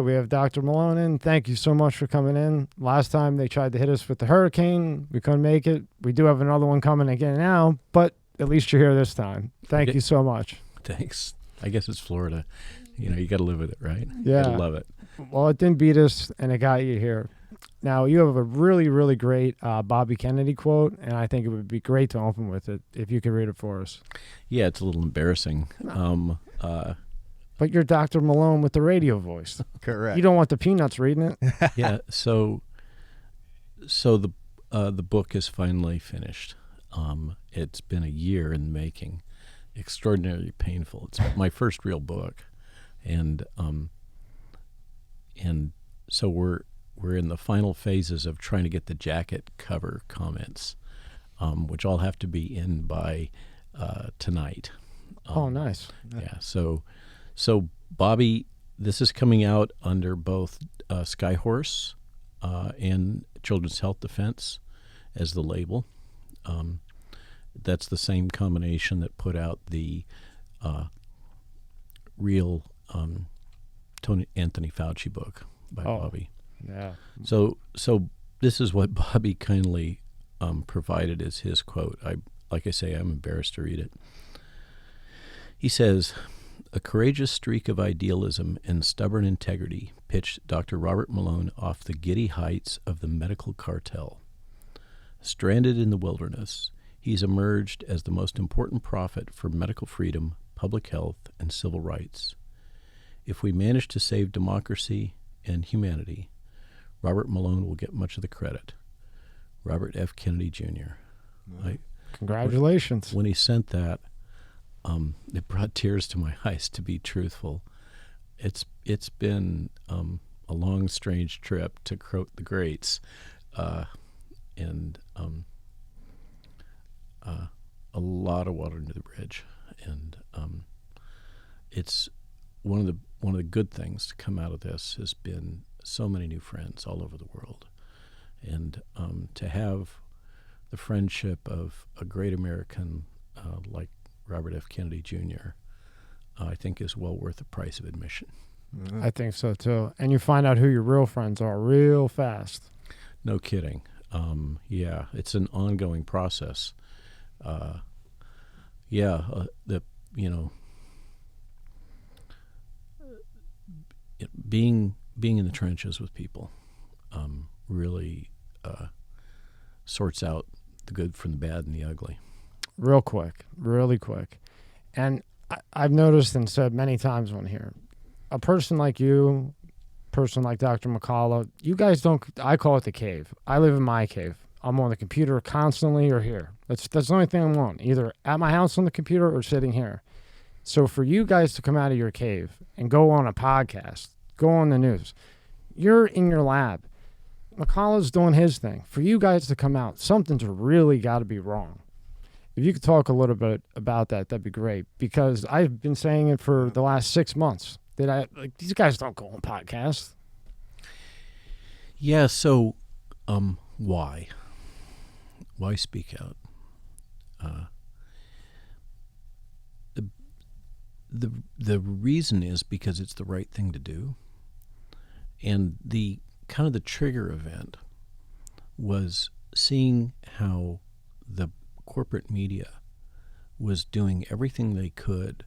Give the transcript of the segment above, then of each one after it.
We have Dr. Malone in. Thank you so much for coming in. Last time they tried to hit us with the hurricane. We couldn't make it. We do have another one coming again now, but at least you're here this time. Thank you so much. Thanks. I guess it's Florida. You got to live with it, right? Yeah. You got to love it. Well, it didn't beat us, and it got you here. Now, you have a really, really great Bobby Kennedy quote, and I think it would be great to open with it if you could read it for us. Yeah, it's a little embarrassing. But you're Dr. Malone with the radio voice. Correct. You don't want the Peanuts reading it. Yeah, so the book is finally finished. It's been a year in the making, extraordinarily painful. It's my first real book, and so we're in the final phases of trying to get the jacket cover comments, which all have to be in by tonight. Oh, nice. Yeah. So Bobby, this is coming out under both Skyhorse and Children's Health Defense as the label. That's the same combination that put out the real Anthony Fauci book by Bobby. Yeah. So this is what Bobby kindly provided as his quote. Like I say, I'm embarrassed to read it. He says, "A courageous streak of idealism and stubborn integrity pitched Dr. Robert Malone off the giddy heights of the medical cartel. Stranded in the wilderness, he's emerged as the most important prophet for medical freedom, public health, and civil rights. If we manage to save democracy and humanity, Robert Malone will get much of the credit. Robert F. Kennedy, Jr." Congratulations. When he sent that, it brought tears to my eyes, to be truthful. It's been a long, strange trip to quote the greats, and a lot of water under the bridge. And it's one of the good things to come out of this has been so many new friends all over the world, and to have the friendship of a great American like Robert F. Kennedy Jr., I think is well worth the price of admission. I think so, too. And you find out who your real friends are real fast. No kidding. Yeah, it's an ongoing process. Being in the trenches with people really sorts out the good from the bad and the ugly. Really quick. And I've noticed and said many times on here, a person like you, person like Dr. McCullough, you guys don't, I call it the cave. I live in my cave. I'm on the computer constantly or here. That's the only thing I'm on, either at my house on the computer or sitting here. So for you guys to come out of your cave and go on a podcast, go on the news, you're in your lab. McCullough's doing his thing. For you guys to come out, something's really got to be wrong. If you could talk a little bit about that, that'd be great. Because I've been saying it for the last 6 months. These guys don't go on podcasts. Yeah, so why? Why speak out? The reason is because it's the right thing to do. And the kind of the trigger event was seeing how the corporate media was doing everything they could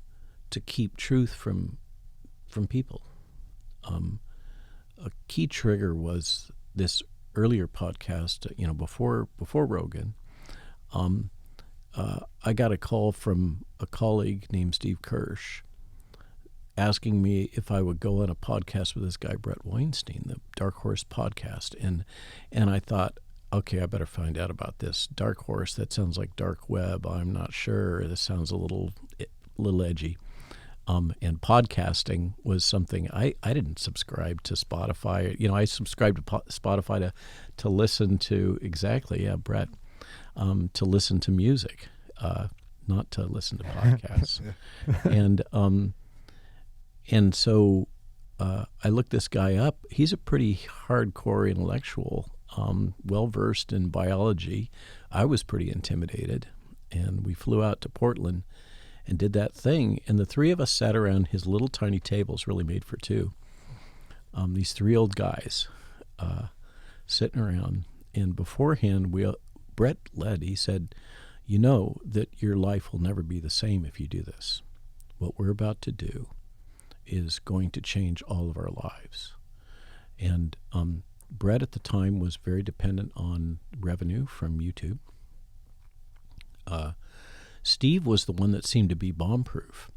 to keep truth from people. A key trigger was this earlier podcast, before Rogan. I got a call from a colleague named Steve Kirsch asking me if I would go on a podcast with this guy, Brett Weinstein, the Dark Horse podcast. And I thought, okay, I better find out about this. Dark Horse, that sounds like dark web. I'm not sure. This sounds a little edgy. And podcasting was something I didn't subscribe to Spotify. I subscribed to Spotify to listen to Brett, to listen to music, not to listen to podcasts. And so I looked this guy up. He's a pretty hardcore intellectual, well-versed in biology. I was pretty intimidated, and we flew out to Portland and did that thing. And the three of us sat around his little tiny tables, really made for two, these three old guys sitting around, and beforehand, Brett led. He said, "You know that your life will never be the same if you do this. What we're about to do is going to change all of our lives." And Brett at the time was very dependent on revenue from YouTube. Steve was the one that seemed to be bomb-proof.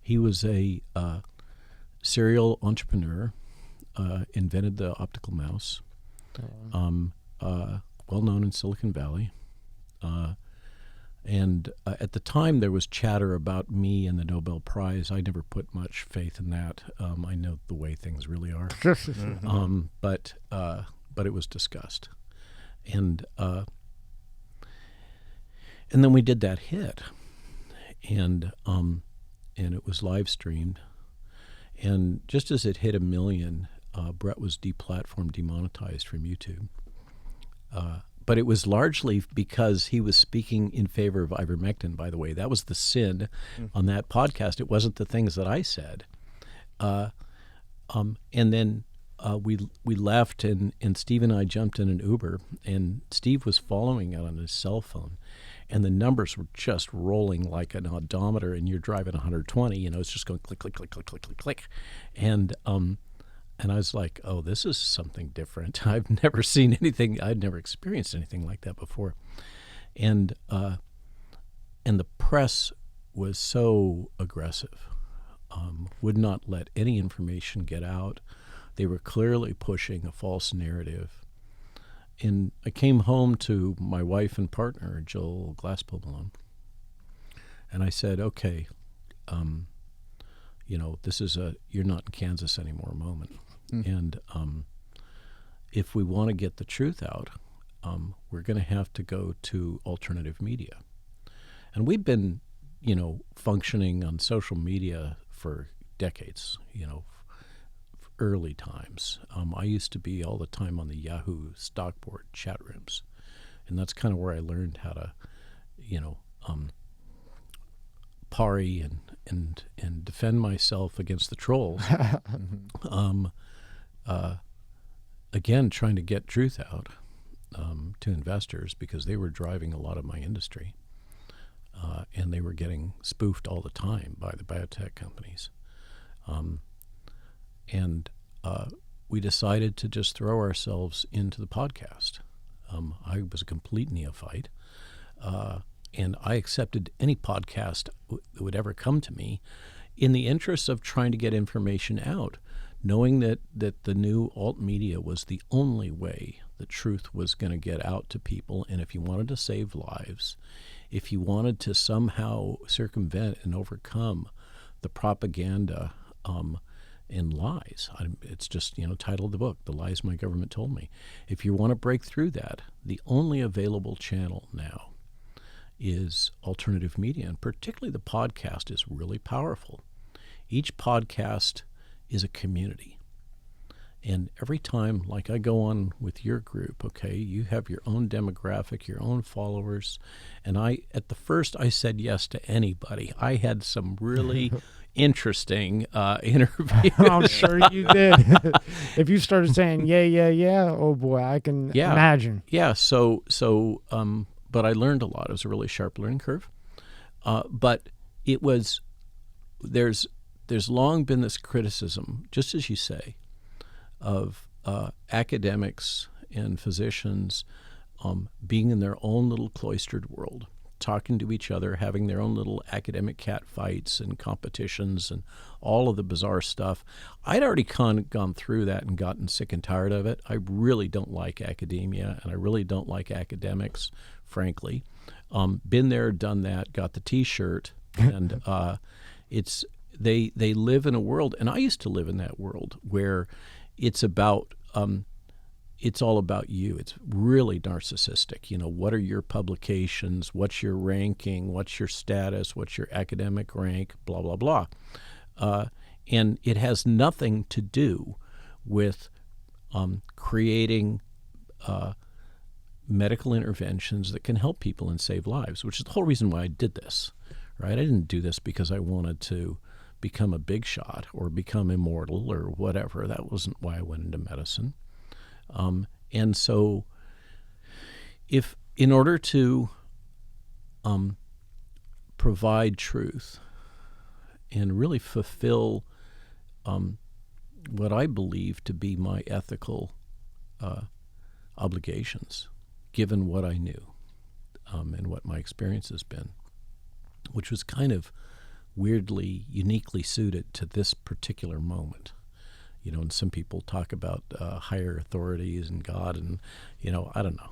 He was a serial entrepreneur, invented the optical mouse, well known in Silicon Valley. And at the time, there was chatter about me and the Nobel Prize. I never put much faith in that. I know the way things really are. But it was discussed. And then we did that hit. And it was live streamed. And just as it hit 1 million, Brett was deplatformed, demonetized from YouTube. But it was largely because he was speaking in favor of ivermectin, by the way. That was the sin on that podcast. It wasn't the things that I said. And then we left, and Steve and I jumped in an Uber, and Steve was following it on his cell phone. And the numbers were just rolling like an odometer, and you're driving 120. It's just going click, click, click, click, click, click, click. And I was like, oh, this is something different. I've never seen anything. I'd never experienced anything like that before. And the press was so aggressive, would not let any information get out. They were clearly pushing a false narrative. And I came home to my wife and partner, Joel Glasspool-Malone, and I said, okay, this is you're not in Kansas anymore moment. And if we want to get the truth out, we're going to have to go to alternative media. And we've been, functioning on social media for decades, early times. I used to be all the time on the Yahoo stock board chat rooms. And that's kind of where I learned how to, parry and defend myself against the trolls. Again, trying to get truth out to investors because they were driving a lot of my industry. And they were getting spoofed all the time by the biotech companies. And we decided to just throw ourselves into the podcast. I was a complete neophyte. And I accepted any podcast that would ever come to me in the interest of trying to get information out, knowing that the new alt media was the only way the truth was going to get out to people. And if you wanted to save lives, if you wanted to somehow circumvent and overcome the propaganda and lies, it's just, title of the book, The Lies My Government Told Me. If you want to break through that, the only available channel now is alternative media, and particularly the podcast is really powerful. Each podcast is a community. And every time, like I go on with your group, okay, you have your own demographic, your own followers. And at the first, I said yes to anybody. I had some really interesting interviews. I'm sure you did. If you started saying, yeah, oh boy, I can imagine. Yeah, so but I learned a lot. It was a really sharp learning curve. But it was, there's long been this criticism, just as you say, of academics and physicians being in their own little cloistered world, talking to each other, having their own little academic cat fights and competitions and all of the bizarre stuff. I'd already gone through that and gotten sick and tired of it. I really don't like academia, and I really don't like academics, frankly. Been there, done that, got the T-shirt, and it's they live in a world, and I used to live in that world where it's about it's all about you. It's really narcissistic. What are your publications? What's your ranking? What's your status? What's your academic rank? Blah, blah, blah. And it has nothing to do with creating medical interventions that can help people and save lives, which is the whole reason why I did this, right? I didn't do this because I wanted to become a big shot or become immortal or whatever. That wasn't why I went into medicine. And so if in order to provide truth and really fulfill what I believe to be my ethical obligations, given what I knew and what my experience has been, which was kind of weirdly, uniquely suited to this particular moment. And some people talk about higher authorities and God, and I don't know.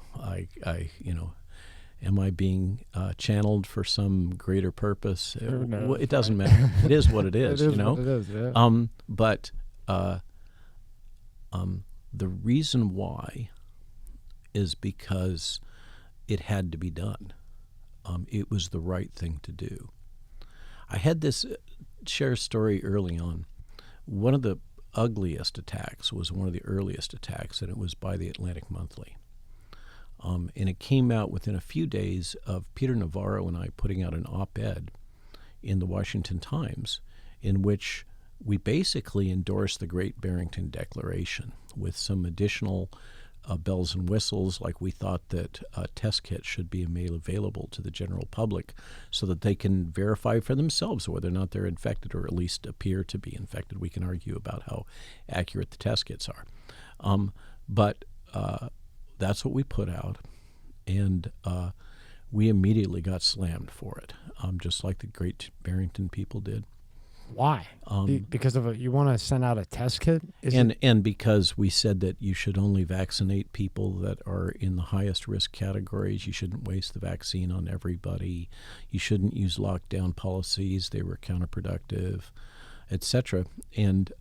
Am I being channeled for some greater purpose? It doesn't matter. It is what it is. What it is, yeah. But the reason why is because it had to be done. It was the right thing to do. I had this share story early on. One of the ugliest attacks was one of the earliest attacks, and it was by the Atlantic Monthly. And it came out within a few days of Peter Navarro and I putting out an op-ed in the Washington Times in which we basically endorsed the Great Barrington Declaration with some additional bells and whistles, like we thought that test kits should be made available to the general public so that they can verify for themselves whether or not they're infected, or at least appear to be infected. We can argue about how accurate the test kits are. But that's what we put out, and we immediately got slammed for it, just like the Great Barrington people did. Why? Because you want to send out a test kit? And because we said that you should only vaccinate people that are in the highest risk categories. You shouldn't waste the vaccine on everybody. You shouldn't use lockdown policies. They were counterproductive, etc. And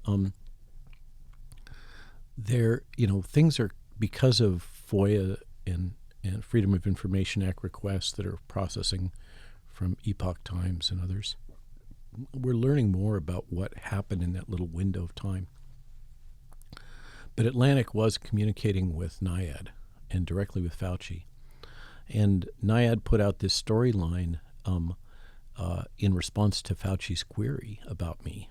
things are, because of FOIA and Freedom of Information Act requests that are processing from Epoch Times and others, we're learning more about what happened in that little window of time. But Atlantic was communicating with NIAID and directly with Fauci. And NIAID put out this storyline in response to Fauci's query about me,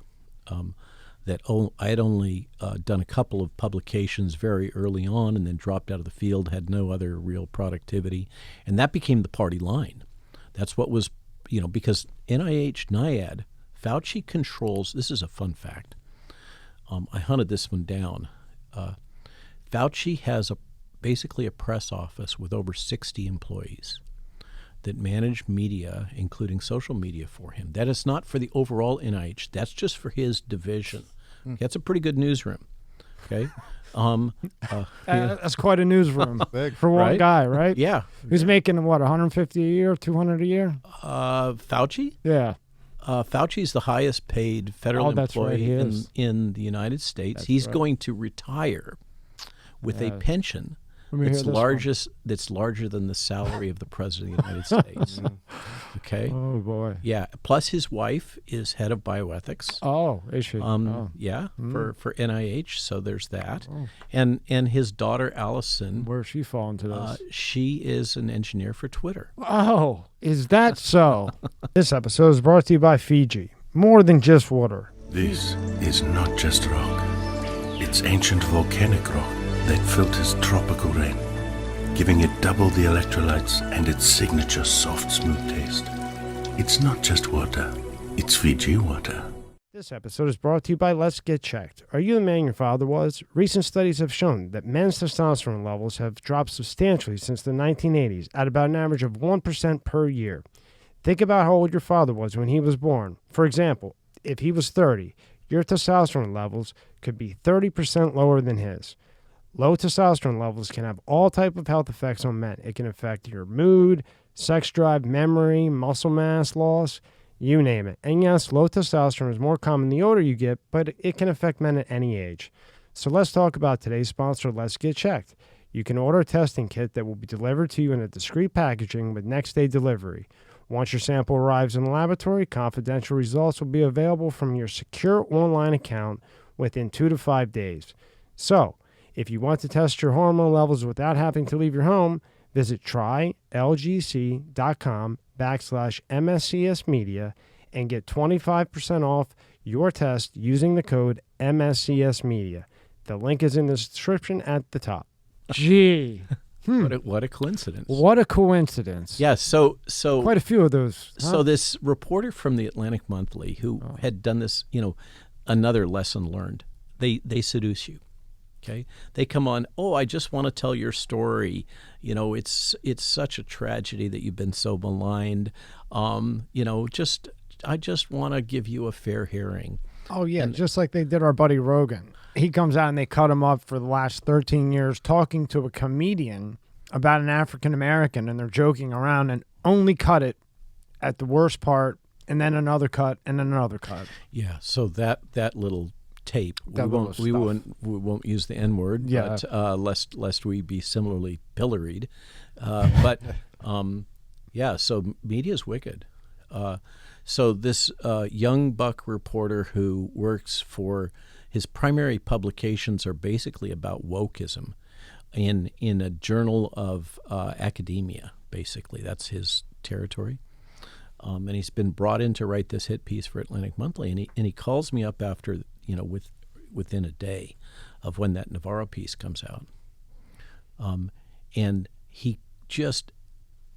that I had only done a couple of publications very early on and then dropped out of the field, had no other real productivity. And that became the party line. That's what was, because NIH, NIAID, Fauci controls, this is a fun fact. I hunted this one down. Fauci has basically a press office with over 60 employees that manage media, including social media, for him. That is not for the overall NIH. That's just for his division. That's a pretty good newsroom. Okay. That's quite a newsroom for one guy, right? Yeah. Who's making, what, 150 a year, 200 a year? Fauci? Yeah. Fauci's the highest paid federal employee in the United States. He's going to retire with a pension that's larger than the salary of the President of the United States. Okay? Oh, boy. Yeah. Plus his wife is head of bioethics. Oh, is she? Yeah, for NIH, so there's that. Oh. And his daughter, Allison. Where's she fall into this? She is an engineer for Twitter. Oh, is that so? This episode is brought to you by Fiji. More than just water. This is not just rock. It's ancient volcanic rock that filters tropical rain, giving it double the electrolytes and its signature soft, smooth taste. It's not just water, it's Fiji water. This episode is brought to you by Let's Get Checked. Are you the man your father was? Recent studies have shown that men's testosterone levels have dropped substantially since the 1980s at about an average of 1% per year. Think about how old your father was when he was born. For example, if he was 30, your testosterone levels could be 30% lower than his. Low testosterone levels can have all types of health effects on men. It can affect your mood, sex drive, memory, muscle mass loss, you name it. And yes, low testosterone is more common the older you get, but it can affect men at any age. So let's talk about today's sponsor, Let's Get Checked. You can order a testing kit that will be delivered to you in a discreet packaging with next-day delivery. Once your sample arrives in the laboratory, confidential results will be available from your secure online account within 2 to 5 days. So, if you want to test your hormone levels without having to leave your home, visit trylgc.com/MSCS Media and get 25% off your test using the code MSCS Media. The link is in the description at the top. Gee. What a coincidence. What a coincidence. Yeah, so Quite a few of those. Huh? So this reporter from the Atlantic Monthly who had done this, another lesson learned. They seduce you. Okay? They come on, I just want to tell your story. It's such a tragedy that you've been so maligned. I just want to give you a fair hearing. Oh, yeah, just like they did our buddy Rogan. He comes out and they cut him up for the last 13 years talking to a comedian about an African-American, and they're joking around and only cut it at the worst part, and then another cut, and then another cut. Yeah, so that little tape, we won't use the N-word, but lest we be similarly pilloried. So media's wicked. So this young buck reporter who works for, his primary publications are basically about wokeism in a journal of academia, basically. That's his territory. And he's been brought in to write this hit piece for Atlantic Monthly, and he calls me up after, within a day of when that Navarro piece comes out. And he just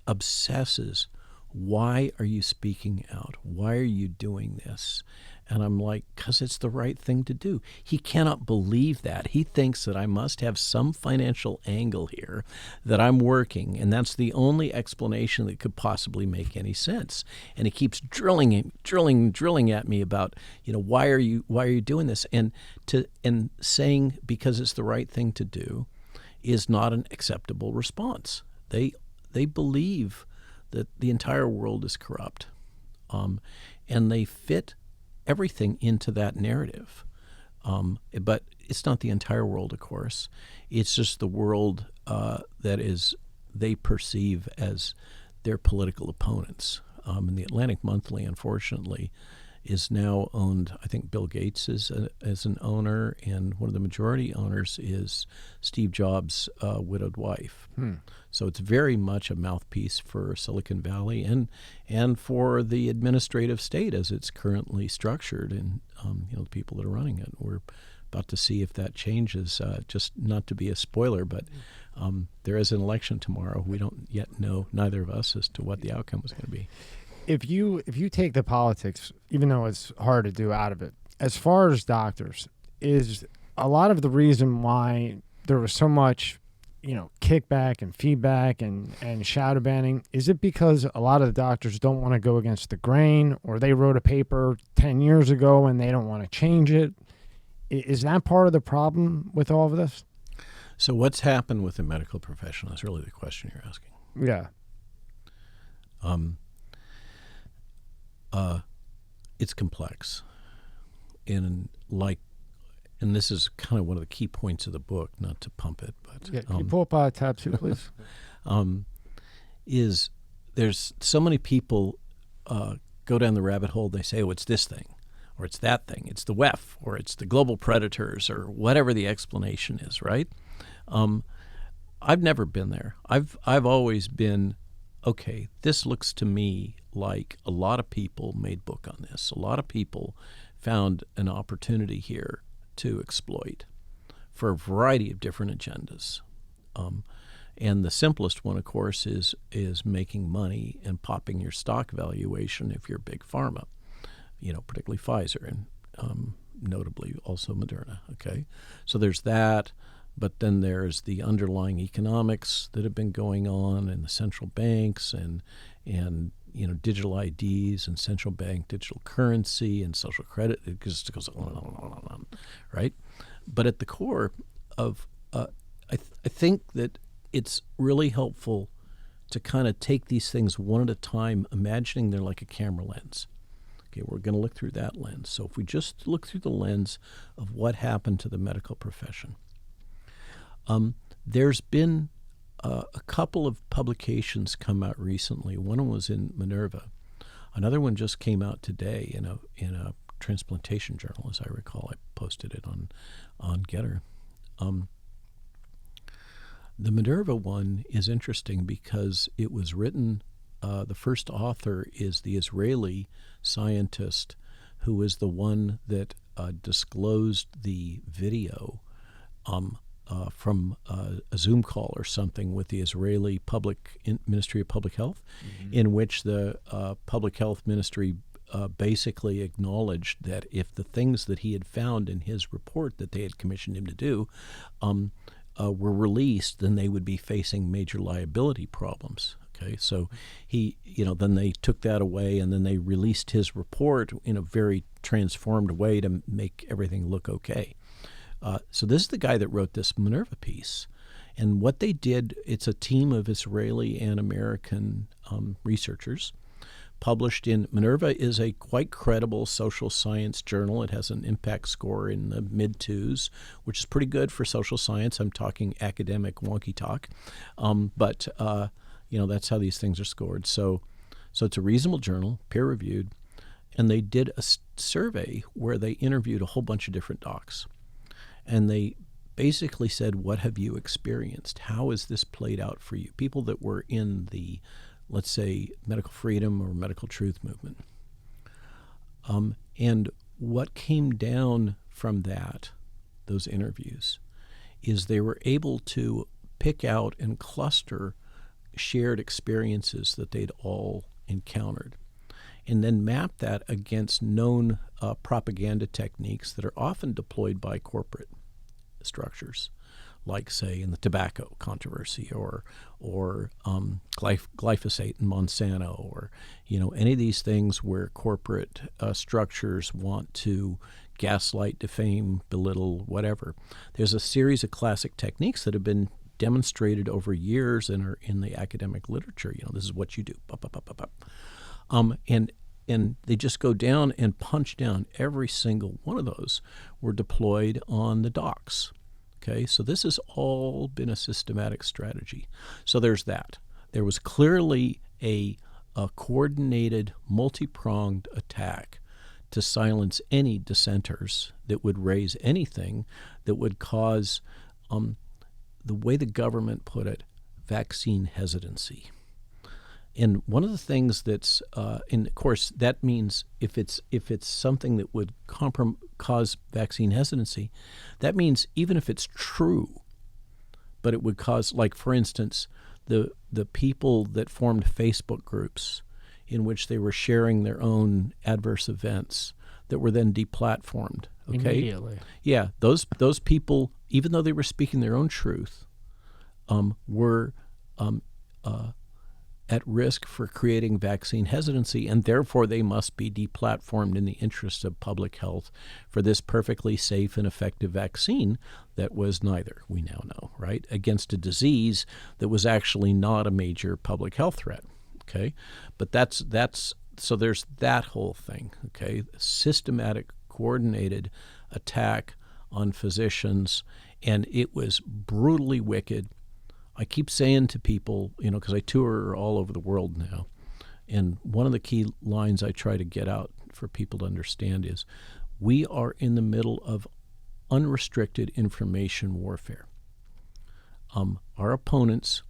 obsesses, why are you speaking out? Why are you doing this? And I'm like, because it's the right thing to do. He cannot believe that. He thinks that I must have some financial angle here, that I'm working, and that's the only explanation that could possibly make any sense. And he keeps drilling at me about, why are you doing this? And saying because it's the right thing to do is not an acceptable response. They believe that the entire world is corrupt, and they fit everything into that narrative. But it's not the entire world, of course. It's just the world that they perceive as their political opponents. And the Atlantic Monthly, unfortunately, is now owned, I think Bill Gates is as an owner, and one of the majority owners is Steve Jobs' widowed wife. So it's very much a mouthpiece for Silicon Valley and for the administrative state as it's currently structured, and the people that are running it. We're about to see if that changes. Just not to be a spoiler, but there is an election tomorrow. We don't yet know, neither of us, as to what the outcome is going to be. If you take the politics, even though it's hard to do, out of it, as far as doctors, is a lot of the reason why there was so much, kickback and feedback and shadow banning, is it because a lot of the doctors don't want to go against the grain, or they wrote a paper 10 years ago and they don't want to change it? Is that part of the problem with all of this? So what's happened with the medical profession is really the question you're asking. Yeah. It's complex, and this is kind of one of the key points of the book. Not to pump it, but can you pull up tab 2, please? Is there's so many people go down the rabbit hole. They say, "Oh, it's this thing, or it's that thing. It's the WEF, or it's the global predators, or whatever the explanation is." Right? I've never been there. I've always been, okay, this looks to me like a lot of people made book on this. A lot of people found an opportunity here to exploit for a variety of different agendas. And the simplest one, of course, is making money and popping your stock valuation if you're big pharma, particularly Pfizer and notably also Moderna. Okay, so there's that. But then there's the underlying economics that have been going on, and the central banks and digital IDs and central bank digital currency and social credit. It just goes on and on and on, right? But at the core of, I think that it's really helpful to kind of take these things one at a time, imagining they're like a camera lens. Okay, we're going to look through that lens. So if we just look through the lens of what happened to the medical profession, there's been a couple of publications come out recently. One was in Minerva. Another one just came out today in a transplantation journal, as I recall. I posted it on Getter. The Minerva one is interesting because it was written, the first author is the Israeli scientist who was the one that disclosed the video from a Zoom call or something with the Israeli Ministry of Public Health, in which the Public Health Ministry basically acknowledged that if the things that he had found in his report that they had commissioned him to do were released, then they would be facing major liability problems. Okay, so then they took that away, and then they released his report in a very transformed way to make everything look okay. So this is the guy that wrote this Minerva piece. And what they did, it's a team of Israeli and American researchers published in Minerva is a quite credible social science journal. It has an impact score in the mid-2s, which is pretty good for social science. I'm talking academic wonky talk. But that's how these things are scored. So it's a reasonable journal, peer-reviewed. And they did a survey where they interviewed a whole bunch of different docs. And they basically said, what have you experienced? How has this played out for you? People that were in the, let's say, medical freedom or medical truth movement. And what came down from those interviews, is they were able to pick out and cluster shared experiences that they'd all encountered, and then map that against known propaganda techniques that are often deployed by corporate structures, like, say, in the tobacco controversy or glyphosate in Monsanto, or any of these things where corporate structures want to gaslight, defame, belittle, whatever. There's a series of classic techniques that have been demonstrated over years and are in the academic literature. This is what you do. And they just go down and punch down. Every single one of those were deployed on the docks. Okay, so this has all been a systematic strategy. So there's that. There was clearly a coordinated, multi-pronged attack to silence any dissenters that would raise anything that would cause, the way the government put it, vaccine hesitancy. And one of the things that's, and of course, that means if it's something that would cause vaccine hesitancy, that means even if it's true, but it would cause, like, for instance, the people that formed Facebook groups in which they were sharing their own adverse events that were then deplatformed. Okay? Immediately. Yeah, those people, even though they were speaking their own truth, were at risk for creating vaccine hesitancy, and therefore they must be deplatformed in the interest of public health for this perfectly safe and effective vaccine that was neither, we now know, right, against a disease that was actually not a major public health threat. Okay, but that's so there's that whole thing. Okay, systematic, coordinated attack on physicians, and it was brutally wicked. I keep saying to people, because I tour all over the world now, and one of the key lines I try to get out for people to understand is we are in the middle of unrestricted information warfare. Our opponents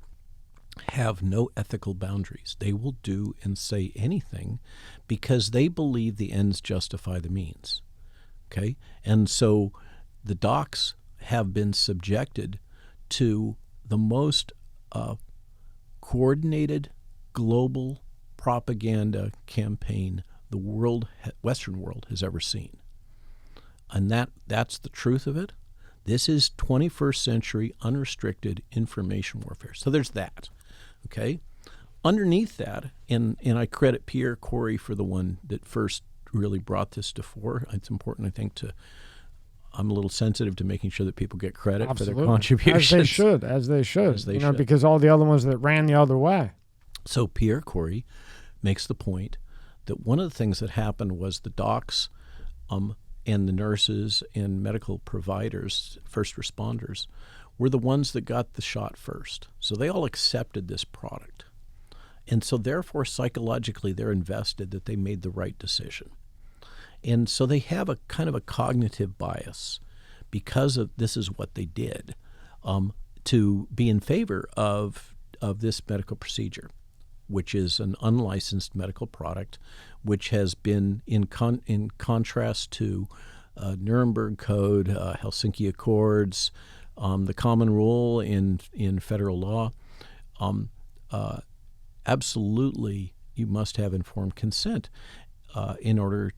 have no ethical boundaries. They will do and say anything because they believe the ends justify the means. Okay? And so the docs have been subjected to the most coordinated global propaganda campaign the Western world has ever seen. And that's the truth of it. This is 21st century unrestricted information warfare. So there's that. Okay? Underneath that, and I credit Pierre Corey for the one that first really brought this to fore. It's important, I think, I'm a little sensitive to making sure that people get credit Absolutely. For their contributions. As they should. Because all the other ones that ran the other way. So Pierre Corey makes the point that one of the things that happened was the docs and the nurses and medical providers, first responders, were the ones that got the shot first. So they all accepted this product. And so therefore, psychologically, they're invested that they made the right decision. And so they have a kind of a cognitive bias because of this is what they did to be in favor of this medical procedure. which is an unlicensed medical product, which has been in contrast to Nuremberg Code, Helsinki Accords, the common rule in federal law. Absolutely, you must have informed consent in order,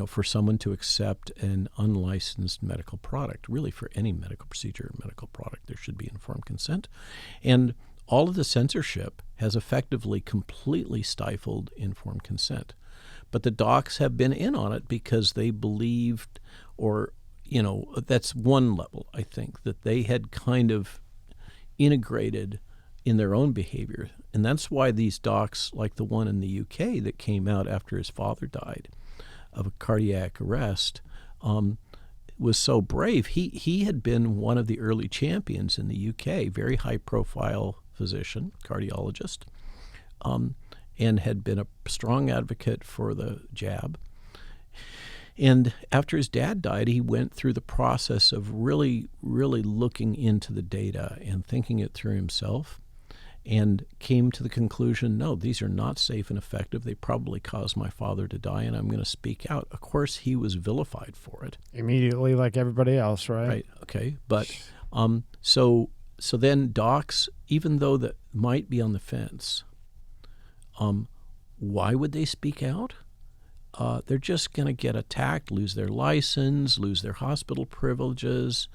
for someone to accept an unlicensed medical product. Really, for any medical procedure or medical product, there should be informed consent. And all of the censorship has effectively completely stifled informed consent. But the docs have been in on it because they believed, or, that's one level, I think, that they had kind of integrated in their own behavior. And that's why these docs, like the one in the UK that came out after his father died of a cardiac arrest, was so brave. He had been one of the early champions in the UK, very high-profile physician, cardiologist, and had been a strong advocate for the jab. And after his dad died, he went through the process of really, really looking into the data and thinking it through himself, and came to the conclusion, no, these are not safe and effective. They probably caused my father to die, and I'm going to speak out. Of course, he was vilified for it. Immediately, like everybody else, right? Right, okay. But so then docs, even though that might be on the fence, why would they speak out? They're just going to get attacked, lose their license, lose their hospital privileges,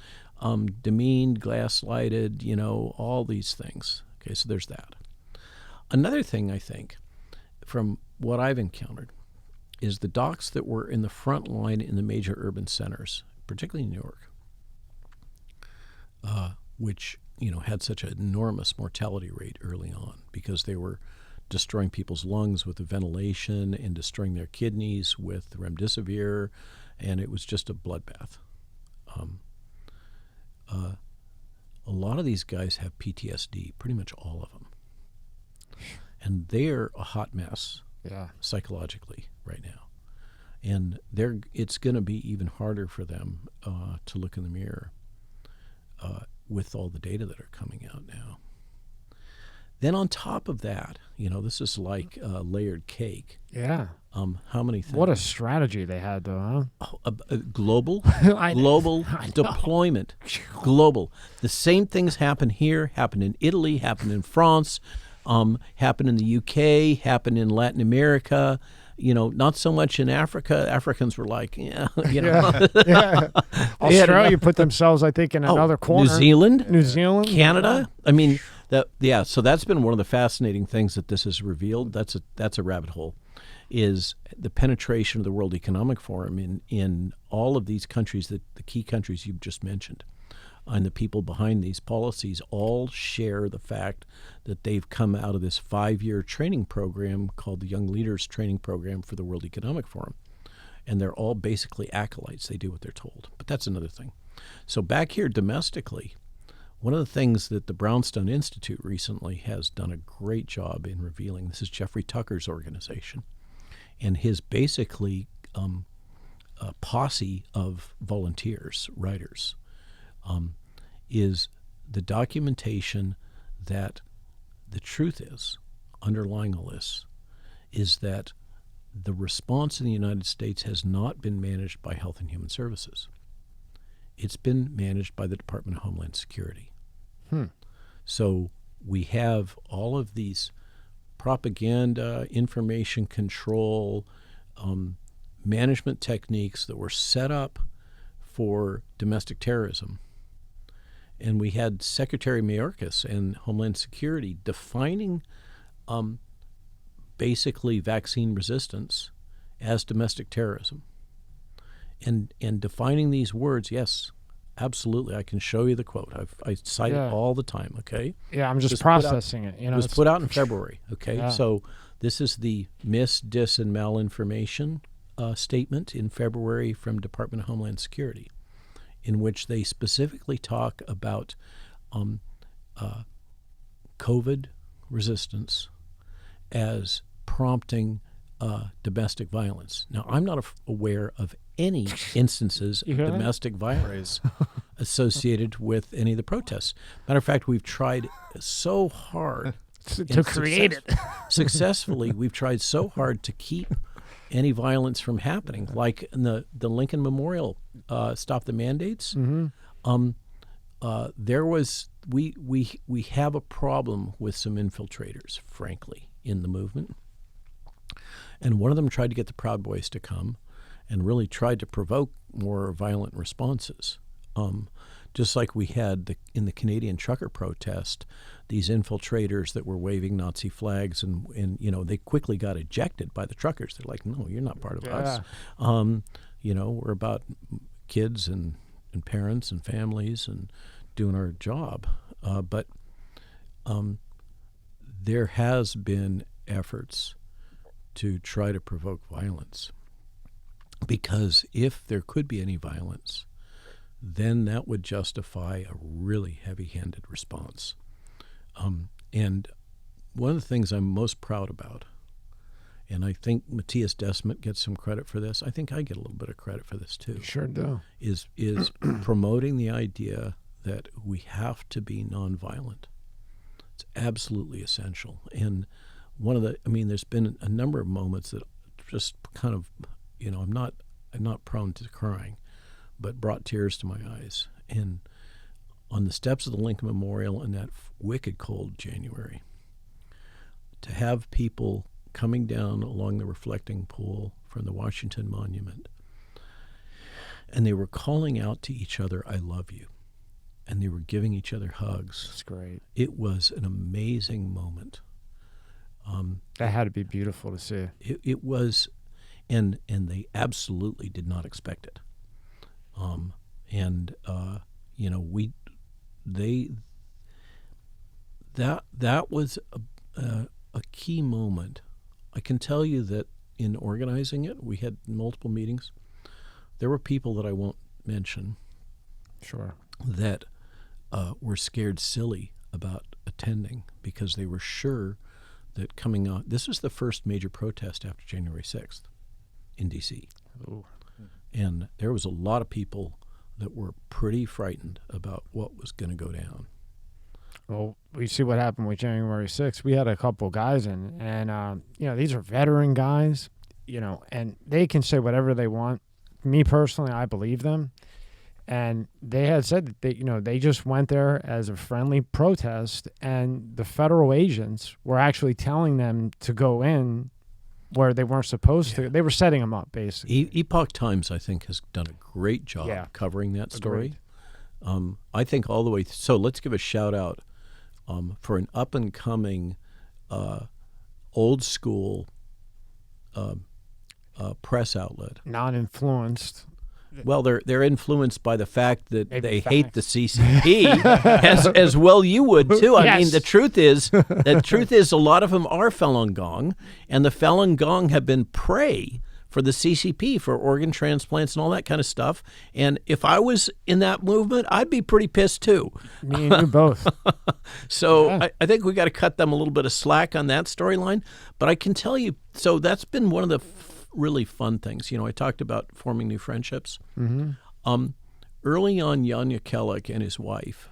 demeaned, gaslighted, all these things. Okay, so there's that. Another thing I think, from what I've encountered, is the docs that were in the front line in the major urban centers, particularly New York, which had such an enormous mortality rate early on because they were destroying people's lungs with the ventilation and destroying their kidneys with remdesivir, and it was just a bloodbath. A lot of these guys have PTSD, pretty much all of them. And they're a hot mess psychologically right now. And it's going to be even harder for them to look in the mirror with all the data that are coming out now. Then on top of that, this is like a layered cake. Yeah. How many things? What a strategy they had, though, huh? Global deployment. Global. The same things happen here, happen in Italy, happen in France, happen in the UK, happen in Latin America. Not so much in Africa. Africans were like, Yeah. Australia put themselves, I think, in another corner. New Zealand, Canada. Yeah. I mean, so that's been one of the fascinating things that this has revealed. That's a rabbit hole, is the penetration of the World Economic Forum in all of these countries, the key countries you've just mentioned. And the people behind these policies all share the fact that they've come out of this 5-year training program called the Young Leaders Training Program for the World Economic Forum. And they're all basically acolytes. They do what they're told. But that's another thing. So back here domestically, one of the things that the Brownstone Institute recently has done a great job in revealing, this is Jeffrey Tucker's organization, and his basically posse of volunteers, writers, is the documentation that the truth is, underlying all this, is that the response in the United States has not been managed by Health and Human Services. It's been managed by the Department of Homeland Security. So we have all of these propaganda, information control, management techniques that were set up for domestic terrorism. And we had Secretary Mayorkas and Homeland Security defining basically vaccine resistance as domestic terrorism. And defining these words, yes, absolutely. I can show you the quote. I cite it all the time, okay? Yeah, I'm just processing it. It was put out in February, okay? Yeah. So this is the mis, dis, and malinformation statement in February from Department of Homeland Security, in which they specifically talk about COVID resistance as prompting domestic violence. Now, I'm not aware of any instances of domestic violence associated with any of the protests. Matter of fact, we've tried so hard to create it. Successfully, we've tried so hard to keep any violence from happening, like in the Lincoln Memorial, Stop the Mandates. There was we have a problem with some infiltrators, frankly, in the movement, and one of them tried to get the Proud Boys to come, and really tried to provoke more violent responses. Just like we had in the Canadian trucker protest, these infiltrators that were waving Nazi flags, and they quickly got ejected by the truckers. They're like, no, you're not part of us. We're about kids and parents and families and doing our job. But there has been efforts to try to provoke violence, because if there could be any violence, then that would justify a really heavy-handed response. And one of the things I'm most proud about, and I think Matthias Desmet gets some credit for this, I think I get a little bit of credit for this too. You sure do. Is promoting the idea that we have to be nonviolent. It's absolutely essential. And there's been a number of moments that just kind of, I'm not prone to crying, but brought tears to my eyes. And on the steps of the Lincoln Memorial in that wicked cold January, to have people coming down along the reflecting pool from the Washington Monument, and they were calling out to each other, "I love you," and they were giving each other hugs. That's great. It was an amazing moment. That had to be beautiful to see. It was, and they absolutely did not expect it. That was a key moment. I can tell you that in organizing it, we had multiple meetings. There were people that I won't mention, sure, that were scared silly about attending because they were sure that coming on. This was the first major protest after January 6th in D.C. Ooh. And there was a lot of people that were pretty frightened about what was going to go down. Well, we see what happened with January 6th. We had a couple guys in, and these are veteran guys, and they can say whatever they want. Me personally, I believe them. And they had said that they just went there as a friendly protest, and the federal agents were actually telling them to go in where they weren't supposed to. They were setting them up, basically. Epoch Times, I think, has done a great job covering that story. I think all the way. So let's give a shout out for an up and coming, old school press outlet. Non-influenced. Well, they're influenced by the fact that they hate the CCP, as well you would too. I mean, the truth is a lot of them are Falun Gong, and the Falun Gong have been prey for the CCP for organ transplants and all that kind of stuff. And if I was in that movement, I'd be pretty pissed too. Me and you both. So yeah. I think we got to cut them a little bit of slack on that storyline. But I can tell you, so that's been one of the really fun things. I talked about forming new friendships. Mm-hmm. Early on, Jan Jekielek and his wife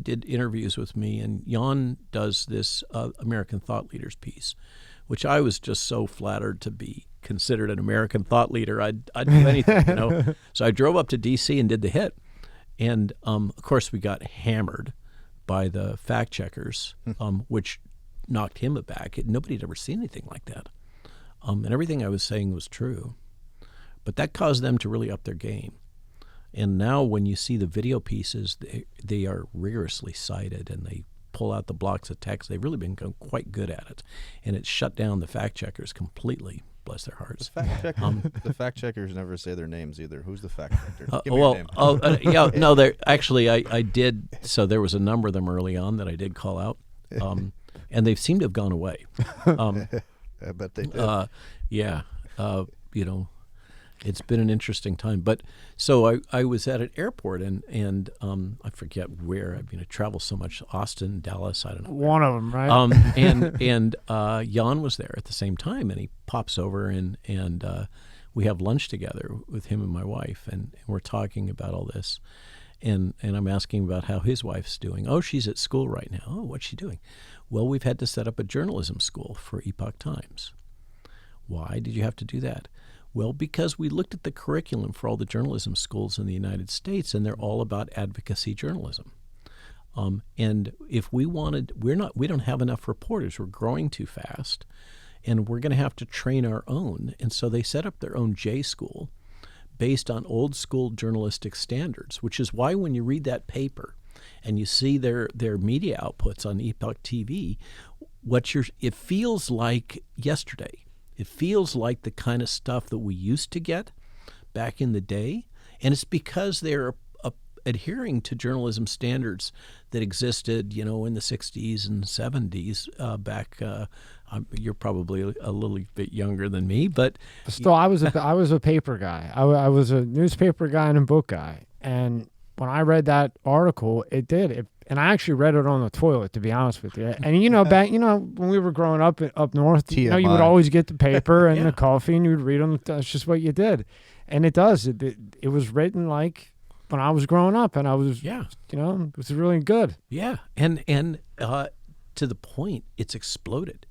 did interviews with me, and Jan does this American Thought Leaders piece, which I was just so flattered to be considered an American thought leader. I'd do anything, So I drove up to D.C. and did the hit, and of course we got hammered by the fact checkers, which knocked him aback. Nobody had ever seen anything like that. And everything I was saying was true. But that caused them to really up their game. And now when you see the video pieces, they are rigorously cited, and they pull out the blocks of text. They've really been quite good at it. And it's shut down the fact checkers completely, bless their hearts. The fact checkers never say their names either. Who's the fact checker? Give me your name. Actually, I did. So there was a number of them early on that I did call out. And they seem to have gone away. I bet they did. It's been an interesting time. But so I was at an airport, and I forget where. I travel so much. Austin, Dallas, I don't know. One of them, right? And Jan was there at the same time, and he pops over, and we have lunch together with him and my wife, and we're talking about all this. and I'm asking about how his wife's doing. Oh, she's at school right now. Oh, what's she doing? Well, we've had to set up a journalism school for Epoch Times. Why did you have to do that? Well, because we looked at the curriculum for all the journalism schools in the United States, and they're all about advocacy journalism. And if we don't have enough reporters. We're growing too fast, and we're going to have to train our own. And so they set up their own J school based on old school journalistic standards, which is why when you read that paper and you see their media outputs on Epoch TV, it feels like yesterday. It feels like the kind of stuff that we used to get back in the day, and it's because they're adhering to journalism standards that existed, in the 60s and 70s. You're probably a little bit younger than me, but still, I was a paper guy. I was a newspaper guy and a book guy, and when I read that article, and I actually read it on the toilet, to be honest with you. And back, when we were growing up north, you would always get the paper and the coffee, and you'd read them. That's just what you did, and it does. It was written like when I was growing up, and I was, it was really good. Yeah, and to the point, it's exploded.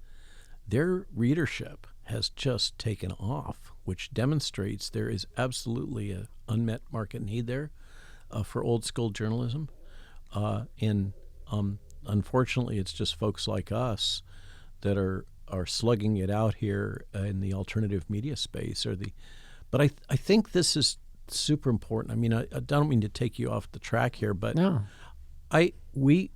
Their readership has just taken off, which demonstrates there is absolutely an unmet market need there for old school journalism. And unfortunately, it's just folks like us that are slugging it out here in the alternative media space. But I think this is super important. I mean, I don't mean to take you off the track here, but no. We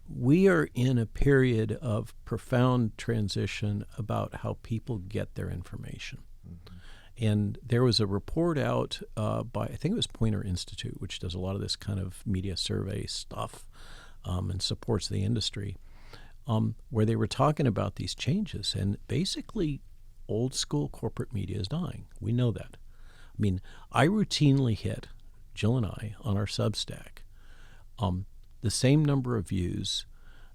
are in a period of profound transition about how people get their information. Mm-hmm. And there was a report out by, I think it was Poynter Institute, which does a lot of this kind of media survey stuff and supports the industry, where they were talking about these changes. And basically, old school corporate media is dying. We know that. I mean, I routinely hit, Jill and I, on our Substack, the same number of views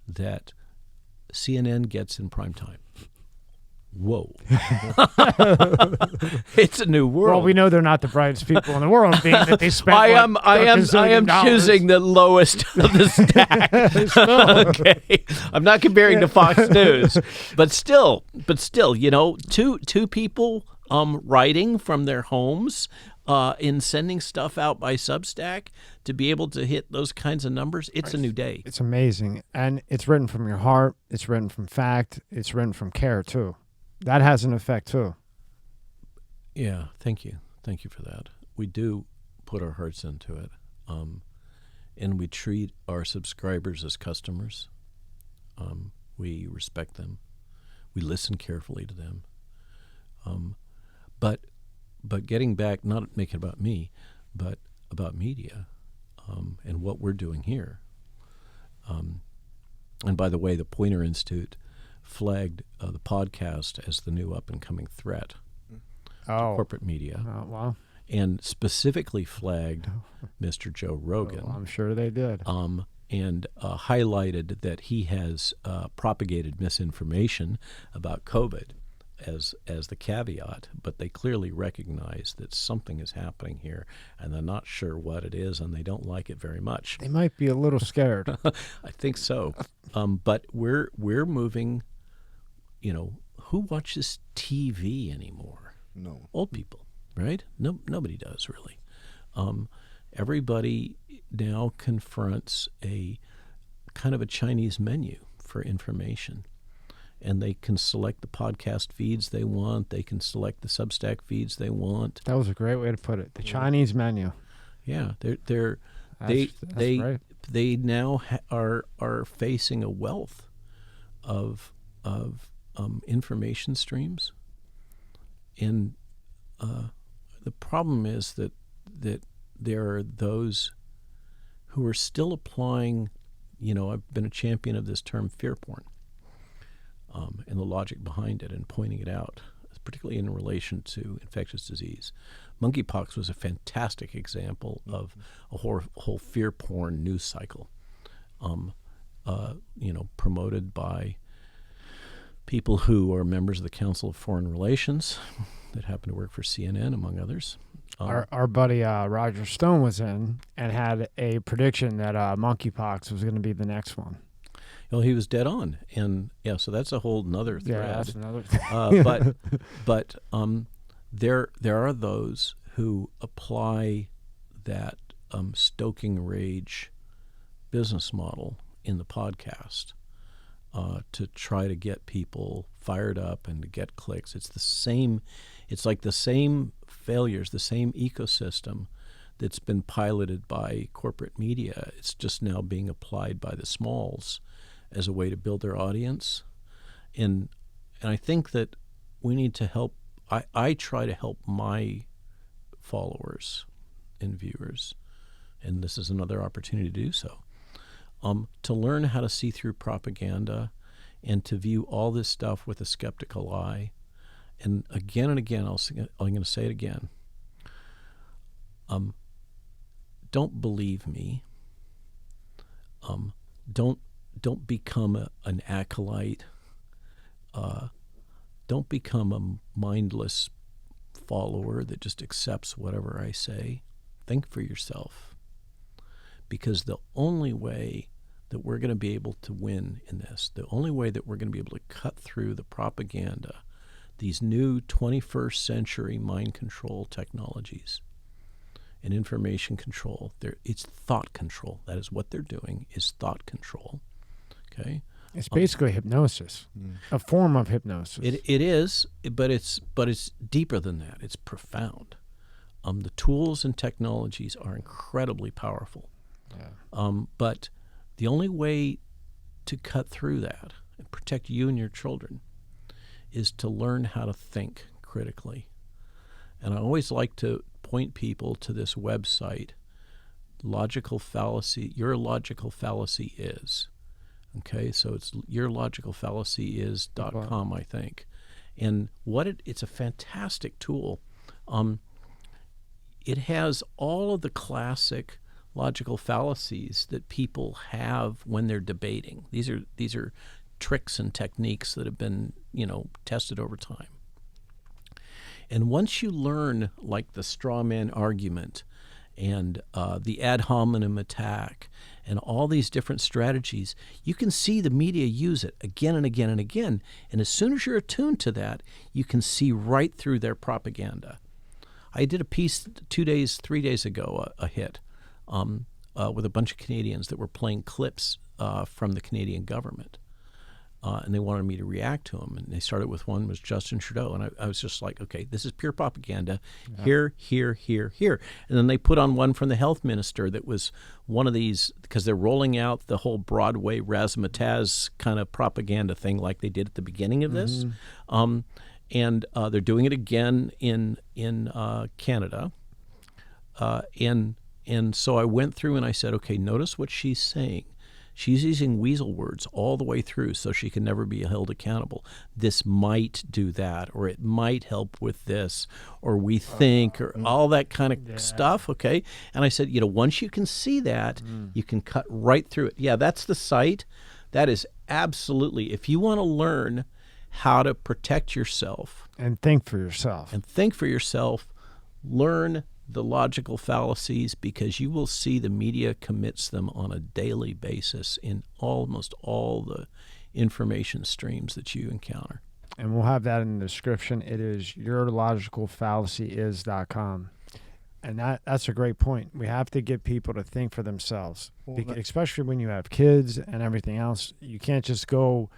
that CNN gets in prime time. Whoa. It's a new world. Well, we know they're not the brightest people in the world, being that they spend I am choosing the lowest of the stack. Okay. I'm not comparing to Fox News, but still, two people writing from their homes in sending stuff out by Substack to be able to hit those kinds of numbers, it's a new day. It's amazing. And it's written from your heart. It's written from fact. It's written from care, too. That has an effect, too. Yeah, thank you. Thank you for that. We do put our hearts into it. And we treat our subscribers as customers. We respect them. We listen carefully to them. But getting back, not making it about me, but about media and what we're doing here. And by the way, the Poynter Institute flagged the podcast as the new up-and-coming threat to corporate media. Oh, wow. And specifically flagged Mr. Joe Rogan. I'm sure they did. And highlighted that he has propagated misinformation about COVID as the caveat, but they clearly recognize that something is happening here, and they're not sure what it is, and they don't like it very much. They might be a little scared. I think so. But we're moving. Who watches TV anymore? No. Old people, right? No, nobody does really. Everybody now confronts a kind of a Chinese menu for information. And they can select the podcast feeds they want. They can select the Substack feeds they want. That was a great way to put it. The Chinese menu. Yeah, That's right. They now are facing a wealth of information streams, and the problem is that there are those who are still applying. I've been a champion of this term, fear porn. And the logic behind it and pointing it out, particularly in relation to infectious disease. Monkeypox was a fantastic example of a whole fear porn news cycle, promoted by people who are members of the Council of Foreign Relations that happen to work for CNN, among others. Our buddy Roger Stone was in and had a prediction that monkeypox was going to be the next one. Well, he was dead on, and yeah, so that's a whole nother thread. Yeah, that's another thing. But there are those who apply that stoking rage business model in the podcast to try to get people fired up and to get clicks. It's like the same failures, the same ecosystem that's been piloted by corporate media. It's just now being applied by the smalls as a way to build their audience. And I think that we need to help. I try to help my followers and viewers, and this is another opportunity to do so, to learn how to see through propaganda and to view all this stuff with a skeptical eye. And again, I'm going to say it again. Don't believe me. Don't become an acolyte. Don't become a mindless follower that just accepts whatever I say. Think for yourself. Because the only way that we're going to be able to win in this, the only way that we're going to be able to cut through the propaganda, these new 21st century mind control technologies and information control, it's thought control. That is what they're doing, is thought control. Okay? It's basically hypnosis, a form of hypnosis. It is, but it's deeper than that. It's profound. The tools and technologies are incredibly powerful. Yeah. But the only way to cut through that and protect you and your children is to learn how to think critically. And I always like to point people to this website, Logical Fallacy. Your Logical Fallacy is. Okay, so it's yourlogicalfallacyis.com, I think. And it's a fantastic tool. It has all of the classic logical fallacies that people have when they're debating. These are tricks and techniques that have been, tested over time. And once you learn, like the straw man argument and the ad hominem attack and all these different strategies, you can see the media use it again and again and again. And as soon as you're attuned to that, you can see right through their propaganda. I did a piece 3 days ago, a hit, with a bunch of Canadians that were playing clips from the Canadian government. And they wanted me to react to them. And they started with one was Justin Trudeau. And I was just like, okay, this is pure propaganda. Yeah. Here. And then they put on one from the health minister that was one of these, because they're rolling out the whole Broadway razzmatazz kind of propaganda thing like they did at the beginning of this. And they're doing it again in Canada. And so I went through and I said, okay, notice what she's saying. She's using weasel words all the way through so she can never be held accountable. This might do that, or it might help with this, or we think, or all that kind of stuff, okay? And I said, once you can see that, you can cut right through it. Yeah, that's the site. That is absolutely, if you want to learn how to protect yourself. And think for yourself. Learn the logical fallacies, because you will see the media commits them on a daily basis in almost all the information streams that you encounter. And we'll have that in the description. It is yourlogicalfallacyis.com. And that's a great point. We have to get people to think for themselves, especially when you have kids and everything else. You can't just go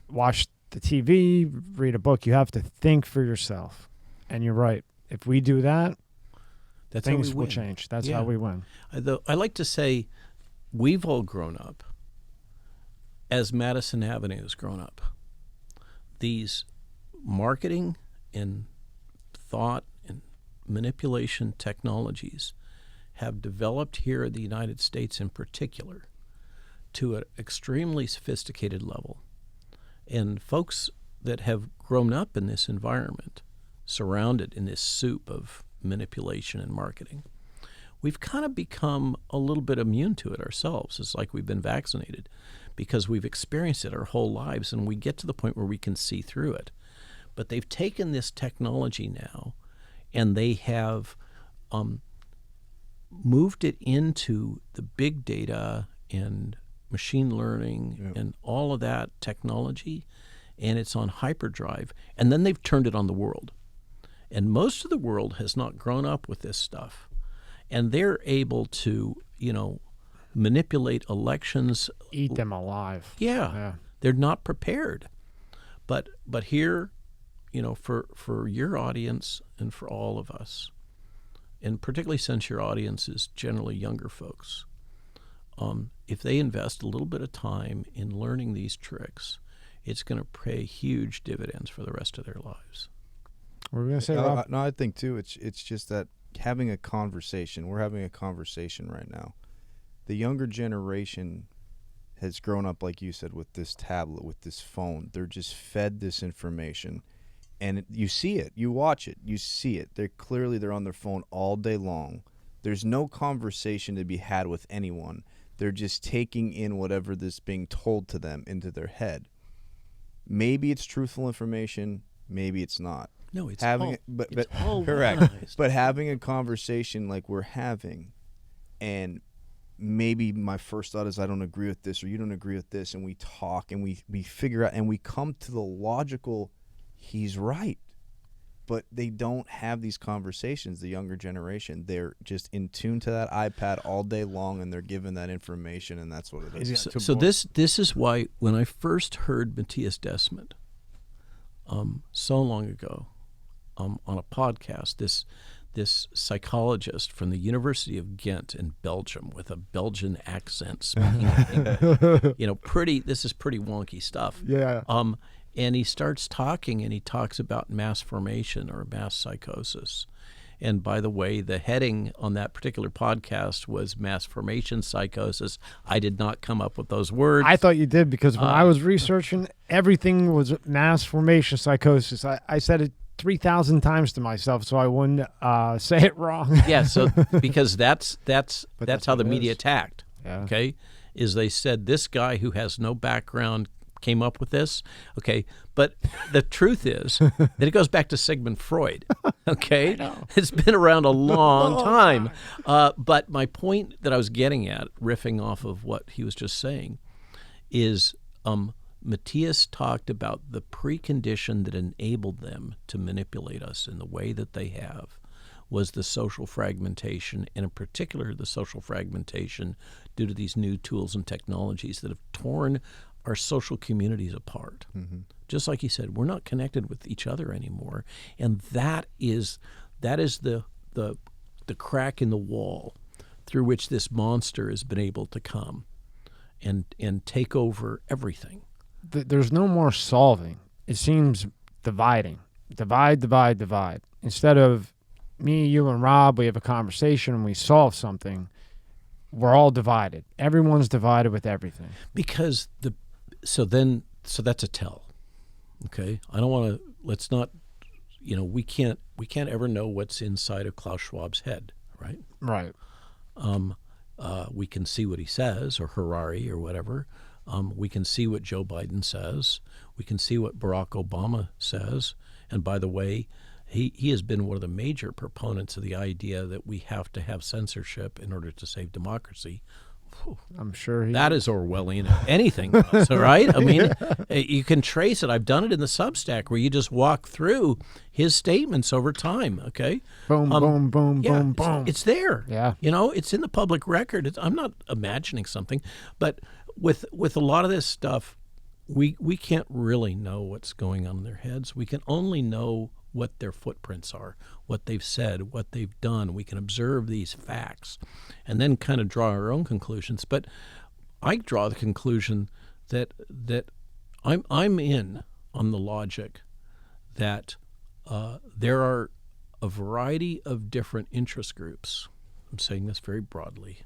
watch the TV, read a book. You have to think for yourself. And you're right. If we do that, things will change. That's how we win. I like to say we've all grown up as Madison Avenue has grown up. These marketing and thought and manipulation technologies have developed here in the United States in particular to an extremely sophisticated level. And folks that have grown up in this environment, surrounded in this soup of manipulation and marketing, we've kind of become a little bit immune to it ourselves. It's like we've been vaccinated because we've experienced it our whole lives, and we get to the point where we can see through it. But they've taken this technology now, and they have moved it into the big data and machine learning and all of that technology, and it's on hyperdrive. And then they've turned it on the world. And most of the world has not grown up with this stuff. And they're able to, manipulate elections. Eat them alive. Yeah. They're not prepared. But here, for your audience and for all of us, and particularly since your audience is generally younger folks, if they invest a little bit of time in learning these tricks, it's going to pay huge dividends for the rest of their lives. What were we going to say, Rob? No, I think, too, it's just that having a conversation, we're having a conversation right now. The younger generation has grown up, like you said, with this tablet, with this phone. They're just fed this information. And you see it. You watch it. You see it. They're on their phone all day long. There's no conversation to be had with anyone. They're just taking in whatever is being told to them into their head. Maybe it's truthful information. Maybe it's not. No, it's all correct. Weaponized. But having a conversation like we're having, and maybe my first thought is I don't agree with this or you don't agree with this, and we talk and we figure out and we come to the logical, he's right. But they don't have these conversations, the younger generation. They're just in tune to that iPad all day long, and they're given that information, and that's what it is. So this is why when I first heard Matthias Desmond so long ago on a podcast, this psychologist from the University of Ghent in Belgium with a Belgian accent speaking, this is pretty wonky stuff. Yeah. And he starts talking, and he talks about mass formation or mass psychosis. And by the way, the heading on that particular podcast was mass formation psychosis. I did not come up with those words. I thought you did, because when I was researching, everything was mass formation psychosis. I said it 3,000 times to myself so I wouldn't say it wrong. Yeah, so because that's how the media attacked. Yeah. Okay, is they said this guy who has no background came up with this. Okay, but the truth is that it goes back to Sigmund Freud. Okay, it's been around a long time. But my point that I was getting at, riffing off of what he was just saying, is Matthias talked about the precondition that enabled them to manipulate us in the way that they have was the social fragmentation, and in particular the social fragmentation due to these new tools and technologies that have torn our social communities apart. Mm-hmm. Just like he said, we're not connected with each other anymore, and that is the crack in the wall through which this monster has been able to come and take over everything. There's no more solving. It seems dividing. Divide. Instead of me, you, and Rob, we have a conversation and we solve something, we're all divided. Everyone's divided with everything. Because so that's a tell. Okay? I don't want to, let's not, we can't ever know what's inside of Klaus Schwab's head, right? Right. We can see what he says, or Harari, or whatever. We can see what Joe Biden says. We can see what Barack Obama says. And by the way, he has been one of the major proponents of the idea that we have to have censorship in order to save democracy. I'm sure that is Orwellian. Anything else, all right? I mean, you can trace it. I've done it in the Substack where you just walk through his statements over time, okay? Boom, boom, boom. It's there. Yeah. It's in the public record. I'm not imagining something. But with a lot of this stuff, we can't really know what's going on in their heads. We can only know what their footprints are, what they've said, what they've done. We can observe these facts and then kind of draw our own conclusions. But I draw the conclusion that I'm in on the logic that there are a variety of different interest groups, I'm saying this very broadly,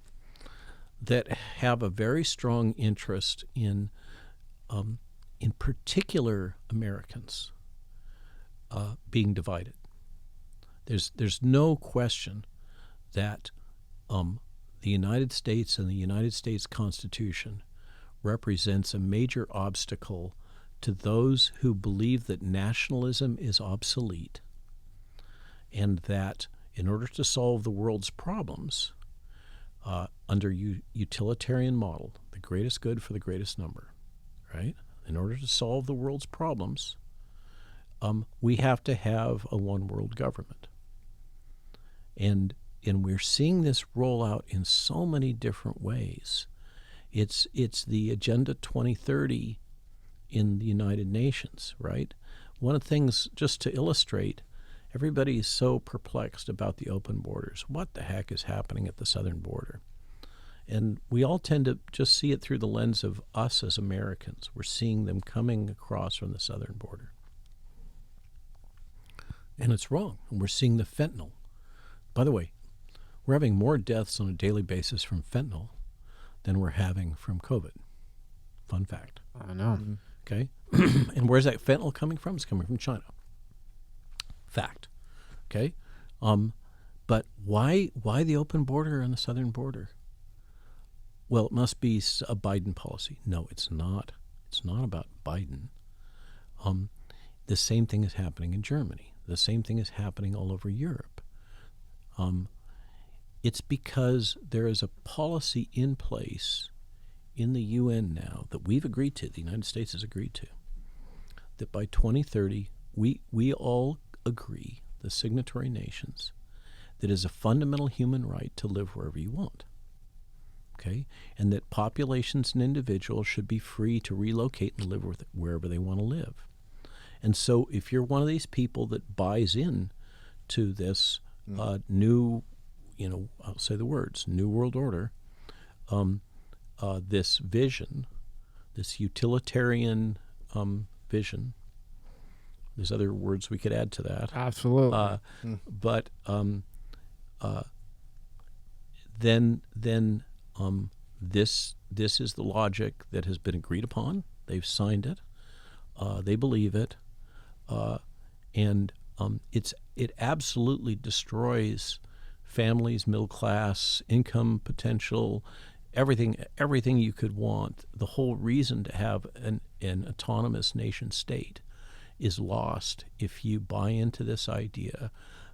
that have a very strong interest in particular Americans being divided. There's no question that the United States and the United States Constitution represents a major obstacle to those who believe that nationalism is obsolete and that in order to solve the world's problems under utilitarian model, the greatest good for the greatest number, right? In order to solve the world's problems, we have to have a one world government. And we're seeing this roll out in so many different ways. It's the Agenda 2030 in the United Nations, right? One of the things, just to illustrate, everybody is so perplexed about the open borders. What the heck is happening at the southern border? And we all tend to just see it through the lens of us as Americans. We're seeing them coming across from the southern border. And it's wrong. And we're seeing the fentanyl. By the way, we're having more deaths on a daily basis from fentanyl than we're having from COVID. Fun fact. I know. Okay? And where's that fentanyl coming from? It's coming from China. Fact. Okay? But why the open border on the southern border? Well, it must be a Biden policy. No, it's not. It's not about Biden. The same thing is happening in Germany. The same thing is happening all over Europe. It's because there is a policy in place in the UN now that we've agreed to, the United States has agreed to, that by 2030, we all agree, the signatory nations, that it is a fundamental human right to live wherever you want. Okay? And that populations and individuals should be free to relocate and live wherever they want to live. And so if you're one of these people that buys in to this new, I'll say the words, New World Order, this vision, this utilitarian vision, there's other words we could add to that. Absolutely. But then this is the logic that has been agreed upon. They've signed it. They believe it. And it absolutely destroys families, middle class, income potential, everything you could want. The whole reason to have an autonomous nation state is lost if you buy into this idea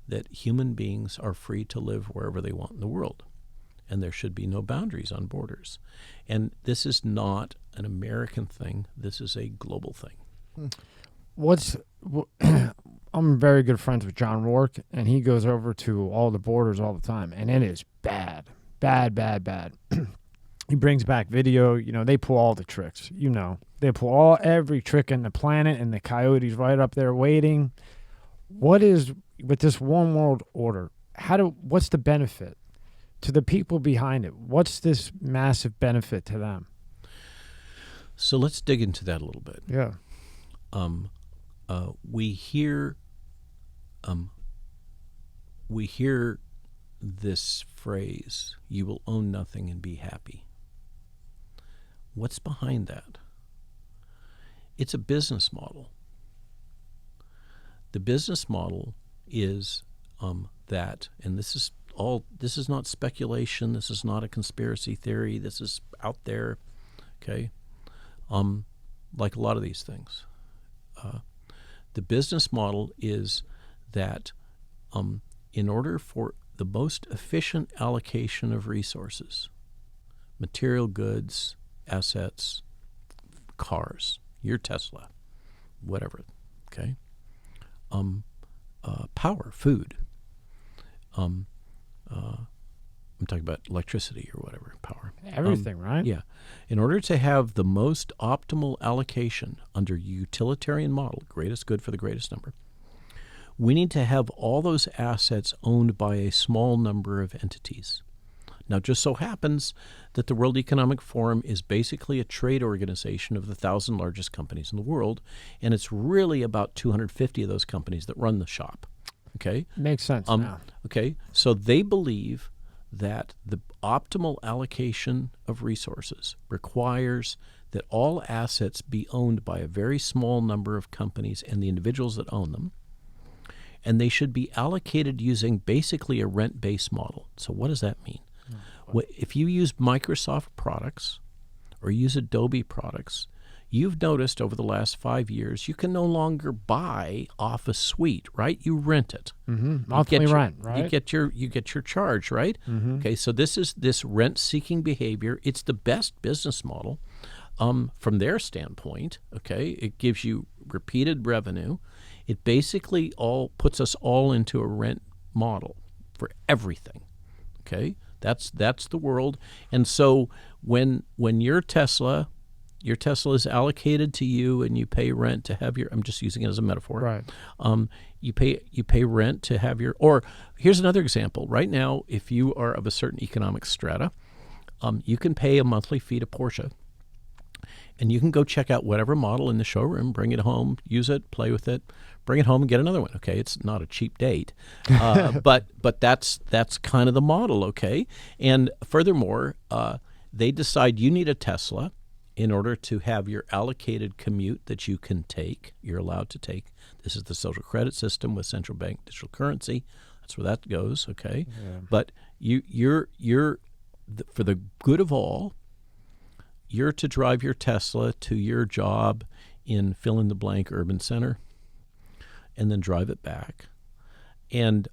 that human beings are free to live wherever they want in the world, and there should be no boundaries on borders. And this is not an American thing. This is a global thing. I'm very good friends with John Rourke, and he goes over to all the borders all the time, and it is bad. He brings back video. They pull all the tricks. They pull every trick in the planet, and the coyotes right up there waiting. What is with this one world order? What's the benefit to the people behind it? What's this massive benefit to them? So let's dig into that a little bit. Yeah. We hear this phrase, "You will own nothing and be happy." What's behind that? It's a business model. The business model is that, and this is not speculation, this is not a conspiracy theory, this is out there, okay? Like a lot of these things. The business model is that in order for the most efficient allocation of resources, material goods, assets, cars, your Tesla, whatever, okay? Power, food. I'm talking about electricity or whatever, power. Everything, right? Yeah. In order to have the most optimal allocation under utilitarian model, greatest good for the greatest number, we need to have all those assets owned by a small number of entities. Now, it just so happens that the World Economic Forum is basically a trade organization of the 1,000 largest companies in the world, and it's really about 250 of those companies that run the shop. Okay? Makes sense now. Okay, so they believe that the optimal allocation of resources requires that all assets be owned by a very small number of companies and the individuals that own them, and they should be allocated using basically a rent-based model. So what does that mean? If you use Microsoft products or use Adobe products, you've noticed over the last 5 years, you can no longer buy off a suite, right? You rent it. Mm-hmm. Monthly rent, right? You get your charge, right? Mm-hmm. Okay, so this is this rent-seeking behavior. It's the best business model from their standpoint. Okay, it gives you repeated revenue. It basically all puts us all into a rent model for everything. Okay, that's the world. And so when your Tesla is allocated to you, and you pay rent to have your. I'm just using it as a metaphor. Right. You pay rent to have your. Or here's another example. Right now, if you are of a certain economic strata, you can pay a monthly fee to Porsche, and you can go check out whatever model in the showroom, bring it home, use it, play with it, bring it home, and get another one. Okay, it's not a cheap date, but that's kind of the model. Okay, and furthermore, they decide you need a Tesla in order to have your allocated commute that you can take, you're allowed to take. This is the social credit system with central bank digital currency. That's where that goes, okay? Yeah. But you're for the good of all, you're to drive your Tesla to your job in fill-in-the-blank urban center and then drive it back. And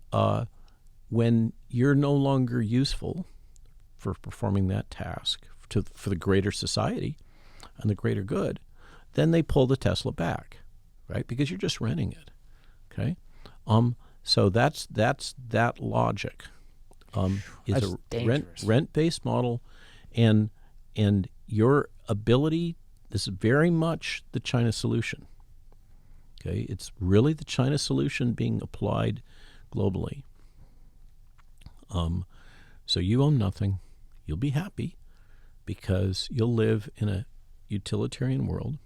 when you're no longer useful for performing that task for the greater society and the greater good, then they pull the Tesla back, right? Because you're just renting it, okay? So that's that logic. Is that's a dangerous. rent-based model, and your ability. This is very much the China solution. Okay, it's really the China solution being applied globally. So you own nothing, you'll be happy because you'll live in a utilitarian world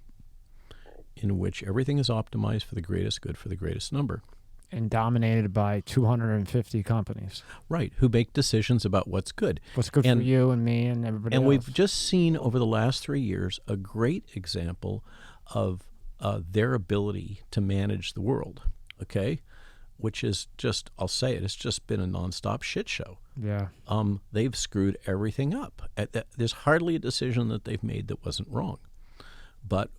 in which everything is optimized for the greatest good for the greatest number. And dominated by 250 companies. Right, who make decisions about what's good. What's good for you and me and everybody else. And we've just seen over the last 3 years a great example of their ability to manage the world, okay? Which is just, I'll say it, it's just been a nonstop shit show. Yeah. They've screwed everything up. There's hardly a decision that they've made that wasn't wrong. But,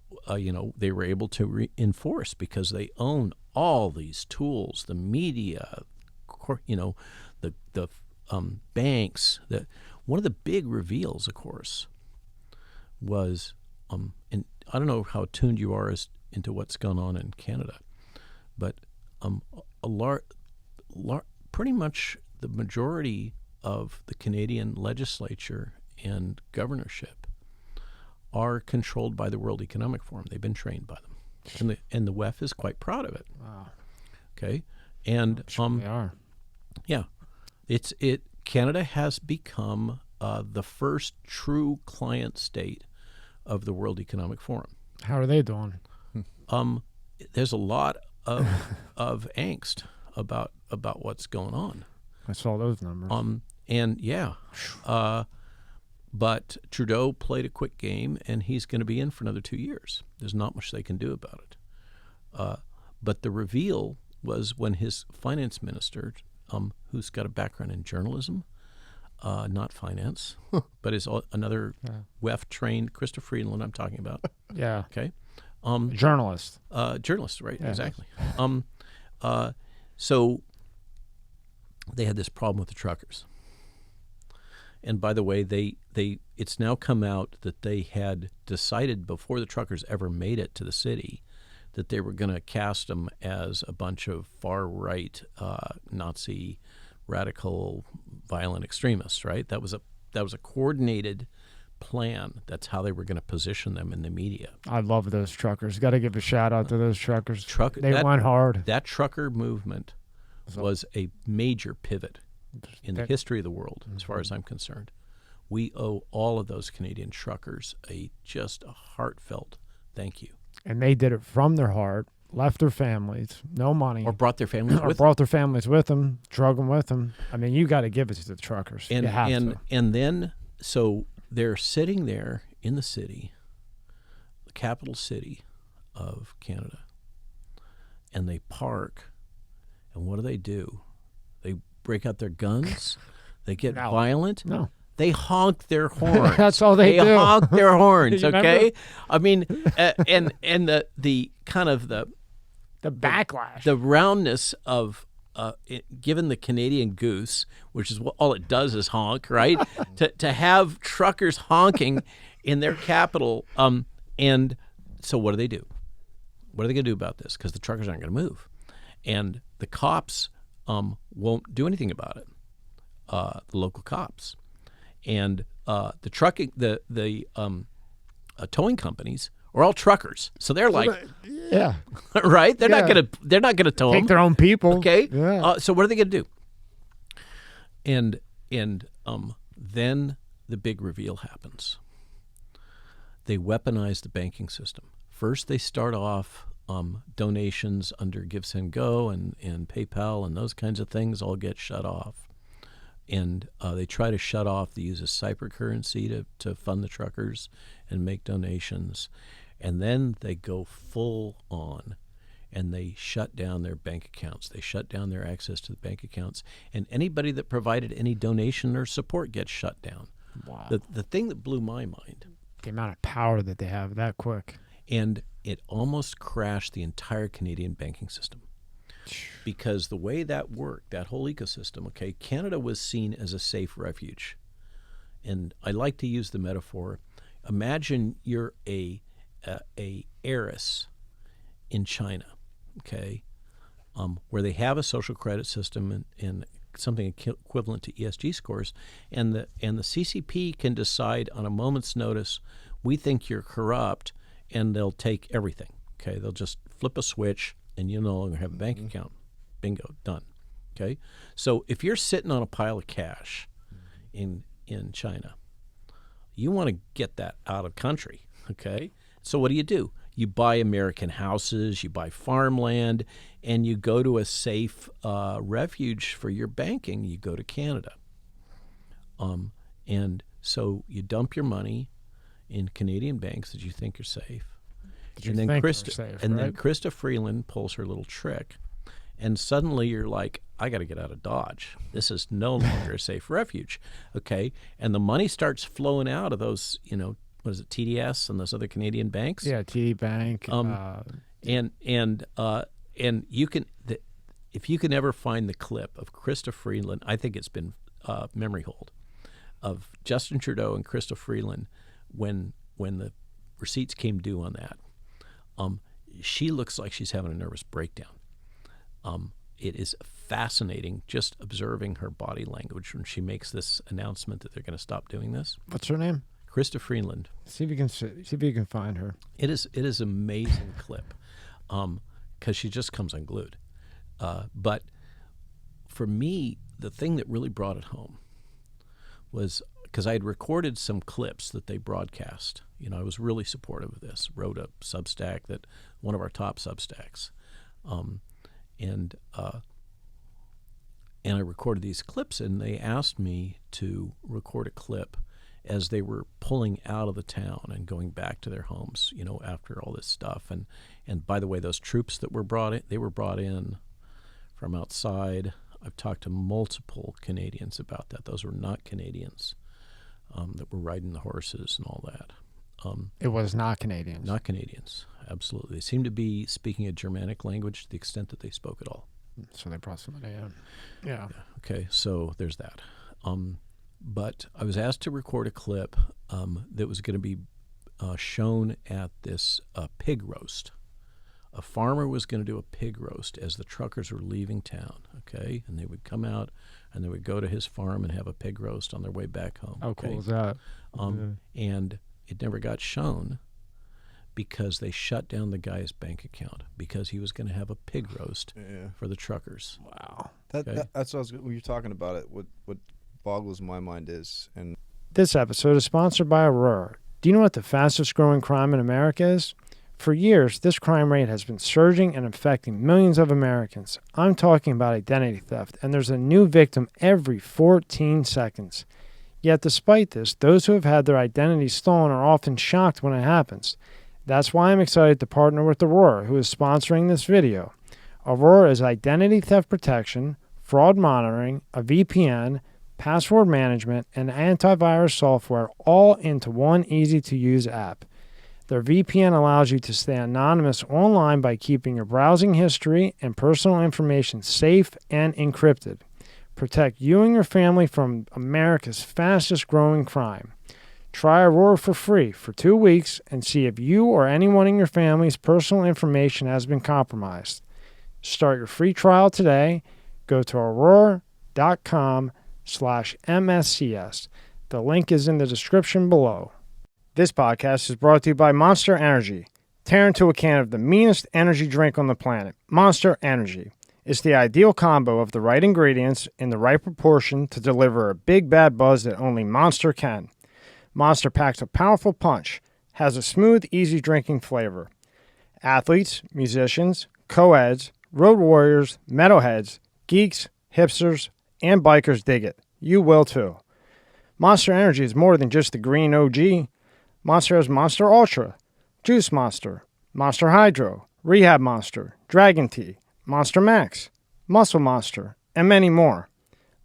they were able to reinforce because they own all these tools, the media, the banks. One of the big reveals, of course, was, and I don't know how tuned you are into what's going on in Canada, but pretty much the majority of the Canadian legislature and governorship are controlled by the World Economic Forum. They've been trained by them, and the WEF is quite proud of it. Wow. Okay, and They are. Yeah, Canada has become the first true client state of the World Economic Forum. How are they doing? There's a lot of angst about what's going on. I saw those numbers. And yeah, but Trudeau played a quick game, and he's going to be in for another 2 years. There's not much they can do about it. But the reveal was when his finance minister, who's got a background in journalism, not finance, but is another WEF-trained, Christopher Friedland I'm talking about. Yeah. Okay. Journalist. Journalist, right, Yeah. exactly. So they had this problem with the truckers. And by the way, it's now come out that they had decided before the truckers ever made it to the city that they were going to cast them as a bunch of far-right Nazi, radical, violent extremists. Right? That was a coordinated plan. That's how they were going to position them in the media. I love those truckers. Got to give a shout out to those truckers. They that went hard. That trucker movement was a major pivot in the history of the world, as far as I'm concerned. We owe all of those Canadian truckers just a heartfelt thank you. And they did it from their heart, left their families, no money. Or brought their families with them. Brought their families with them, drug them with them. I mean, you got to give it to the truckers. You have to. And then, so they're sitting there in the city, the capital city of Canada, and they park, and what do? They break out their guns. They get violent. No. They honk their horns. That's all they do. They honk their horns, You okay? remember? I mean, and the kind of the backlash. the roundness of given the Canadian goose, which is all it does is honk, right? to have truckers honking in their capital, and so what do? What are they going to do about this? Because the truckers aren't going to move, and the cops won't do anything about it. The local cops, and the trucking, the towing companies are all truckers, so they're like, yeah, right? They're Yeah. not gonna tow take them. their own people. Okay. Yeah. So what are they going to do? And then the big reveal happens. They weaponize the banking system. First, they start off donations under Give, Send, Go and PayPal and those kinds of things all get shut off. And they try to shut off the use of cybercurrency to fund the truckers and make donations. And then they go full on and they shut down their bank accounts. They shut down their access to the bank accounts. And anybody that provided any donation or support gets shut down. Wow. The thing that blew my mind, The amount of power that they have that quick. and it almost crashed the entire Canadian banking system. Because the way that worked, that whole ecosystem, okay, Canada was seen as a safe refuge. And I like to use the metaphor. Imagine you're a heiress in China, okay, where they have a social credit system and something equivalent to ESG scores, and the CCP can decide on a moment's notice, we think you're corrupt, and they'll take everything. Okay, they'll just flip a switch, and you no longer have a bank account. Bingo, done. Okay, so if you're sitting on a pile of cash in China, you want to get that out of country. Okay, so what do? You buy American houses, you buy farmland, and you go to a safe refuge for your banking. You go to Canada, and so you dump your money in Canadian banks that you think are safe. And then Krista Freeland pulls her little trick, and suddenly you're like, I got to get out of Dodge. This is no longer a safe refuge. Okay, and the money starts flowing out of those, what is it, TDS and those other Canadian banks? Yeah, TD Bank. And you can, if you can ever find the clip of Krista Freeland, I think it's been memory hold, of Justin Trudeau and Krista Freeland when the receipts came due on that. She looks like she's having a nervous breakdown. It is fascinating just observing her body language when she makes this announcement that they're going to stop doing this. What's her name? Krista Freeland. See if you can find her. It is amazing clip, because she just comes unglued. But for me, the thing that really brought it home was because I had recorded some clips that they broadcast. I was really supportive of this. Wrote a Substack, that one of our top Substacks, and I recorded these clips, and they asked me to record a clip as they were pulling out of the town and going back to their homes, after all this stuff. And by the way, those troops that were brought in, they were brought in from outside. I've talked to multiple Canadians about that. Those were not Canadians that were riding the horses and all that. It was not Canadians. Not Canadians, absolutely. They seemed to be speaking a Germanic language to the extent that they spoke at all. So they brought somebody in. Yeah. Okay, so there's that. But I was asked to record a clip that was going to be shown at this pig roast. A farmer was going to do a pig roast as the truckers were leaving town, okay? And they would come out and they would go to his farm and have a pig roast on their way back home. How cool is that? And it never got shown because they shut down the guy's bank account because he was going to have a pig roast for the truckers. Wow. That's what when you're talking about it. What boggles my mind is, and this episode is sponsored by Aurora. Do you know what the fastest growing crime in America is? For years, this crime rate has been surging and affecting millions of Americans. I'm talking about identity theft, and there's a new victim every 14 seconds. Yet despite this, those who have had their identity stolen are often shocked when it happens. That's why I'm excited to partner with Aurora, who is sponsoring this video. Aurora is identity theft protection, fraud monitoring, a VPN, password management, and antivirus software all into one easy-to-use app. Their VPN allows you to stay anonymous online by keeping your browsing history and personal information safe and encrypted. Protect you and your family from America's fastest-growing crime. Try Aurora for free for 2 weeks and see if you or anyone in your family's personal information has been compromised. Start your free trial today. Go to aurora.com/MSCS. The link is in the description below. This podcast is brought to you by Monster Energy. Tear into a can of the meanest energy drink on the planet, Monster Energy. It's the ideal combo of the right ingredients in the right proportion to deliver a big bad buzz that only Monster can. Monster packs a powerful punch, has a smooth, easy drinking flavor. Athletes, musicians, co-eds, road warriors, metalheads, geeks, hipsters, and bikers dig it. You will too. Monster Energy is more than just the green OG. Monster has Monster Ultra, Juice Monster, Monster Hydro, Rehab Monster, Dragon Tea, Monster Max, Muscle Monster, and many more.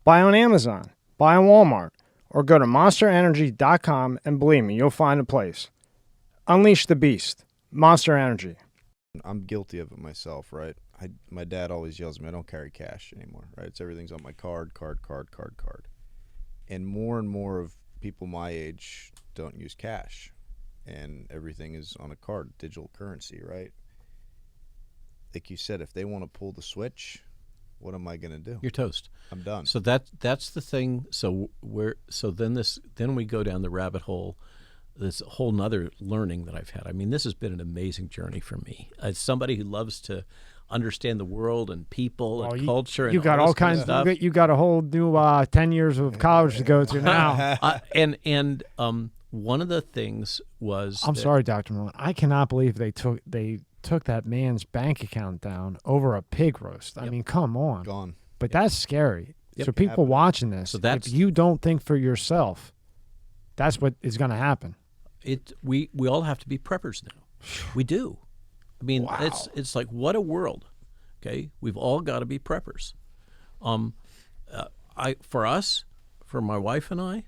Buy on Amazon, buy on Walmart, or go to monsterenergy.com and believe me, you'll find a place. Unleash the beast. Monster Energy. I'm guilty of it myself, right? My dad always yells at me, I don't carry cash anymore, right? It's everything's on my card. And more of people my age don't use cash. And everything is on a card, digital currency, right? Like you said, if they want to pull the switch, what am I going to do? You're toast. I'm done. So that's the thing. So then we go down the rabbit hole. This whole nother learning that I've had. I mean, this has been an amazing journey for me. As somebody who loves to understand the world and people and culture, you and got all kinds of stuff. You got a whole new 10 years of college to go to now. One of the things was I'm sorry, Dr. Malone. I cannot believe they took that man's bank account down over a pig roast. I mean, come on. Gone. But that's scary. Yep. So people watching this, if you don't think for yourself, that's what is going to happen. We all have to be preppers now. We do. I mean, wow. it's like, what a world. Okay, we've all got to be preppers. For my wife and I,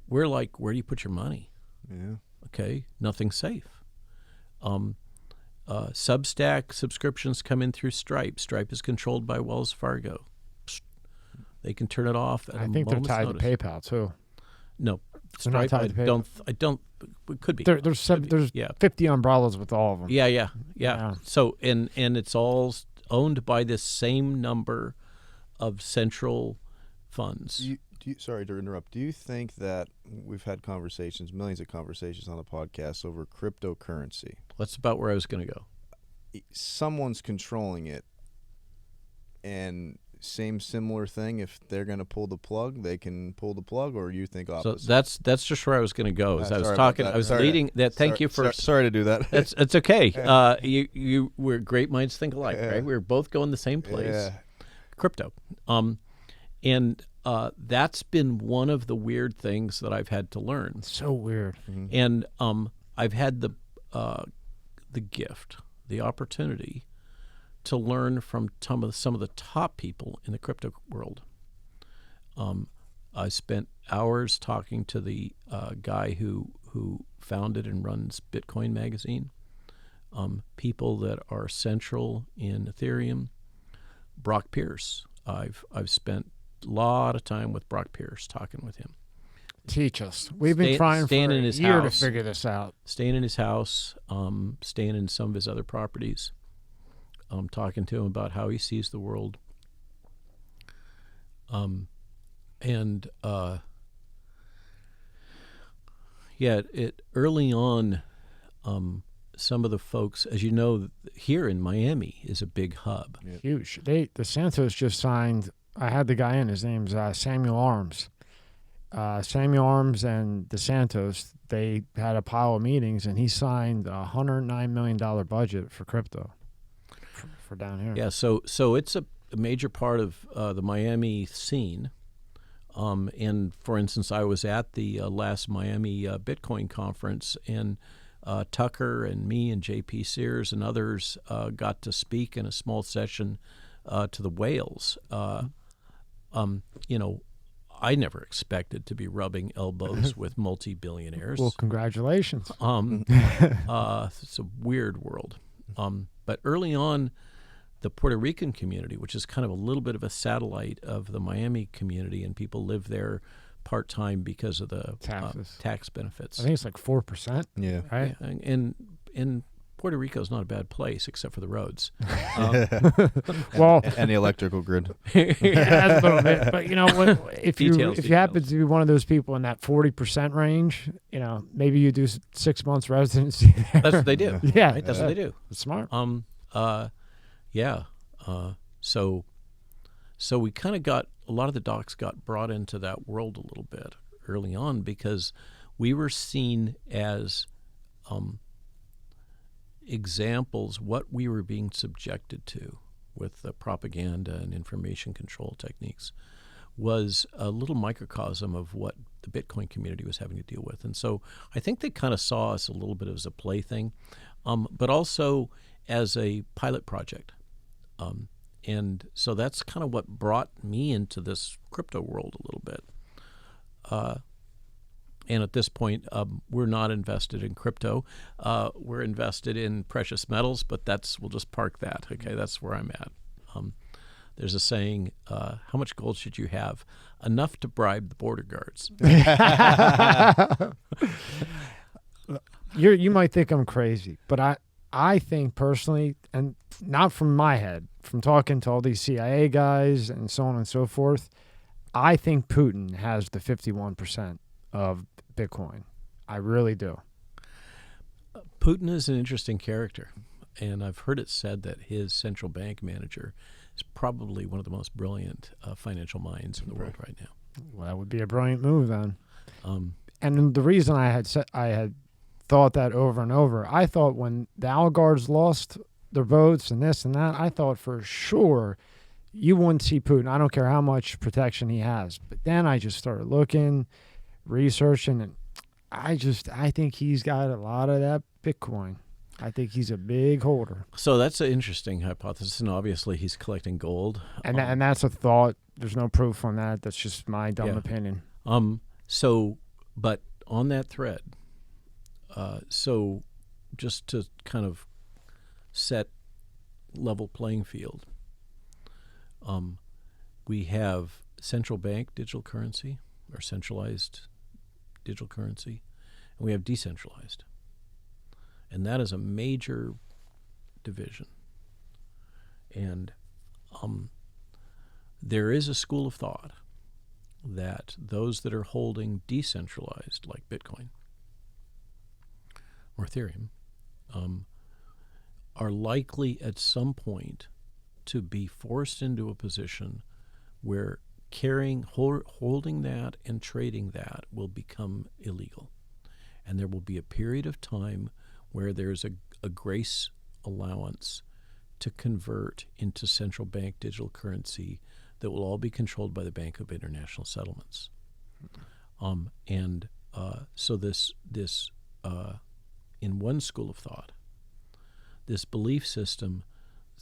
we're like, where do you put your money? Yeah. Okay, nothing's safe. Substack subscriptions come in through Stripe. Stripe is controlled by Wells Fargo. They can turn it off at a moment's notice. I think they're tied to PayPal too. No, they're not tied to PayPal. I don't. It could be. There's 50 umbrellas with all of them. Yeah. So and it's all owned by this same number of central funds. Sorry to interrupt. Do you think that we've had conversations, millions of conversations on the podcast over cryptocurrency? That's about where I was going to go. Someone's controlling it, and similar thing. If they're going to pull the plug, they can pull the plug, or you think opposite? So that's just where I was going to go. As I was talking, I was sorry, leading that. Thank you for. Sorry to do that. It's okay. You we're great minds think alike, right? We're both going the same place. Yeah. Crypto. That's been one of the weird things that I've had to learn. So weird. Mm-hmm. And I've had the gift, the opportunity to learn from some of the top people in the crypto world. I spent hours talking to the guy who founded and runs Bitcoin Magazine, people that are central in Ethereum. Brock Pierce. I've spent a lot of time with Brock Pierce, talking with him. Teach us. We've been trying for a year to figure this out. Staying in his house, staying in some of his other properties, talking to him about how he sees the world. Early on, some of the folks, as you know, here in Miami is a big hub. Yep. Huge. The Santos just signed. I had the guy in. His name's Samuel Arms. Samuel Arms and DeSantos, they had a pile of meetings, and he signed a $109 million budget for crypto for down here. Yeah, so it's a major part of the Miami scene. And for instance, I was at the last Miami Bitcoin conference, and Tucker and me and J.P. Sears and others got to speak in a small session to the whales. you know, I never expected to be rubbing elbows with multi-billionaires. Well, congratulations. It's a weird world. But early on, the Puerto Rican community, which is kind of a little bit of a satellite of the Miami community, and people live there part-time because of the tax benefits. I think it's like 4%. Yeah. Right? Yeah, and Puerto Rico is not a bad place except for the roads. Well, and the electrical grid. yeah, a little bit. But you know, if you Details. happen to be one of those people in that 40% range, you know, maybe you do 6 months residency there. That's what they do. Yeah, Right? That's what they do. It's smart. Yeah. So we kind of got a lot of the docs got brought into that world a little bit early on because we were seen as examples what we were being subjected to with the propaganda and information control techniques was a little microcosm of what the Bitcoin community was having to deal with. And so I think they kind of saw us a little bit as a plaything, but also as a pilot project. And so that's kind of what brought me into this crypto world a little bit. And at this point, we're not invested in crypto. We're invested in precious metals, but we'll just park that. Okay, that's where I'm at. There's a saying, how much gold should you have? Enough to bribe the border guards. You might think I'm crazy, but I think personally, and not from my head, from talking to all these CIA guys and so on and so forth, I think Putin has the 51% of Bitcoin. I really do. Putin is an interesting character, and I've heard it said that his central bank manager is probably one of the most brilliant financial minds in the world right now. Well, that would be a brilliant move then. And the reason I had thought that over and over, I thought when the oligarchs lost their votes and this and that, I thought for sure you wouldn't see Putin. I don't care how much protection he has. But then I just started looking, researching, and I think he's got a lot of that Bitcoin. I think he's a big holder. So that's an interesting hypothesis, and obviously he's collecting gold. And that's a thought. There's no proof on that. That's just my dumb opinion. But on that thread, so just to kind of set level playing field, we have central bank digital currency or centralized digital currency, and we have decentralized. And that is a major division. And there is a school of thought that those that are holding decentralized, like Bitcoin or Ethereum, are likely at some point to be forced into a position where holding that and trading that will become illegal. And there will be a period of time where there's a grace allowance to convert into central bank digital currency that will all be controlled by the Bank of International Settlements. So this in one school of thought, this belief system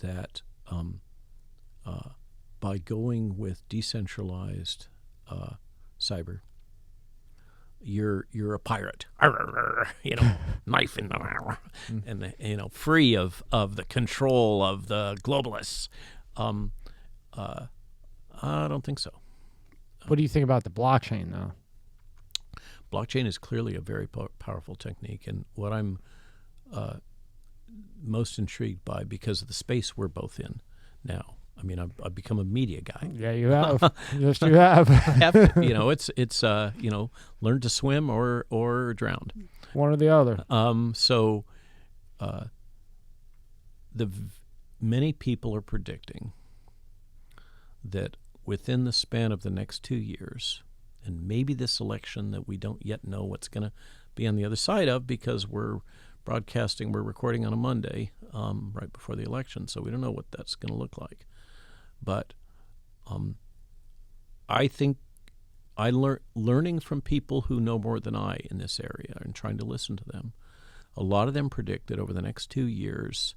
that by going with decentralized cyber, you're a pirate, knife in the and free of the control of the globalists. I don't think so. What do you think about the blockchain, though? Blockchain is clearly a very powerful technique, and what I'm most intrigued by, because of the space we're both in now. I mean, I've become a media guy. Yeah, you have. Yes, you have. It's learn to swim or drown. One or the other. Many people are predicting that within the span of the next 2 years, and maybe this election that we don't yet know what's going to be on the other side of, because we're recording on a Monday, right before the election, so we don't know what that's going to look like. But I think learning from people who know more than I in this area and trying to listen to them, a lot of them predict that over the next 2 years,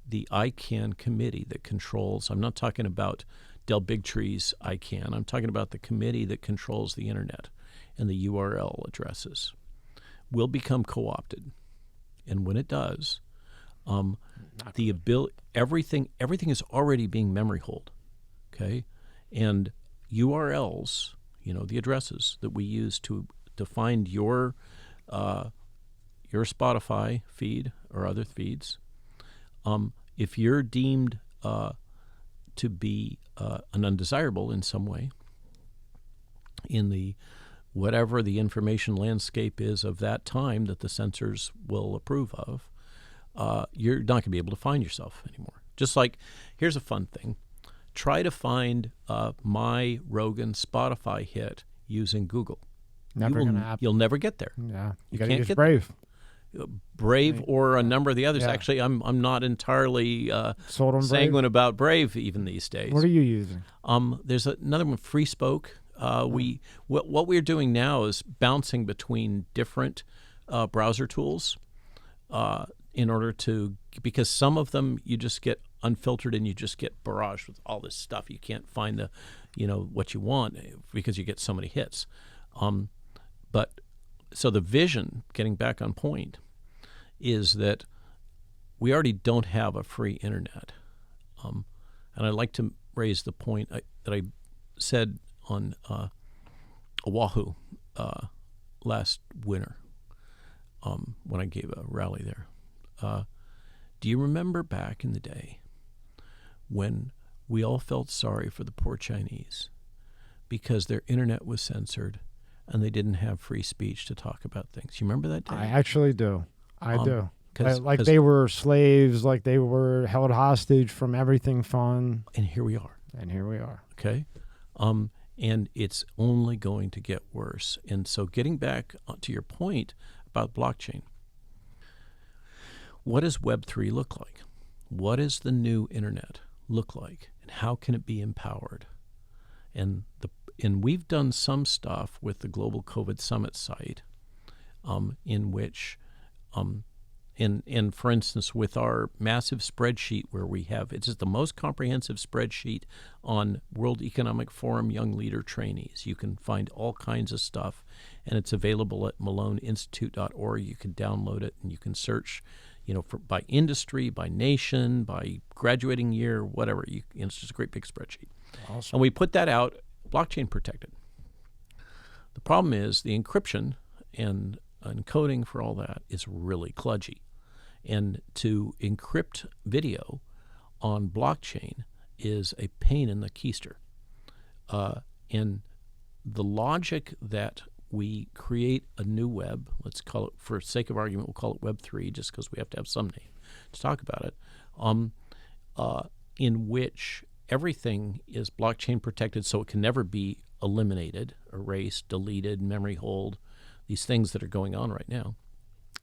the ICANN committee that controls, I'm not talking about del big trees, I can. I'm talking about the committee that controls the internet and the URL addresses will become co-opted. And when it does, the ability, everything is already being memory holed, okay? And URLs, the addresses that we use to find your Spotify feed or other feeds, if you're deemed to be an undesirable in some way in the whatever the information landscape is of that time that the censors will approve of, you're not going to be able to find yourself anymore. Just like, here's a fun thing. Try to find my Rogan Spotify hit using Google. Never going to happen. You'll never get there. Yeah, you can't got to use get Brave. Brave or a number of the others. Yeah. Actually, I'm not entirely Sold on sanguine about Brave even these days. What are you using? There's another one, Free Spoke. What we're doing now is bouncing between different browser tools in order to, because some of them you just get unfiltered and you just get barraged with all this stuff. You can't find what you want because you get so many hits. But so the vision, getting back on point, is that we already don't have a free internet. And I'd like to raise the point that I said on Oahu last winter when I gave a rally there. Do you remember back in the day when we all felt sorry for the poor Chinese because their internet was censored and they didn't have free speech to talk about things? You remember that day? I actually do. I do. 'Cause they were slaves, like they were held hostage from everything fun. And here we are. Okay? And it's only going to get worse. And so getting back to your point about blockchain, what does Web3 look like? What does the new internet look like? And how can it be empowered? And we've done some stuff with the Global COVID Summit site in which, for instance, with our massive spreadsheet where we have, it's just the most comprehensive spreadsheet on World Economic Forum Young Leader Trainees. You can find all kinds of stuff, and it's available at maloneinstitute.org. You can download it, and you can search, by industry, by nation, by graduating year, whatever. It's just a great big spreadsheet. Awesome. And we put that out, blockchain protected. The problem is the encryption and encoding for all that is really kludgy. And to encrypt video on blockchain is a pain in the keister. And the logic that we create a new web, let's call it, for sake of argument, we'll call it Web3 just because we have to have some name to talk about it, in which everything is blockchain protected so it can never be eliminated, erased, deleted, memory hold, these things that are going on right now.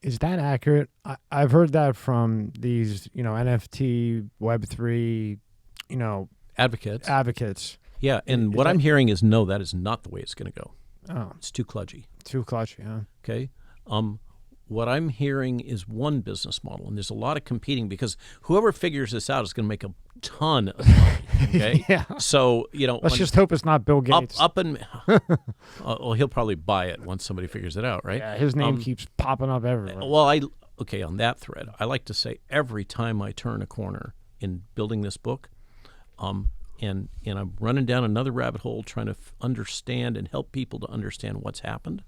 Is that accurate? I've heard that from these, NFT, Web3, advocates. Yeah, and what I'm hearing is no, that is not the way it's going to go. Oh. It's too kludgy. Too kludgy, huh? Okay. What I'm hearing is one business model, and there's a lot of competing because whoever figures this out is going to make a ton of money. Okay. Yeah. So let's just hope it's not Bill Gates. Well, he'll probably buy it once somebody figures it out, right? Yeah, his name keeps popping up everywhere. Well, on that thread, I like to say every time I turn a corner in building this book, and I'm running down another rabbit hole trying to understand and help people to understand what's happened.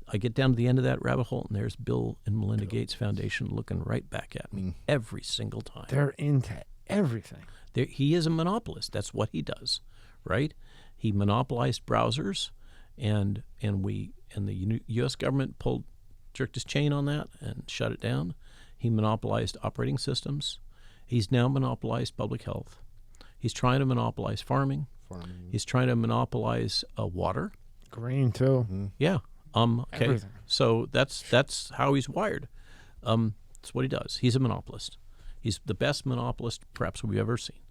I get down to the end of that rabbit hole, and there's Bill and Melinda Gates Foundation looking right back at me every single time. They're into everything. He is a monopolist. That's what he does, right? He monopolized browsers, and the U.S. government jerked his chain on that and shut it down. He monopolized operating systems. He's now monopolized public health. He's trying to monopolize farming. He's trying to monopolize water. Green too. Mm-hmm. Yeah. Okay. Everything. So that's how he's wired. That's what he does. He's a monopolist. He's the best monopolist perhaps we've ever seen.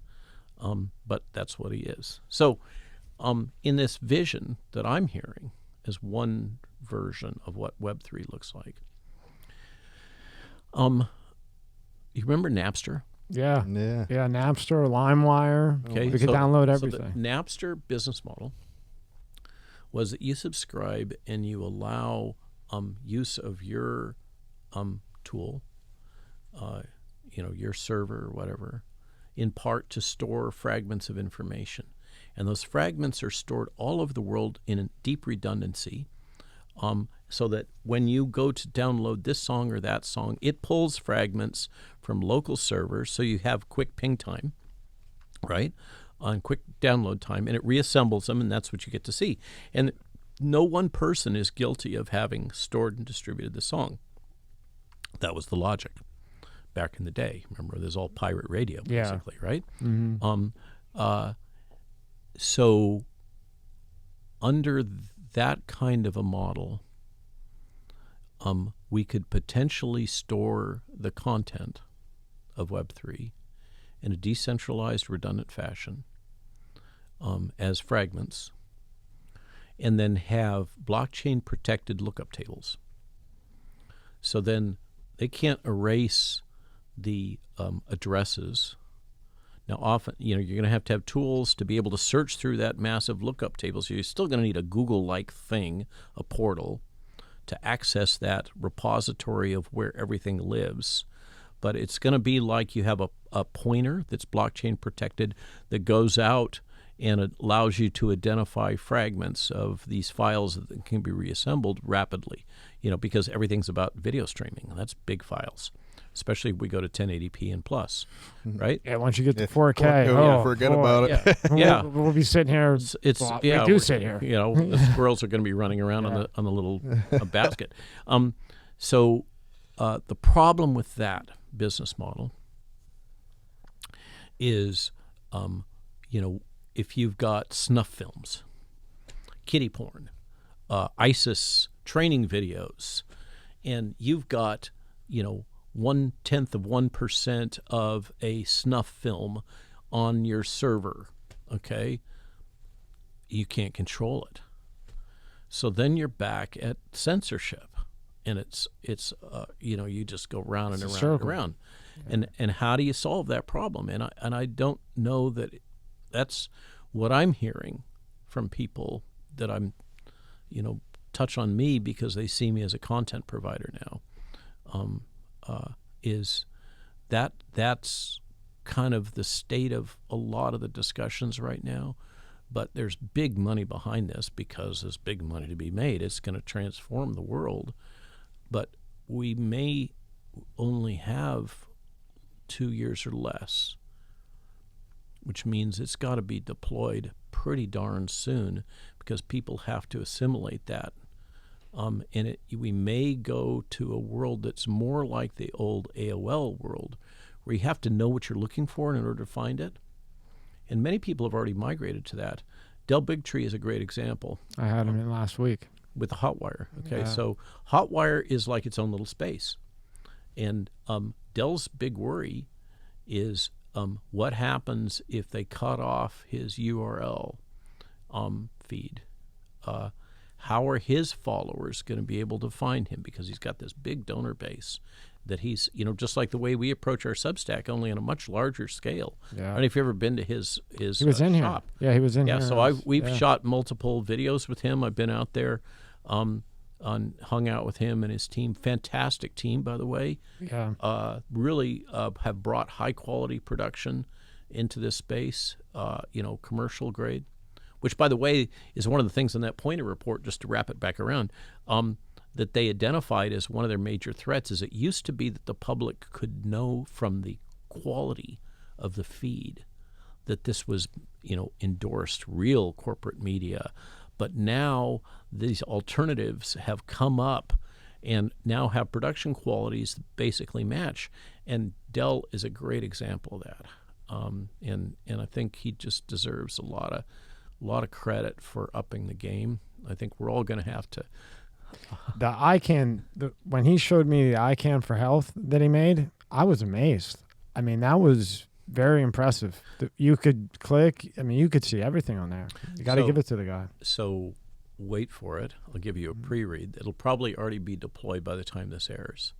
But that's what he is. So in this vision that I'm hearing as one version of what Web3 looks like, you remember Napster? Yeah. Yeah. Yeah, Napster, LimeWire. Okay, We could download So everything. the Napster business model was that you subscribe and you allow use of your tool, your server or whatever, in part to store fragments of information. And those fragments are stored all over the world in a deep redundancy, so that when you go to download this song or that song, it pulls fragments from local servers, so you have quick ping time, right, on quick download time, and it reassembles them, and that's what you get to see. And no one person is guilty of having stored and distributed the song. That was the logic back in the day. Remember, there's all pirate radio, basically, right? Mm-hmm. So under that kind of a model, we could potentially store the content of Web3 in a decentralized, redundant fashion as fragments, and then have blockchain-protected lookup tables. So then they can't erase the addresses. Now, often, you're going to have tools to be able to search through that massive lookup table. So you're still going to need a Google-like thing, a portal, to access that repository of where everything lives. But it's going to be like you have a pointer that's blockchain protected that goes out and it allows you to identify fragments of these files that can be reassembled rapidly, because everything's about video streaming, and that's big files, especially if we go to 1080p and plus, right? Yeah, once you get to 4K, forget about it. Yeah. We'll be sitting here. We do sit here. The squirrels are going to be running around on the little basket. So the problem with that business model is, if you've got snuff films, kiddie porn, ISIS training videos, and you've got, 0.1% of a snuff film on your server, okay, you can't control it. So then you're back at censorship, and it's you just go round and around and around. Yeah. And how do you solve that problem? And I don't know that that's what I'm hearing from people that I'm, touch on me because they see me as a content provider now. Is that's kind of the state of a lot of the discussions right now. But there's big money behind this because there's big money to be made. It's going to transform the world. But we may only have 2 years or less, which means it's got to be deployed pretty darn soon because people have to assimilate that. And we may go to a world that's more like the old AOL world, where you have to know what you're looking for in order to find it. And many people have already migrated to that. Del Bigtree is a great example. I had him in last week. With the Hotwire. Okay, Yeah. So Hotwire is like its own little space. And Del's big worry is what happens if they cut off his URL feed? How are his followers going to be able to find him? Because he's got this big donor base that he's, just like the way we approach our Substack, only on a much larger scale. Yeah. I don't know if you've ever been to his He was in shop. here. Yeah, he was in here. Yeah, so we've shot multiple videos with him. I've been out there, hung out with him and his team. Fantastic team, by the way. Yeah. Really have brought high quality production into this space, commercial grade, which, by the way, is one of the things in that Pointer report, just to wrap it back around, that they identified as one of their major threats is it used to be that the public could know from the quality of the feed that this was, endorsed real corporate media. But now these alternatives have come up and now have production qualities that basically match. And Del is a great example of that. And I think he just deserves a lot of credit for upping the game. I think we're all going to have to. The ICANN, when he showed me the ICANN for health that he made, I was amazed. I mean, that was very impressive. You could click. I mean, you could see everything on there. You got to give it to the guy. So wait for it. I'll give you a pre-read. It'll probably already be deployed by the time this airs.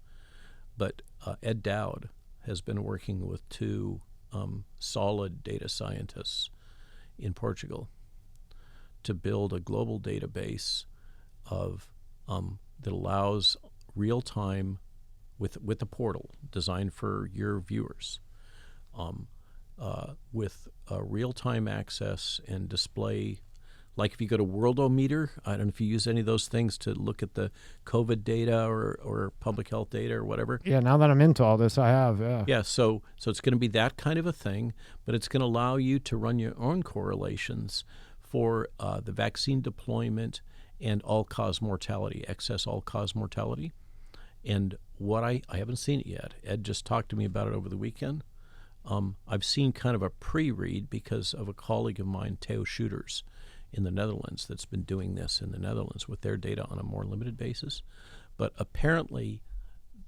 But Ed Dowd has been working with two solid data scientists in Portugal to build a global database of that allows real-time with a portal designed for your viewers, with real-time access and display. Like if you go to Worldometer, I don't know if you use any of those things to look at the COVID data or public health data or whatever. Yeah, now that I'm into all this, I have, yeah. Yeah, so it's going to be that kind of a thing, but it's going to allow you to run your own correlations for the vaccine deployment and all-cause mortality, excess all-cause mortality. And what I haven't seen it yet. Ed just talked to me about it over the weekend. I've seen kind of a pre-read because of a colleague of mine, Theo Shooters, in the Netherlands, that's been doing this in the Netherlands with their data on a more limited basis. But apparently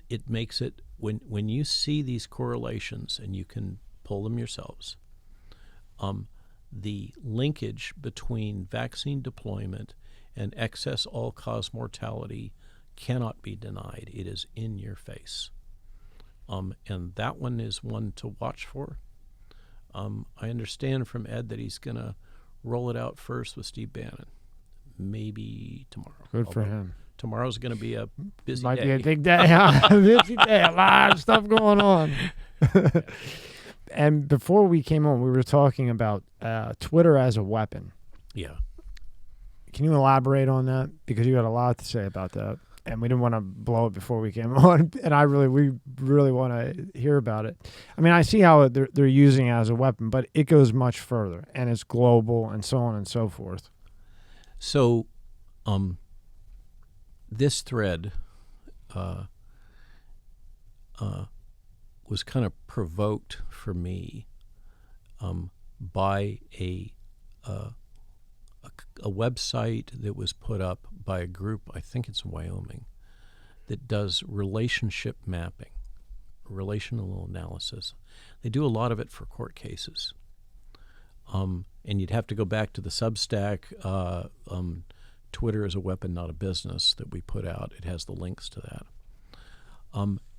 it makes it, when you see these correlations, and you can pull them yourselves, the linkage between vaccine deployment and excess all-cause mortality cannot be denied. It is in your face. And that one is one to watch for. I understand from Ed that he's going to roll it out first with Steve Bannon, maybe tomorrow. Good for him. Tomorrow's going to be a busy Might day. be a big day. Yeah. Busy day. A lot of stuff going on. And before we came on, we were talking about Twitter as a weapon. Yeah. Can you elaborate on that? Because you got a lot to say about that. And we didn't want to blow it before we came on. And we really want to hear about it. I mean, I see how they're using it as a weapon, but it goes much further. And it's global and so on and so forth. So this thread was kind of provoked for me by a website that was put up by a group, I think it's in Wyoming, that does relationship mapping, relational analysis. They do a lot of it for court cases. And you'd have to go back to the Substack, Twitter is a Weapon, Not a Business, that we put out. It has the links to that.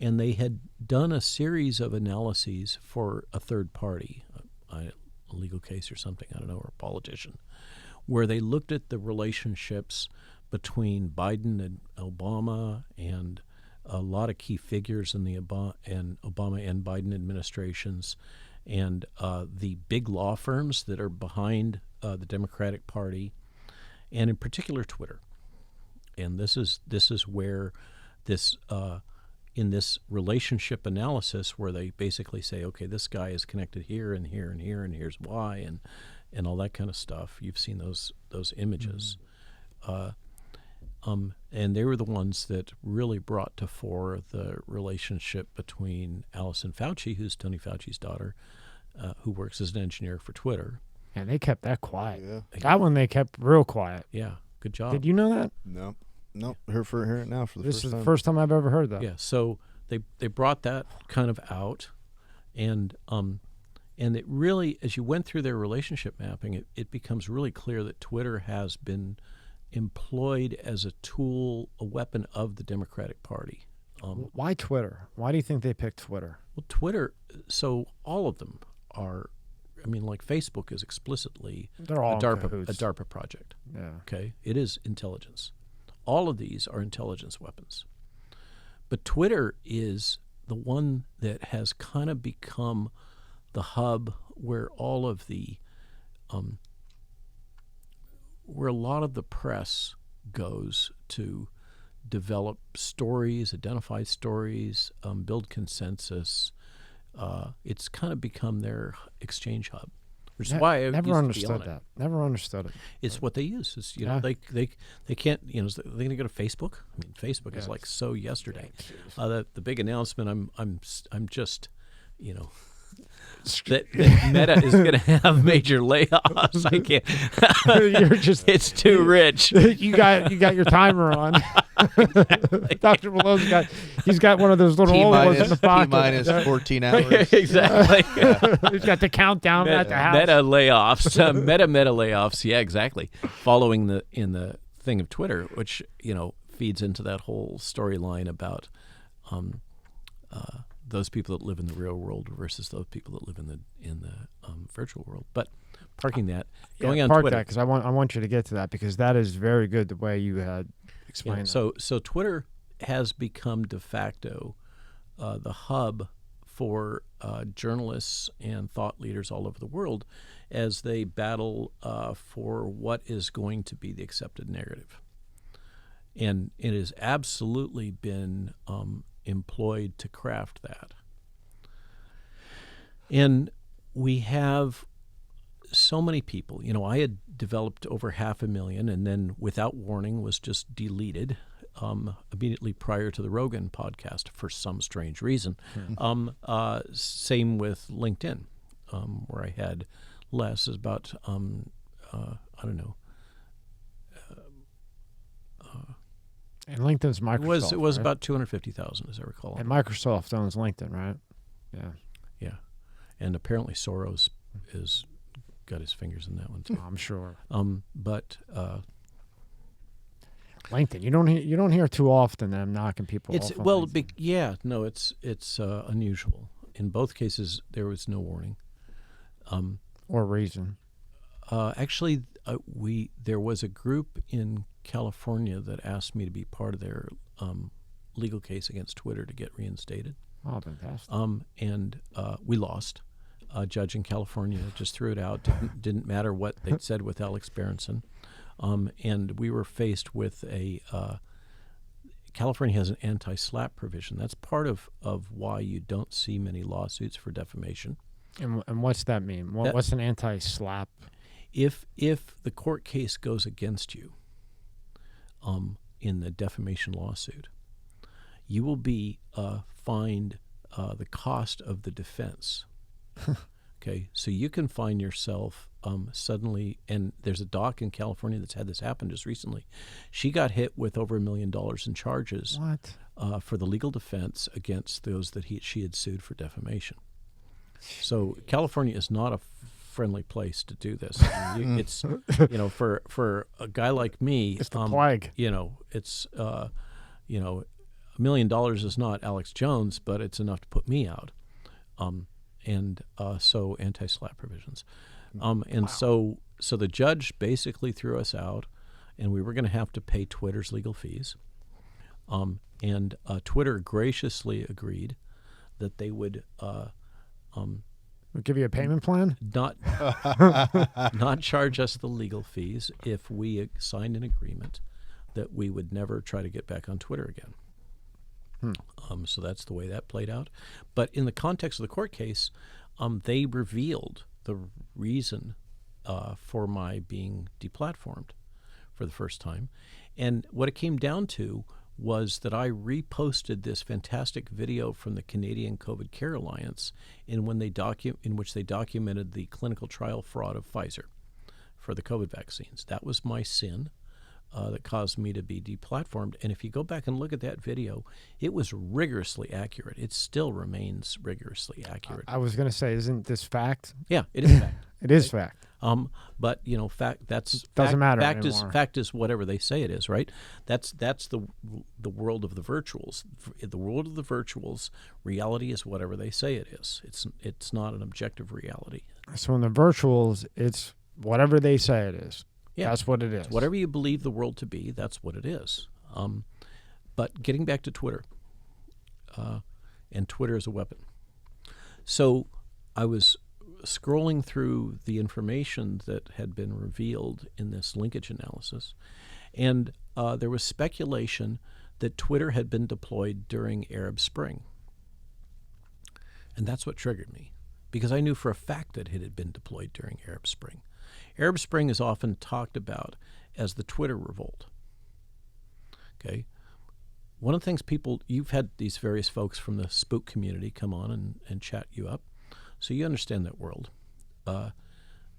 And they had done a series of analyses for a third party, a legal case or something, I don't know, or a politician, where they looked at the relationships between Biden and Obama and a lot of key figures in the Obama and Biden administrations, and the big law firms that are behind the Democratic Party, and in particular Twitter. And this is where this in this relationship analysis, where they basically say, okay, this guy is connected here and here and here, and here's why, and all that kind of stuff. You've seen those images. And they were the ones that really brought to fore the relationship between Alison Fauci, who's Tony Fauci's daughter, who works as an engineer for Twitter. And they kept that quiet. Yeah. That one they kept real quiet. Yeah, good job. Did you know that? No. Hear it now for the This first is time. the first time I've ever heard that. Yeah, so they brought that kind of out, and it really, as you went through their relationship mapping, it becomes really clear that Twitter has been employed as a tool, a weapon of the Democratic Party. Why Twitter? Why do you think they picked Twitter? Well, Twitter, so all of them are, I mean, like Facebook is explicitly They're all a in DARPA cahoots. project. Yeah. Okay, it is intelligence. All of these are intelligence weapons. But Twitter is the one that has kind of become the hub where all of the where a lot of the press goes to develop stories, identify stories, build consensus. It's kind of become their exchange hub, which is why I never used understood to be on that. Never understood it. It's what they use. It's, you know, they can't, you know, they're going to go to Facebook. I mean, Facebook is like so yesterday. The big announcement. I'm just, you know, that Meta is going to have major layoffs. I can't. You're just it's too rich. you got your timer on. Dr. Malone's got one of those little old ones in the pocket. T-minus 14 hours. Exactly. He's got the countdown at the house. Meta layoffs. Meta layoffs. Yeah, exactly. Following in the thing of Twitter, which, you know, feeds into that whole storyline about those people that live in the real world versus those people that live in the virtual world. But parking that, going on park Twitter. that because I want you to get to that because that is very good the way you had explained. So Twitter has become de facto the hub for journalists and thought leaders all over the world as they battle for what is going to be the accepted narrative. And it has absolutely been employed to craft that. And we have so many people. You know, I had developed over 500,000 and then without warning was just deleted immediately prior to the Rogan podcast for some strange reason. Same with LinkedIn, where I had less, is about, I don't know. And LinkedIn's Microsoft. It was right? about 250,000, as I recall. And Microsoft owns LinkedIn, right? Yeah. Yeah. And apparently Soros is got his fingers in that one too. I'm sure. But LinkedIn, you don't hear too often them knocking people it's off. On well, LinkedIn. it's unusual. In both cases, there was no warning. Or reason. Actually, there was a group in California that asked me to be part of their legal case against Twitter to get reinstated. Oh, fantastic. And we lost. A judge in California just threw it out. Didn't matter what they'd said with Alex Berenson. And we were faced with California has an anti-slap provision. That's part of why you don't see many lawsuits for defamation. And what's that mean? What's an anti-slap? If the court case goes against you in the defamation lawsuit, you will be fined the cost of the defense. Okay, so you can find yourself suddenly, and there's a doc in California that's had this happen just recently. She got hit with over $1 million in charges for the legal defense against those that she had sued for defamation. So California is not a friendly place to do this. I mean, it's for a guy like me, it's the plague. It's $1 million is not Alex Jones, but it's enough to put me out. So anti-slap provisions. So the judge basically threw us out, and we were going to have to pay Twitter's legal fees. And Twitter graciously agreed that they would We'll give you a payment plan? not charge us the legal fees if we signed an agreement that we would never try to get back on Twitter again. So that's the way that played out. But in the context of the court case, they revealed the reason for my being deplatformed for the first time. And what it came down to was that I reposted this fantastic video from the Canadian COVID Care Alliance in which they documented the clinical trial fraud of Pfizer for the COVID vaccines. That was my sin. That caused me to be deplatformed. And if you go back and look at that video, it was rigorously accurate. It still remains rigorously accurate. I was going to say, isn't this fact? Yeah, it is fact. It is fact. But fact doesn't matter anymore. Fact is whatever they say it is, right? That's the world of the virtuals. In the world of the virtuals, reality is whatever they say it is. It's not an objective reality. So in the virtuals, it's whatever they say it is. Yeah, that's what it is. Whatever you believe the world to be, that's what it is. But getting back to Twitter, and Twitter as a weapon. So I was scrolling through the information that had been revealed in this linkage analysis, and there was speculation that Twitter had been deployed during Arab Spring. And that's what triggered me, because I knew for a fact that it had been deployed during Arab Spring. Arab Spring is often talked about as the Twitter revolt. Okay, one of the things you've had these various folks from the spook community come on and chat you up, so you understand that world,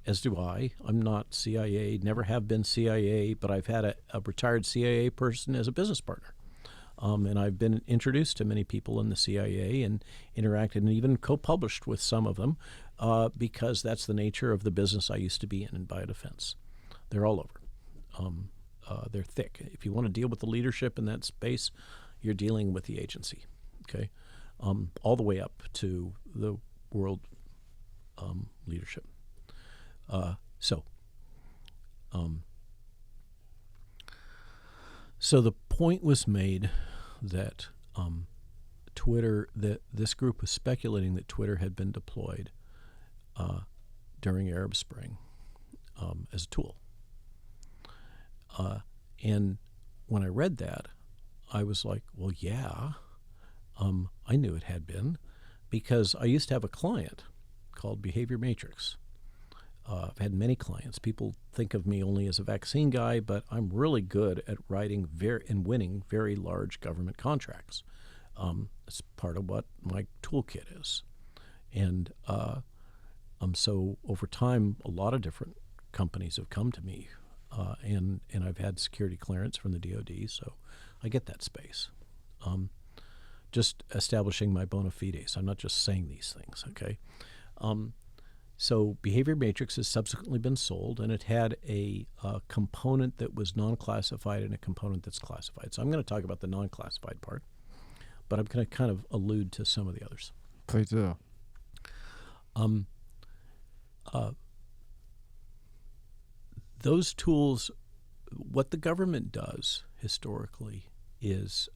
as do I. I'm not CIA, never have been CIA, but I've had a retired CIA person as a business partner. And I've been introduced to many people in the CIA and interacted and even co-published with some of them because that's the nature of the business I used to be in biodefense. They're all over. They're thick. If you want to deal with the leadership in that space, you're dealing with the agency. Okay, all the way up to the world leadership. So the point was made that Twitter, that this group was speculating that Twitter had been deployed during Arab Spring as a tool. And when I read that, I was like, well, yeah, I knew it had been, because I used to have a client called Behavior Matrix. I've had many clients. People think of me only as a vaccine guy, but I'm really good at writing and winning very large government contracts. It's part of what my toolkit is. And so over time, a lot of different companies have come to me, and I've had security clearance from the DoD, so I get that space. Just establishing my bona fides. I'm not just saying these things, okay? So Behavior Matrix has subsequently been sold, and it had a component that was non-classified and a component that's classified. So I'm going to talk about the non-classified part, but I'm going to kind of allude to some of the others. Please do. Those tools, what the government does historically is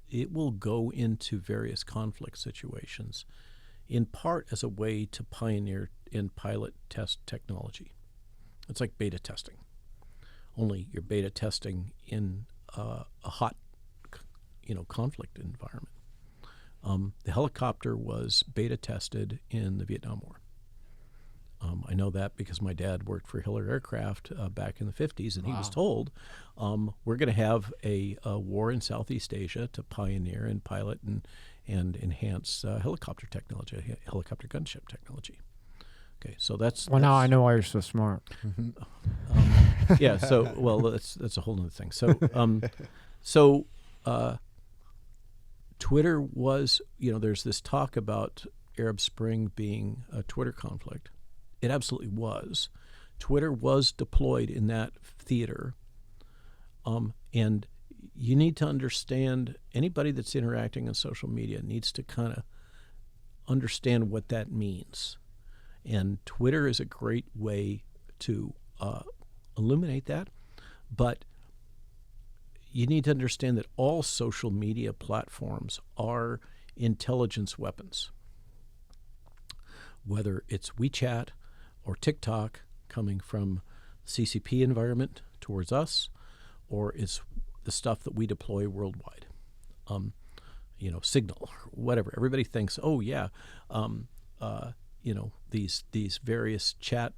it will go into various conflict situations, in part as a way to pioneer and pilot test technology. It's like beta testing, only you're beta testing in a hot, conflict environment. The helicopter was beta tested in the Vietnam War. I know that because my dad worked for Hiller Aircraft back in the 50s, and he was told, we're going to have a war in Southeast Asia to pioneer and pilot and enhance helicopter technology, helicopter gunship technology. Okay, so that's... Well, now I know why you're so smart. Yeah, so, well, that's a whole other thing. So, Twitter was, there's this talk about Arab Spring being a Twitter conflict. It absolutely was. Twitter was deployed in that theater. And you need to understand, anybody that's interacting on social media needs to kind of understand what that means. And Twitter is a great way to illuminate that. But you need to understand that all social media platforms are intelligence weapons. Whether it's WeChat or TikTok coming from CCP environment towards us, or it's the stuff that we deploy worldwide. Signal, or whatever. Everybody thinks, oh yeah, these various chat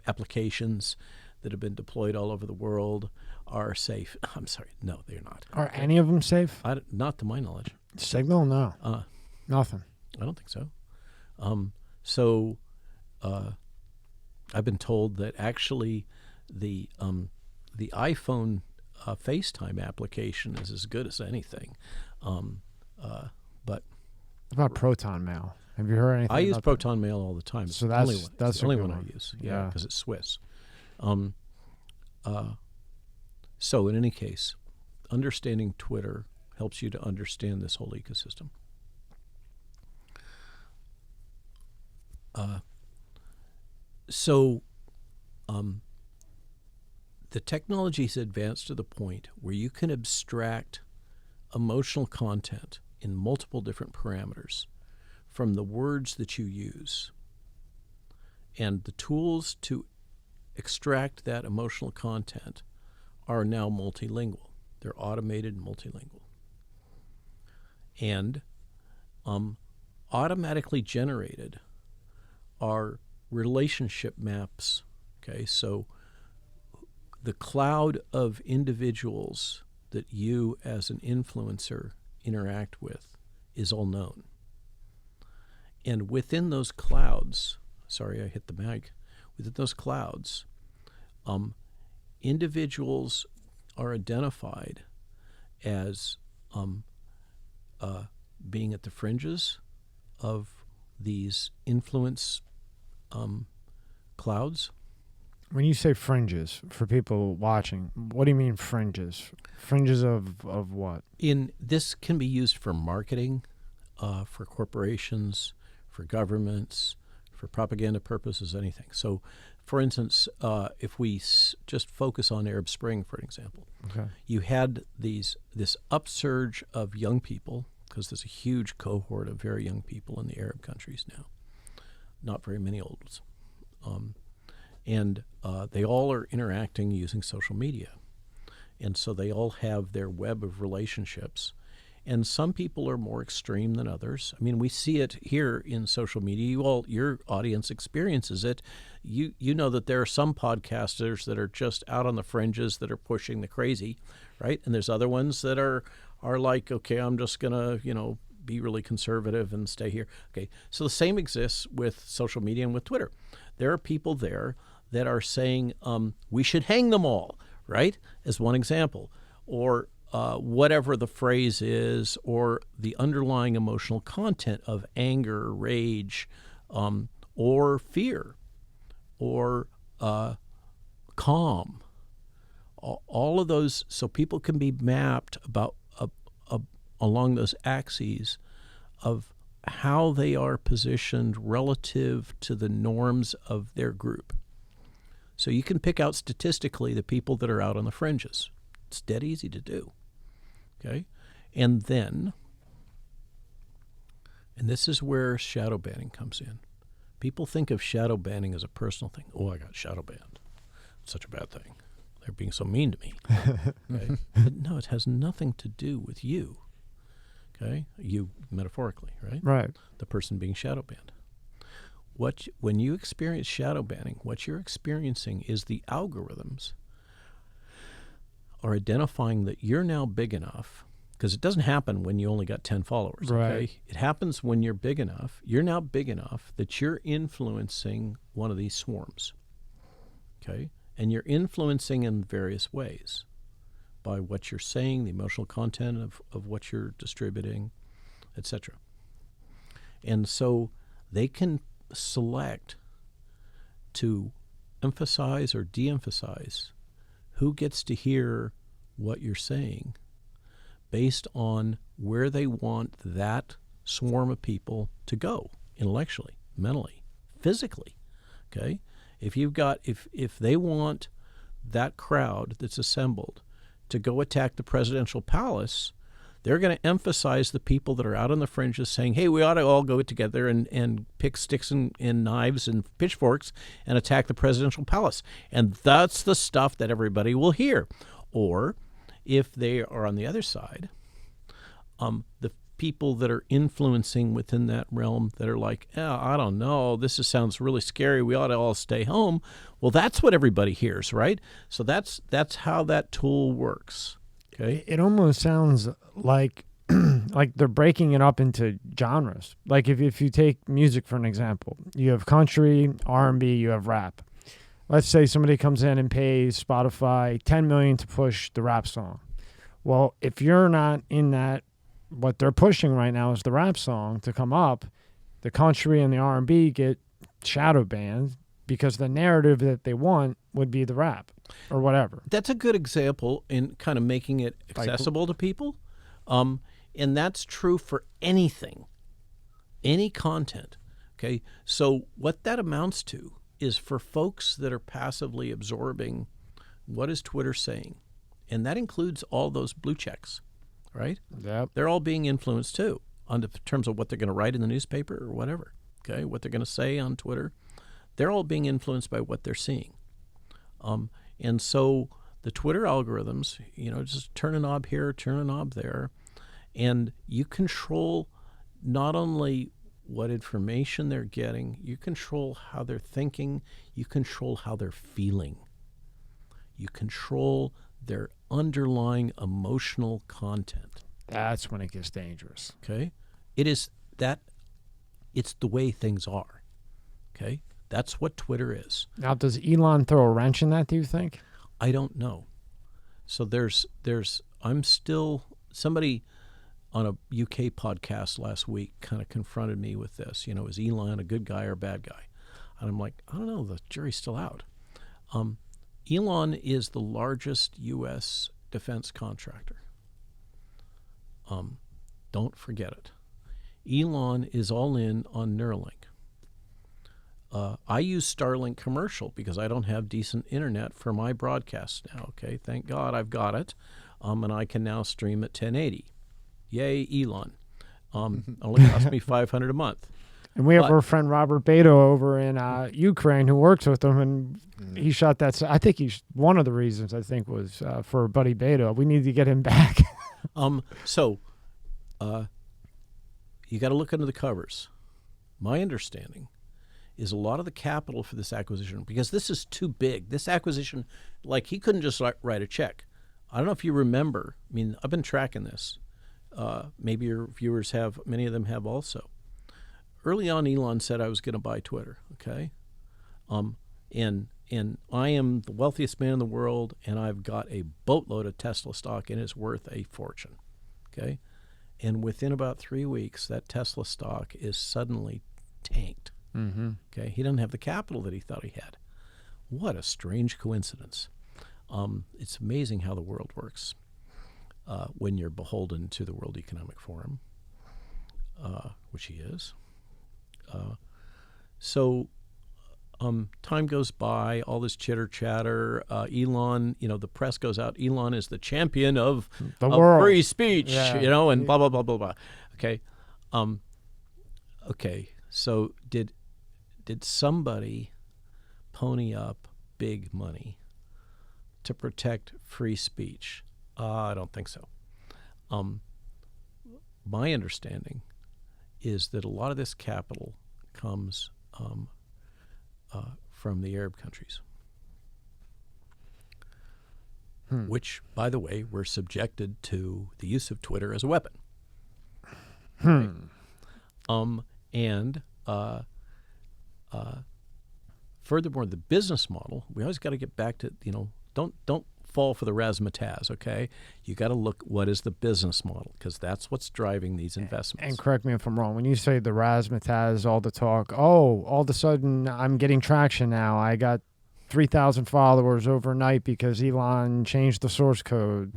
applications that have been deployed all over the world are safe. I'm sorry, no, they're not. Are any of them safe? Not to my knowledge. Signal, no. Nothing. I don't think so. So I've been told that actually the iPhone FaceTime application is as good as anything. But what about Proton Mail? Have you heard anything? I use about Proton Mail all the time. So that's the only one I use. Yeah, because it's Swiss. So in any case, understanding Twitter helps you to understand this whole ecosystem. The technology has advanced to the point where you can abstract emotional content in multiple different parameters from the words that you use. And the tools to extract that emotional content are now multilingual. They're automated and multilingual. And automatically generated are relationship maps. Okay, so the cloud of individuals that you as an influencer interact with is all known. And within those clouds, sorry, I hit the mic. Within those clouds, individuals are identified as being at the fringes of these influence clouds. When you say fringes, for people watching, what do you mean fringes? Fringes of what? This can be used for marketing for corporations, for governments, for propaganda purposes, anything. So, for instance, if we just focus on Arab Spring, for example, you had this upsurge of young people, because there's a huge cohort of very young people in the Arab countries now, not very many old ones. And they all are interacting using social media. And so they all have their web of relationships. And some people are more extreme than others. I mean, we see it here in social media. Your audience experiences it. You know that there are some podcasters that are just out on the fringes that are pushing the crazy, right? And there's other ones that are like, okay, I'm just going to, be really conservative and stay here. Okay, so the same exists with social media and with Twitter. There are people there that are saying we should hang them all, right, as one example, or whatever the phrase is, or the underlying emotional content of anger, rage, or fear, or calm. All of those, so people can be mapped along those axes of how they are positioned relative to the norms of their group. So you can pick out statistically the people that are out on the fringes. It's dead easy to do. Okay? And this is where shadow banning comes in. People think of shadow banning as a personal thing. Oh, I got shadow banned. It's such a bad thing. They're being so mean to me. Okay? But no, it has nothing to do with you. Okay? You metaphorically, right? Right. The person being shadow banned. When you experience shadow banning, what you're experiencing is the algorithms are identifying that you're now big enough, because it doesn't happen when you only got 10 followers. Right. Okay? It happens when you're big enough. You're now big enough that you're influencing one of these swarms. Okay? And you're influencing in various ways by what you're saying, the emotional content of what you're distributing, etc. And so they can select to emphasize or de-emphasize who gets to hear what you're saying based on where they want that swarm of people to go intellectually, mentally, physically. Okay? If they want that crowd that's assembled to go attack the presidential palace, they're going to emphasize the people that are out on the fringes saying, hey, we ought to all go together and pick sticks and knives and pitchforks and attack the presidential palace. And that's the stuff that everybody will hear. Or if they are on the other side, the people that are influencing within that realm that are like, I don't know, this sounds really scary, we ought to all stay home. Well, that's what everybody hears, right? So that's how that tool works. Okay. It almost sounds like like they're breaking it up into genres. Like if you take music for an example, you have country, R&B, you have rap. Let's say somebody comes in and pays Spotify $10 million to push the rap song. Well, if you're not in that, what they're pushing right now is the rap song to come up, the country and the R&B get shadow banned because the narrative that they want would be the rap or whatever. That's a good example in kind of making it accessible to people. And that's true for anything, any content. Okay, so what that amounts to is for folks that are passively absorbing what is Twitter saying, and that includes all those blue checks, right? Yep. They're all being influenced too, in terms of what they're going to write in the newspaper or whatever. Okay, what they're going to say on Twitter, they're all being influenced by what they're seeing, and so the Twitter algorithms, just turn a knob here, turn a knob there, and you control not only what information they're getting, you control how they're thinking, you control how they're feeling. You control their underlying emotional content. That's when it gets dangerous. Okay? It's the way things are. Okay? That's what Twitter is. Now, does Elon throw a wrench in that, do you think? I don't know. So somebody on a UK podcast last week kind of confronted me with this. Is Elon a good guy or a bad guy? And I'm like, I don't know. The jury's still out. Elon is the largest U.S. defense contractor. Don't forget it. Elon is all in on Neuralink. I use Starlink commercial because I don't have decent internet for my broadcast now. Okay, thank God I've got it, and I can now stream at 1080. Yay, Elon! Only cost me $500 a month. And we have our friend Robert Beto over in Ukraine who works with them, and he shot that. I think one of the reasons I think was for Buddy Beto. We need to get him back. So you got to look under the covers. My understanding is a lot of the capital for this acquisition, because this is too big. This acquisition, like, he couldn't just write a check. I don't know if you remember. I mean, I've been tracking this. Maybe your viewers have. Many of them have also. Early on, Elon said I was going to buy Twitter, okay? And I am the wealthiest man in the world, and I've got a boatload of Tesla stock, and it's worth a fortune, okay? And within about 3 weeks, that Tesla stock is suddenly tanked, okay? He doesn't have the capital that he thought he had. What a strange coincidence. It's amazing how the world works when you're beholden to the World Economic Forum, which he is. So time goes by, all this chitter chatter. Elon, the press goes out. Elon is the champion of free speech, and blah, blah, blah, blah, blah. Okay. Okay. So did somebody pony up big money to protect free speech? I don't think so. My understanding is that a lot of this capital comes from the Arab countries, which, by the way, were subjected to the use of Twitter as a weapon. Right? Furthermore, the business model, we always got to get back to, don't fall for the razzmatazz, okay? You got to look, what is the business model, because that's what's driving these investments. And correct me if I'm wrong. When you say the razzmatazz, all the talk, all of a sudden I'm getting traction now. I got 3,000 followers overnight because Elon changed the source code.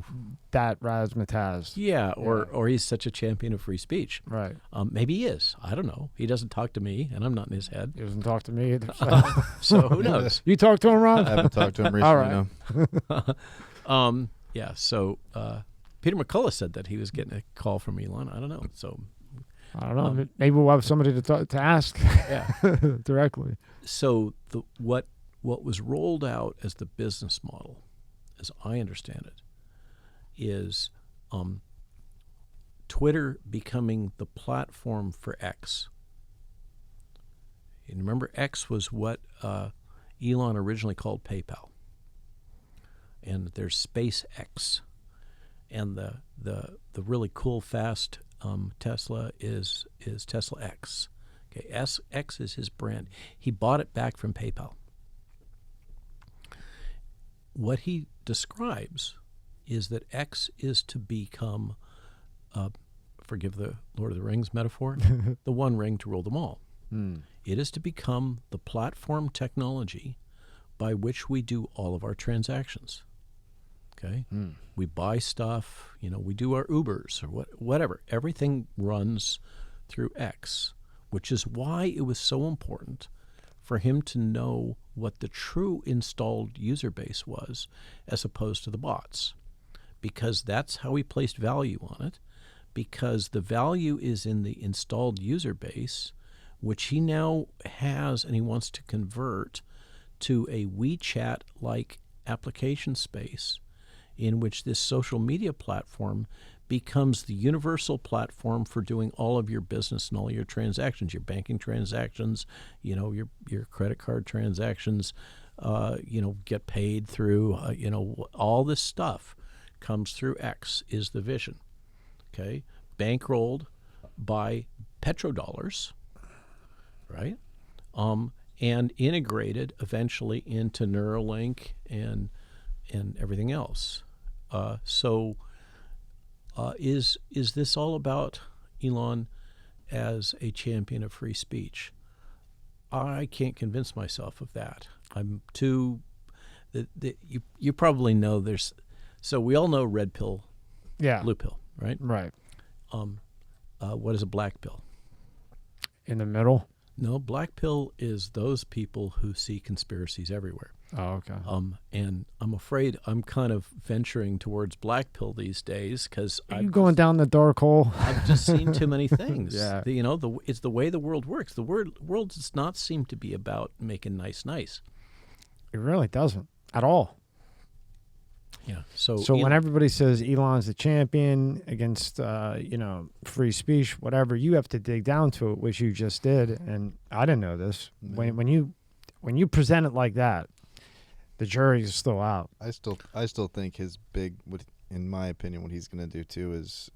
That razzmatazz. Yeah, or he's such a champion of free speech. Right. Maybe he is. I don't know. He doesn't talk to me, and I'm not in his head. He doesn't talk to me either. So who knows? You talk to him, Rob? I haven't talked to him recently, All right. no. Yeah, so Peter McCullough said that he was getting a call from Elon. I don't know. So I don't know. Maybe we'll have somebody to ask directly. So what was rolled out as the business model, as I understand it, is Twitter becoming the platform for X. And remember, X was what Elon originally called PayPal. And there's SpaceX. And the really cool, fast Tesla is Tesla X. Okay, X is his brand. He bought it back from PayPal. What he describes is that X is to become, forgive the Lord of the Rings metaphor, the one ring to rule them all. It is to become the platform technology by which we do all of our transactions. Okay? We buy stuff, we do our Ubers or whatever. Everything runs through X, which is why it was so important for him to know what the true installed user base was as opposed to the bots, because that's how he placed value on it, because the value is in the installed user base, which he now has and he wants to convert to a WeChat-like application space in which this social media platform becomes the universal platform for doing all of your business and all your transactions, your banking transactions, your credit card transactions, get paid through, all this stuff comes through X is the vision, okay? Bankrolled by petrodollars, right? And integrated eventually into Neuralink and everything else. Is this all about Elon as a champion of free speech? I can't convince myself of that. I'm too. You probably know there's. So we all know red pill, blue pill, right? Right. What is a black pill? in the middle? No, black pill is those people who see conspiracies everywhere. Oh, okay. And I'm afraid I'm kind of venturing towards black pill these days because Are you going down the dark hole? I've just seen too many things. Yeah. It's the way the world works. The world does not seem to be about making nice. It really doesn't at all. Yeah. So when everybody says Elon's the champion against, free speech, whatever, you have to dig down to it, which you just did. And I didn't know this. When you present it like that, the jury is still out. I still think his in my opinion, what he's going to do too is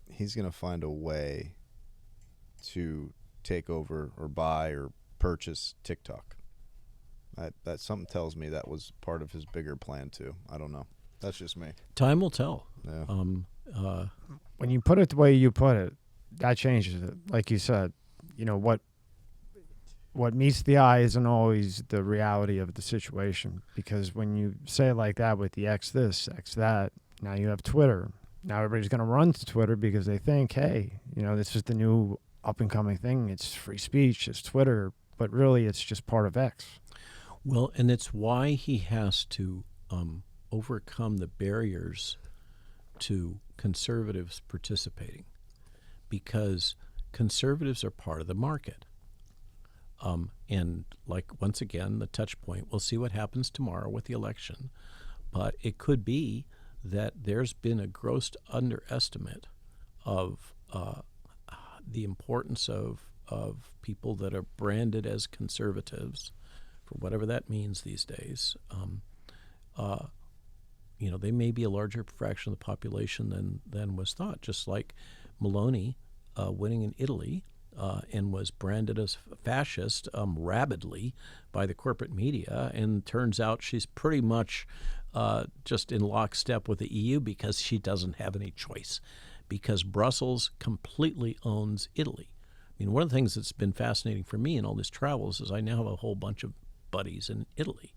he's going to find a way to take over or buy or purchase TikTok. That something tells me that was part of his bigger plan too. I don't know. That's just me. Time will tell. Yeah. When you put it the way you put it, that changes it. Like you said, what meets the eye isn't always the reality of the situation. Because when you say it like that with the X this, X that, now you have Twitter. Now everybody's going to run to Twitter because they think, hey, this is the new up-and-coming thing. It's free speech. It's Twitter. But really, it's just part of X. Well, and it's why he has to overcome the barriers to conservatives participating, because conservatives are part of the market. And once again, the touch point, we'll see what happens tomorrow with the election, but it could be that there's been a gross underestimate of the importance of people that are branded as conservatives, for whatever that means these days. They may be a larger fraction of the population than was thought, just like Malone winning in Italy and was branded as fascist rabidly by the corporate media, and turns out she's pretty much just in lockstep with the EU because she doesn't have any choice, because Brussels completely owns Italy. I mean, one of the things that's been fascinating for me in all these travels is I now have a whole bunch of buddies in Italy,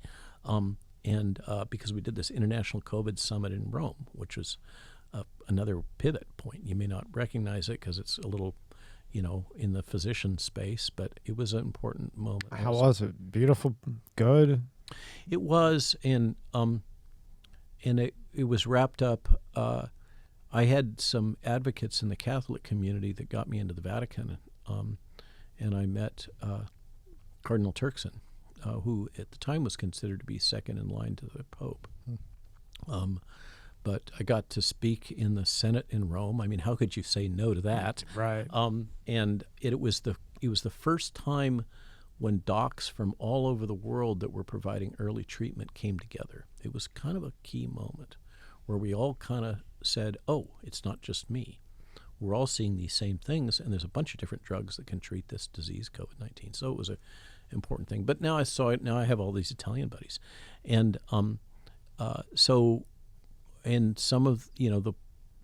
and because we did this international COVID summit in Rome, which was another pivot point. You may not recognize it because it's a little, in the physician space, but it was an important moment. How was it? Beautiful? Good? It was, and it was wrapped up. I had some advocates in the Catholic community that got me into the Vatican, and I met Cardinal Turkson, who at the time was considered to be second in line to the Pope. But I got to speak in the Senate in Rome. I mean, how could you say no to that? Right. And it was the first time when docs from all over the world that were providing early treatment came together. It was kind of a key moment where we all kind of said, oh, it's not just me. We're all seeing these same things, and there's a bunch of different drugs that can treat this disease, COVID-19. So it was an important thing. But now I saw it. Now I have all these Italian buddies, and and some of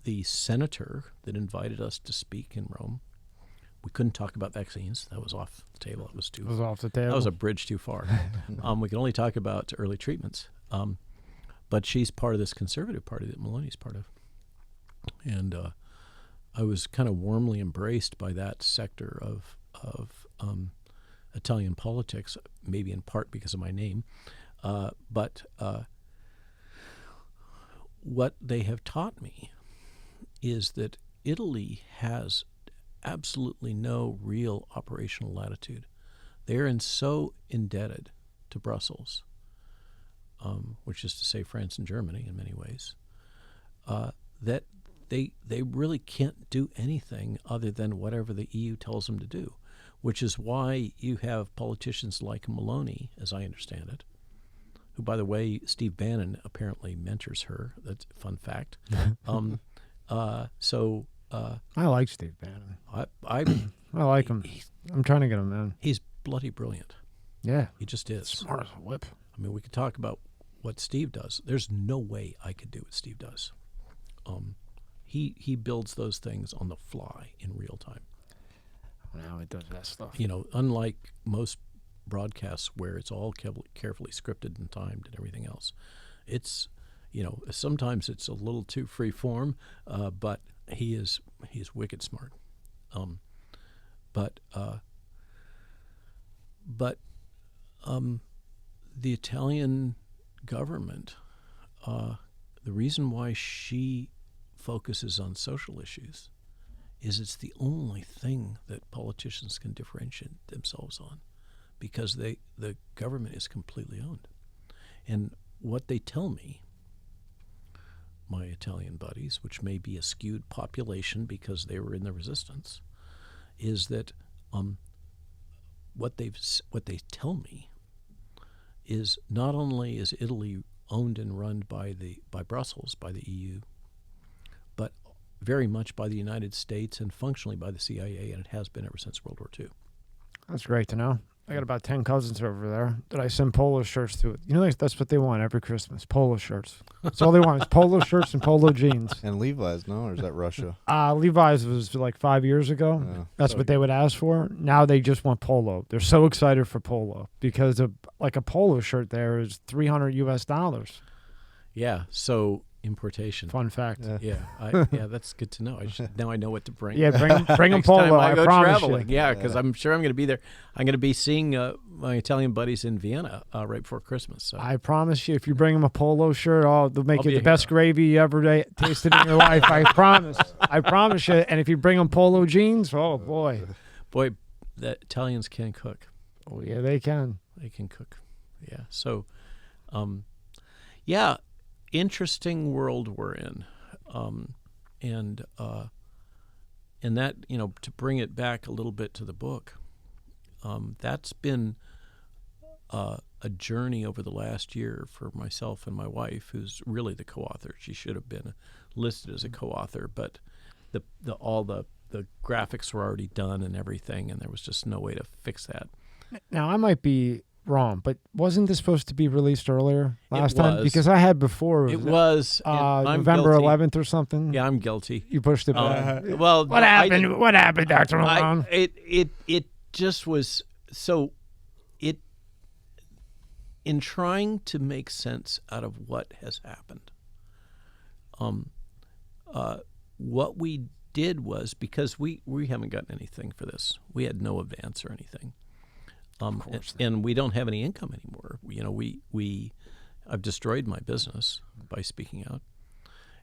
the senator that invited us to speak in Rome, we couldn't talk about vaccines. That was off the table. It was off the table. That was a bridge too far. We could only talk about early treatments. But she's part of this conservative party that Malone's part of, and I was kind of warmly embraced by that sector of Italian politics, maybe in part because of my name, but what they have taught me is that Italy has absolutely no real operational latitude. They're so indebted to Brussels, which is to say France and Germany in many ways, that they really can't do anything other than whatever the EU tells them to do, which is why you have politicians like Malone, as I understand it, who, by the way, Steve Bannon apparently mentors her. That's a fun fact. I like Steve Bannon. I like him. I'm trying to get him in. He's bloody brilliant. Yeah. He just is. Smart as a whip. I mean, we could talk about what Steve does. There's no way I could do what Steve does. He builds those things on the fly in real time. Now he does that stuff. Unlike most broadcasts where it's all carefully scripted and timed and everything else, it's sometimes it's a little too free form, but he's wicked smart. But the Italian government, the reason why she focuses on social issues is it's the only thing that politicians can differentiate themselves on, because the government is completely owned. And what they tell me, my Italian buddies, which may be a skewed population because they were in the resistance, is that what they tell me is not only is Italy owned and run by Brussels, by the EU, but very much by the United States and functionally by the CIA, and it has been ever since World War II. That's great to know. I got about 10 cousins over there that I send polo shirts to. You know, that's what they want every Christmas, polo shirts. That's all they want is polo shirts and polo jeans. And Levi's, no? Or is that Russia? Levi's was like 5 years ago. Yeah. That's what they would ask for. Now they just want polo. They're so excited for polo because a polo shirt there is $300 US. Yeah, so importation. Fun fact. Yeah, that's good to know. Now I know what to bring. Yeah, bring them Next polo. time I go promise traveling. you. Yeah, because I'm sure I'm going to be there. I'm going to be seeing my Italian buddies in Vienna right before Christmas. So. I promise you, if you bring them a polo shirt, they'll make I'll it be the a best hero. gravy you ever tasted in your life. I promise. I promise you. And if you bring them polo jeans, oh boy. Boy, the Italians can cook. Oh yeah, they can. They can cook. Yeah. So, yeah, interesting world we're in, and that, to bring it back a little bit to the book, that's been a journey over the last year for myself and my wife, who's really the co-author. She should have been listed as a co-author, but all the graphics were already done and everything, and there was just no way to fix that. Now I might be wrong, but wasn't this supposed to be released earlier last time? was. Because I had before. It was I'm November guilty. 11th or something. Yeah, I'm guilty. You pushed it back. Well, What happened? What happened, Dr. Malone? It just was so. In trying to make sense out of what has happened, what we did was, because we haven't gotten anything for this, we had no advance or anything. And we don't have any income anymore. I've destroyed my business by speaking out.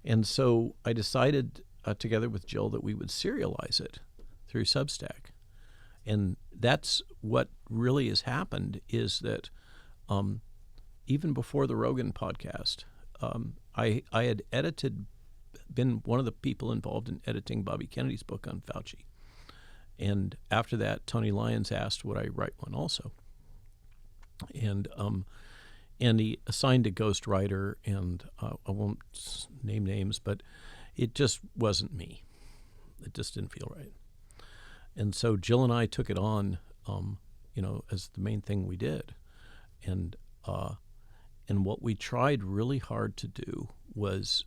And so I decided, together with Jill, that we would serialize it through Substack. And that's what really has happened, is that even before the Rogan podcast, I had been one of the people involved in editing Bobby Kennedy's book on Fauci. And after that, Tony Lyons asked would I write one also. And he assigned a ghostwriter, and I won't name names, but it just wasn't me. It just didn't feel right. And so Jill and I took it on, as the main thing we did. And what we tried really hard to do was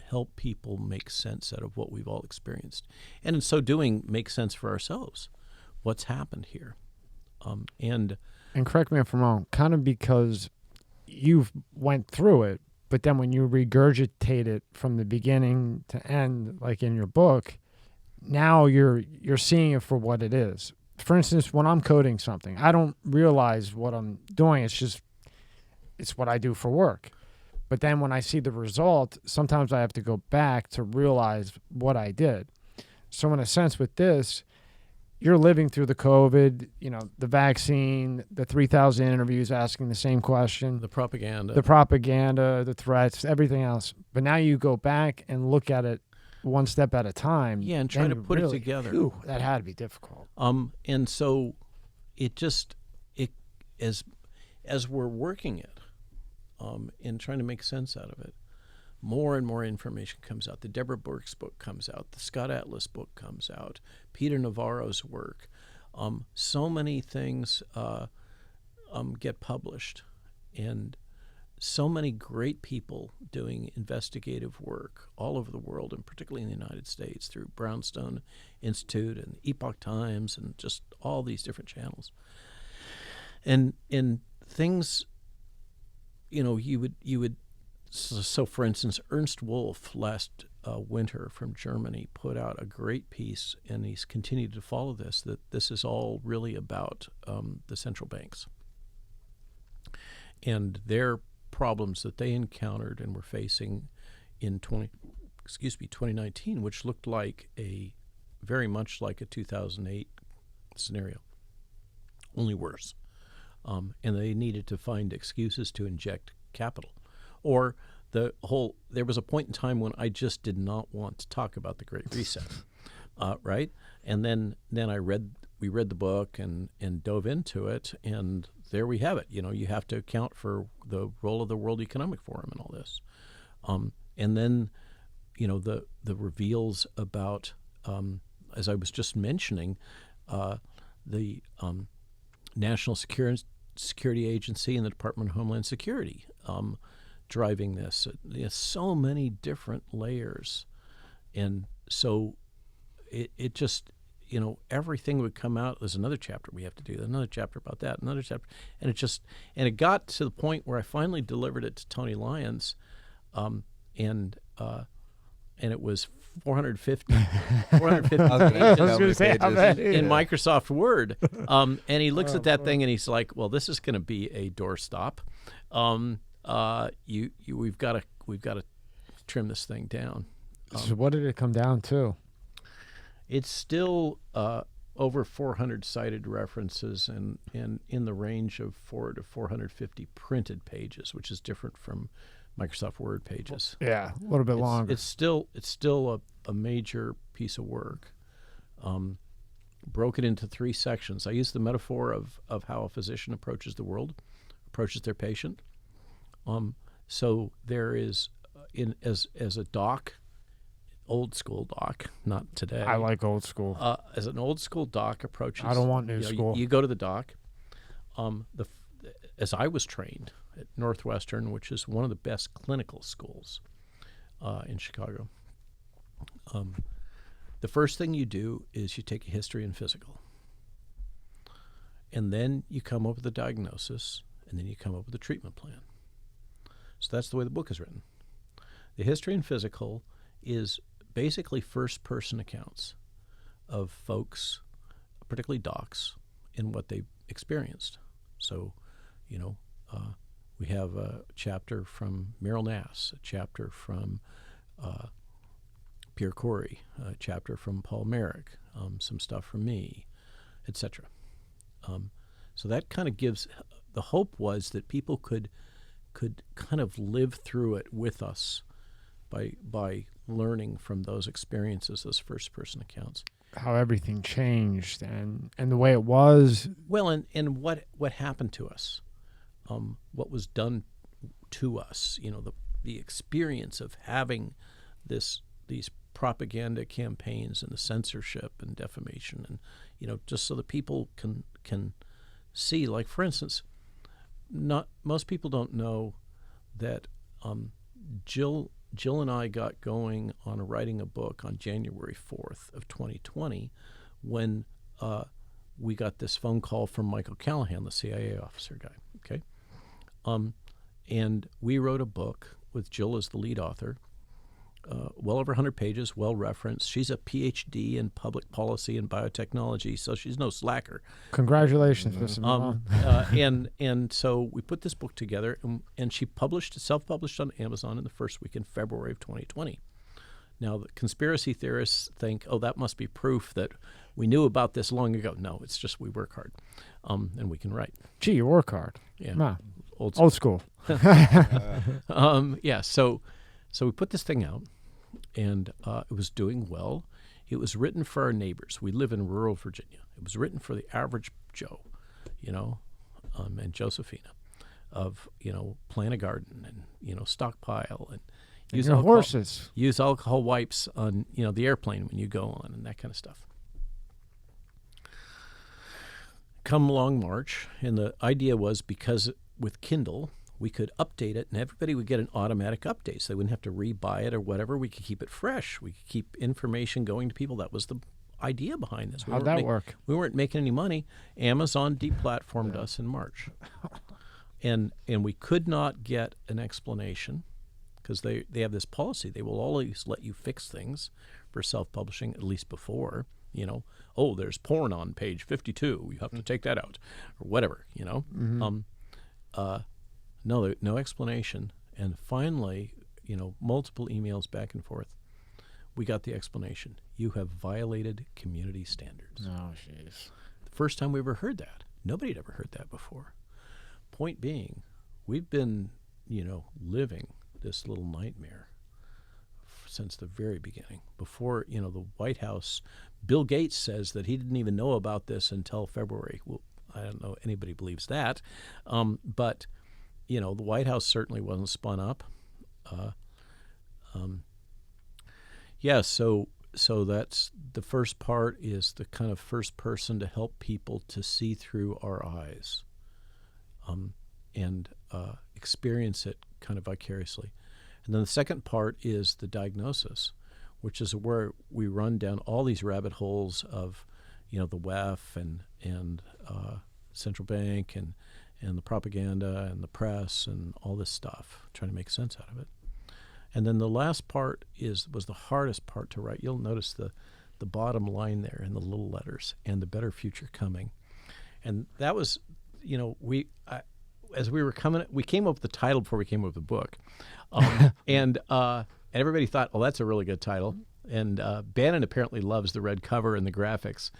help people make sense out of what we've all experienced, and in so doing, make sense for ourselves. What's happened here, and correct me if I'm wrong. Kind of because you've went through it, but then when you regurgitate it from the beginning to end, like in your book, now you're seeing it for what it is. For instance, when I'm coding something, I don't realize what I'm doing. It's what I do for work. But then when I see the result, sometimes I have to go back to realize what I did. So in a sense with this, you're living through the COVID, the vaccine, the 3,000 interviews asking the same question. the propaganda. The threats, everything else. But now you go back and look at it one step at a time. Yeah, and try then to put really, it together. Ooh, that had to be difficult. And so as we're working it, and trying to make sense out of it, more and more information comes out. The Deborah Burke's book comes out. The Scott Atlas book comes out. Peter Navarro's work. So many things get published, and so many great people doing investigative work all over the world, and particularly in the United States through Brownstone Institute and Epoch Times and just all these different channels. And things, you would. So, for instance, Ernst Wolf last Winter from Germany put out a great piece, and he's continued to follow this, that this is all really about the central banks and their problems that they encountered and were facing in 2019, which looked like very much like a 2008 scenario, only worse. And they needed to find excuses to inject capital. Or there was a point in time when I just did not want to talk about the Great Reset, right? And then we read the book and dove into it, and there we have it. You have to account for the role of the World Economic Forum and all this. And then, the reveals about, as I was just mentioning, the National Security Agency and the Department of Homeland Security driving this. There's so many different layers. And so it just, everything would come out. There's another chapter we have to do, another chapter about that, another chapter. And it got to the point where I finally delivered it to Tony Lyons, and it was 450 pages in Microsoft Word. And he looks at that thing and he's like, well, this is going to be a doorstop. We've got to trim this thing down. So what did it come down to? It's still over 400 cited references and in the range of 400 to 450 printed pages, which is different from Microsoft Word pages. Yeah, a little bit longer. It's still a major piece of work. Broken into 3 sections. I use the metaphor of how a physician approaches the world, approaches their patient. So there is, as a doc, old school doc, not today. I like old school. As an old school doc approaches, I don't want new school. You go to the doc. As I was trained at Northwestern, which is one of the best clinical schools in Chicago, the first thing you do is you take a history and physical. And then you come up with a diagnosis, and then you come up with a treatment plan. So that's the way the book is written. The history and physical is basically first-person accounts of folks, particularly docs, in what they experienced. So, we have a chapter from Meryl Nass, a chapter from Pierre Corey, a chapter from Paul Merrick, some stuff from me, etc. So that kind of gives, the hope was that people could kind of live through it with us by learning from those experiences, those first-person accounts. How everything changed and the way it was. Well, and what happened to us, what was done to us, the experience of having these propaganda campaigns and the censorship and defamation, and just so that people can see. Like, for instance, not most people don't know that Jill and I got going on writing a book on January 4th of 2020 when we got this phone call from Michael Callahan, the CIA officer guy. Okay, and we wrote a book with Jill as the lead author, well over 100 pages, well referenced. She's a PhD in public policy and biotechnology, so she's no slacker. Congratulations, Mr. Malone. And so we put this book together, and she self-published on Amazon in the first week in February of 2020. Now, the conspiracy theorists think, oh, that must be proof that we knew about this long ago. No, it's just we work hard, and we can write. Gee, you work hard. Yeah. Nah. Old school. Yeah, so we put this thing out, and it was doing well. It was written for our neighbors. We live in rural Virginia. It was written for the average Joe, and Josephina, of, plant a garden and, stockpile and use your alcohol, horses. Use alcohol wipes on, the airplane when you go on, and that kind of stuff. Come along March, and the idea was, because with Kindle, we could update it, and everybody would get an automatic update, so they wouldn't have to rebuy it or whatever. We could keep it fresh. We could keep information going to people. That was the idea behind this. How'd that work? We weren't making any money. Amazon deplatformed us in March, and we could not get an explanation because they have this policy. They will always let you fix things for self-publishing, at least before, oh, there's porn on page 52. You have to take that out, or whatever, Mm-hmm. No explanation. And finally, multiple emails back and forth, we got the explanation. You have violated community standards. Oh, jeez. The first time we ever heard that. Nobody had ever heard that before. Point being, we've been, living this little nightmare since the very beginning. Before, the White House, Bill Gates says that he didn't even know about this until February. Well, I don't know anybody believes that. But, the White House certainly wasn't spun up. So that's the first part, is the kind of first person to help people to see through our eyes and experience it kind of vicariously. And then the second part is the diagnosis, which is where we run down all these rabbit holes of, the WEF and central bank and the propaganda and the press and all this stuff, trying to make sense out of it. And then the last part was the hardest part to write. You'll notice the bottom line there in the little letters, and the better future coming. And that was, as we were we came up with the title before we came up with the book. And everybody thought, oh, that's a really good title. And Bannon apparently loves the red cover and the graphics.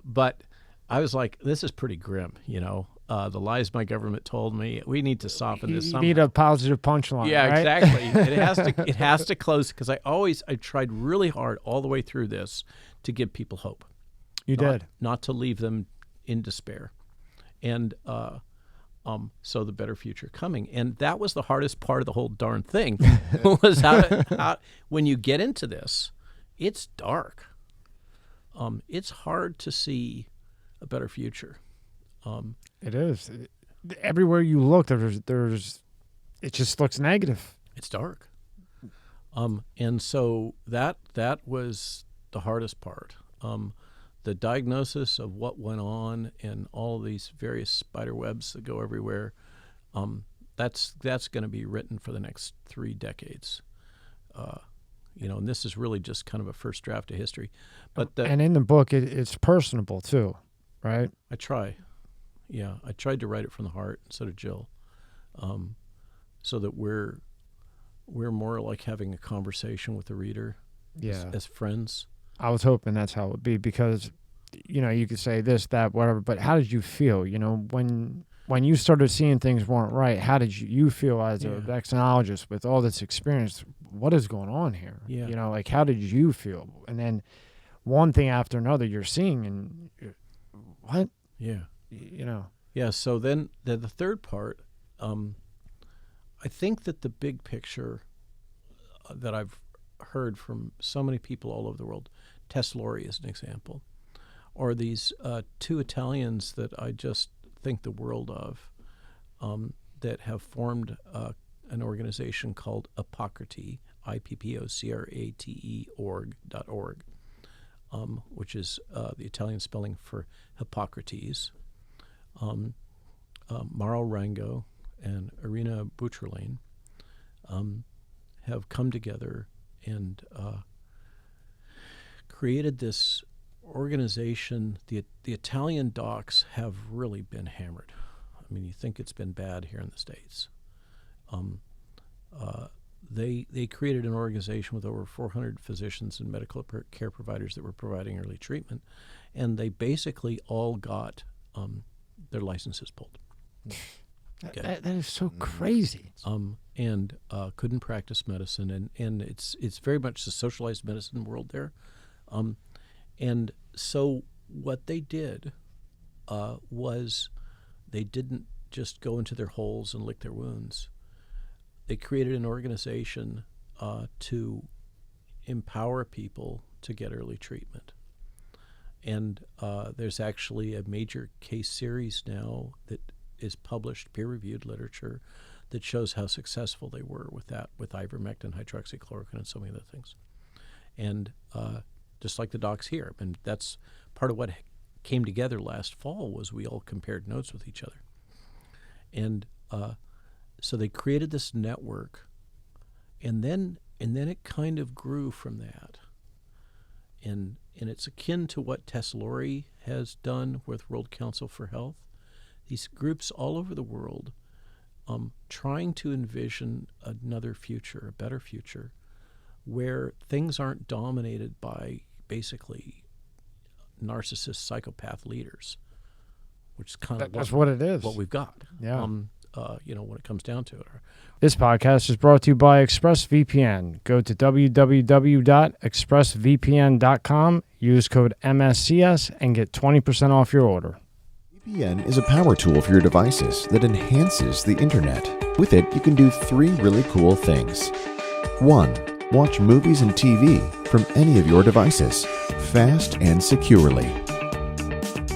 But I was like, this is pretty grim, the lies my government told me. We need to soften this. You need a positive punchline. Yeah, right? Exactly. It has to close, because I tried really hard all the way through this to give people hope. You did. Not to leave them in despair. And so the better future coming. And that was the hardest part of the whole darn thing, was how when you get into this, it's dark. It's hard to see a better future. It is. Everywhere you look, there's. It just looks negative. It's dark. And so that was the hardest part. The diagnosis of what went on and all of these various spider webs that go everywhere. That's going to be written for the next 3 decades. And this is really just kind of a first draft of history. And in the book, it's personable too, right? I try. Yeah, I tried to write it from the heart, and so did Jill, so that we're more like having a conversation with the reader, as friends. I was hoping that's how it would be, because, you could say this, that, whatever, but how did you feel? When you started seeing things weren't right, how did you feel as a vaccinologist with all this experience? What is going on here? Yeah. How did you feel? And then one thing after another you're seeing, and what? Yeah. Yeah, so then the third part, I think that the big picture that I've heard from so many people all over the world, Tess Lori is an example, or these 2 Italians that I just think the world of, that have formed an organization called Hippocrate, IPPOCRATE.org, which is the Italian spelling for Hippocrates. Mauro Rango and Irina Bucherlin have come together and created this organization. The Italian docs have really been hammered. I mean, you think it's been bad here in the States. They created an organization with over 400 physicians and medical care providers that were providing early treatment, and they basically all got their licenses pulled. Okay. That is so crazy. And couldn't practice medicine, and it's very much the socialized medicine world there. And so what they did was they didn't just go into their holes and lick their wounds. They created an organization to empower people to get early treatment. And there's actually a major case series now that is published, peer-reviewed literature that shows how successful they were with that, with ivermectin, hydroxychloroquine, and so many other things. And just like the docs here, and that's part of what came together last fall, was we all compared notes with each other. And so they created this network, And then it kind of grew from that. And it's akin to what Tess Lori has done with World Council for Health. These groups all over the world trying to envision another future, a better future, where things aren't dominated by basically narcissist psychopath leaders, which is kind of that's what it is. What we've got. Yeah. When it comes down to it. This podcast is brought to you by ExpressVPN. Go to www.expressvpn.com, use code MSCS, and get 20% off your order. VPN is a power tool for your devices that enhances the internet. With it, you can do 3 really cool things. 1. Watch movies and TV from any of your devices, fast and securely.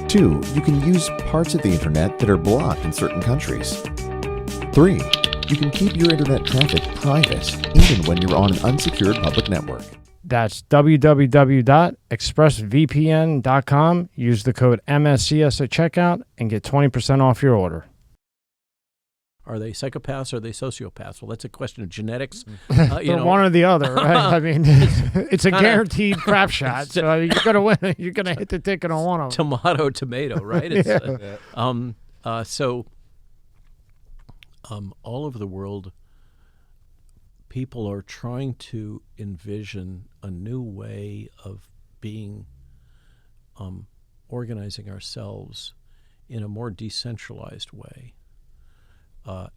2. You can use parts of the internet that are blocked in certain countries. 3. You can keep your internet traffic private, even when you're on an unsecured public network. That's www.expressvpn.com. Use the code MSCS at checkout and get 20% off your order. Are they psychopaths or are they sociopaths? Well, that's a question of genetics. One or the other, right? I mean, it's a guaranteed crap shot. So you're going to win. You're going to hit the ticket on one of them. Tomato, right? It's, all over the world, people are trying to envision a new way of being, organizing ourselves in a more decentralized way.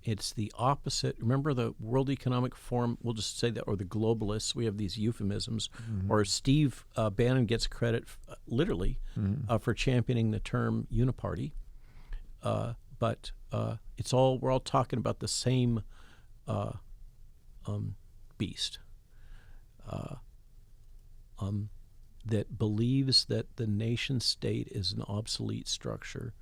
It's the opposite. Remember the World Economic Forum, we'll just say that, or the globalists, we have these euphemisms, or Steve Bannon gets credit literally for championing the term uniparty. But we're all talking about the same beast that believes that the nation state is an obsolete structure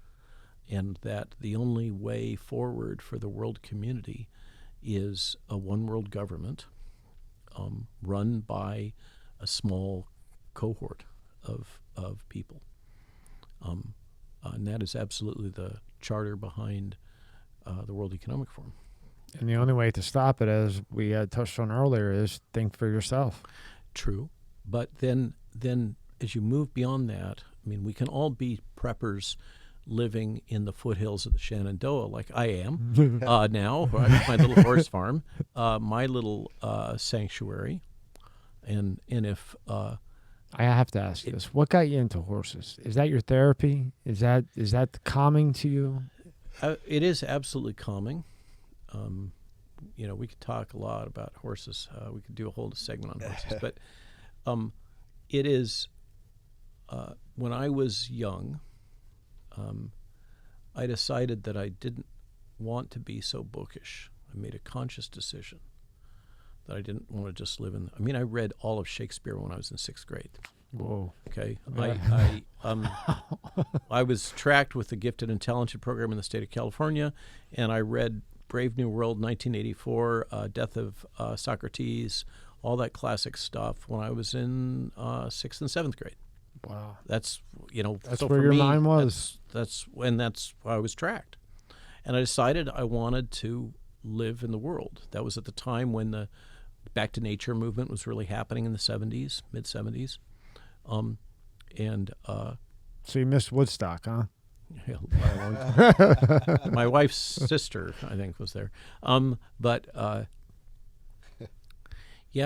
and that the only way forward for the world community is a one world government run by a small cohort of people. And that is absolutely the charter behind the World Economic Forum. And the only way to stop it, as we had touched on earlier, is think for yourself. True. But then as you move beyond that, I mean, we can all be preppers living in the foothills of the Shenandoah like I am now, right? My little horse farm, my little sanctuary. And if... I have to ask this. What got you into horses? Is that your therapy? Is that calming to you? It is absolutely calming. We could talk a lot about horses. We could do a whole segment on horses. But it is, when I was young, I decided that I didn't want to be so bookish. I made a conscious decision that I didn't want to just live in. I read all of Shakespeare when I was in 6th grade. Whoa. Okay. I was tracked with the Gifted and Talented program in the state of California, and I read Brave New World, 1984, Death of Socrates, all that classic stuff when I was in 6th and 7th grade. Wow. That's so where your mind was. That's why I was tracked. And I decided I wanted to live in the world. That was at the time when the Back to Nature movement was really happening in the 70s, mid-70s. So you missed Woodstock, huh? My wife's sister, I think, was there.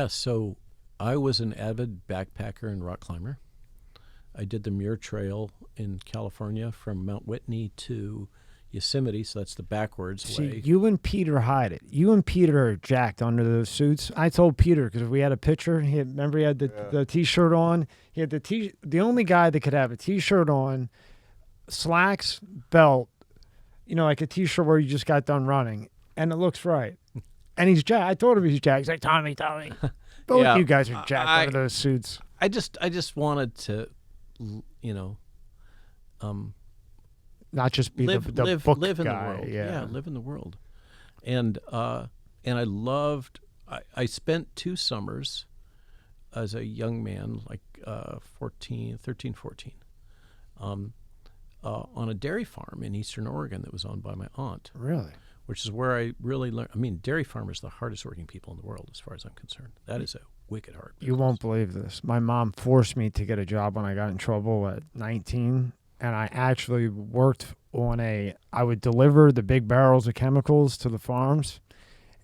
So I was an avid backpacker and rock climber. I did the Muir Trail in California from Mount Whitney to Yosemite, so that's the backwards way. You and Peter hide it. You and Peter are jacked under those suits. I told Peter, because we had a picture. Remember he had the T-shirt on. He had the only guy that could have a T-shirt on, slacks, belt, like a T-shirt where you just got done running, and it looks right. And he's jacked. I told him he's jacked. He's like, Tommy. Both you guys are jacked under those suits. I just wanted to, not just be the book live in guy. the world. Yeah, live in the world. And I spent 2 summers as a young man, like 13, 14, on a dairy farm in eastern Oregon that was owned by my aunt. Really? which is where I really learned. I mean, dairy farmers are the hardest working people in the world, as far as I'm concerned. That is a wicked hard business. You won't believe this. My mom forced me to get a job when I got in trouble at 19, and I actually worked on I would deliver the big barrels of chemicals to the farms,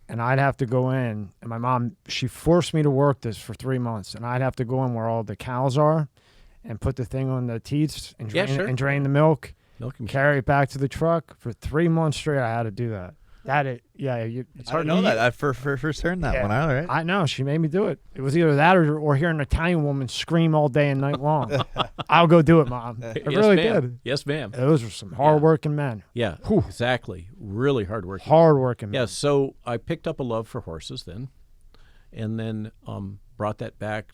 and I'd have to go in, and my mom, she forced me to work this for 3 months, and I'd have to go in where all the cows are and put the thing on the teats and drain the milk. Carry it back to the truck for 3 months straight. I had to do that. It's hard to know that. I first heard that one. All right. I know. She made me do it. It was either that or hear an Italian woman scream all day and night long. I'll go do it, Mom. I really did. Yes, ma'am. Those were some hard-working men. Yeah, exactly. Really hard-working. Hard-working men. Yeah, so I picked up a love for horses then, and then brought that back.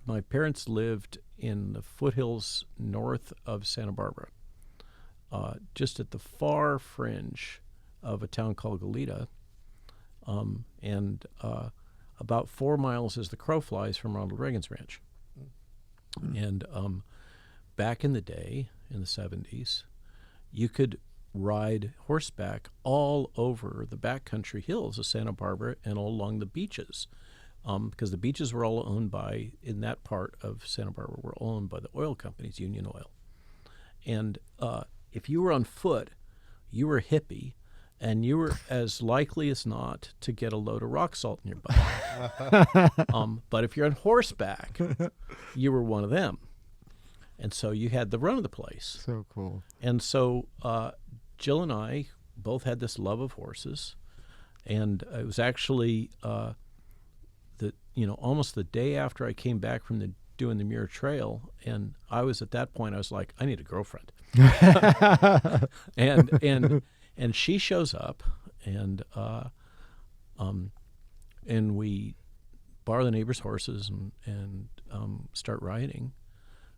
My parents lived in the foothills north of Santa Barbara, just at the far fringe of a town called Goleta, and about 4 miles as the crow flies from Ronald Reagan's ranch. And back in the day, in the 70s, you could ride horseback all over the backcountry hills of Santa Barbara and all along the beaches, because the beaches were all owned by, in that part of Santa Barbara, were owned by the oil companies, Union Oil. And if you were on foot, you were a hippie, and you were as likely as not to get a load of rock salt in your butt. But if you're on horseback, you were one of them. And so you had the run of the place. So cool. And so Jill and I both had this love of horses. And it was actually almost the day after I came back from doing the Muir Trail, and I was at that point, I was like, I need a girlfriend. And she shows up, and we borrow the neighbors' horses and start riding,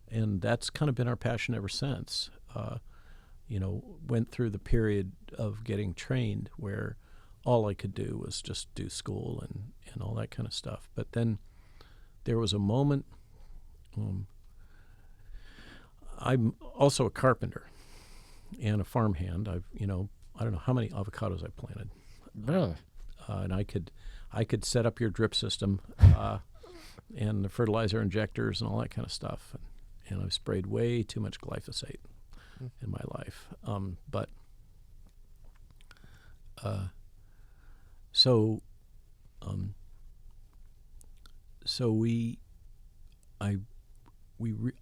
and that's kind of been our passion ever since. Went through the period of getting trained where all I could do was just do school and all that kind of stuff. But then there was a moment. I'm also a carpenter and a farmhand. I don't know how many avocados I planted. Really? And I could set up your drip system and the fertilizer injectors and all that kind of stuff. And I've sprayed way too much glyphosate in my life.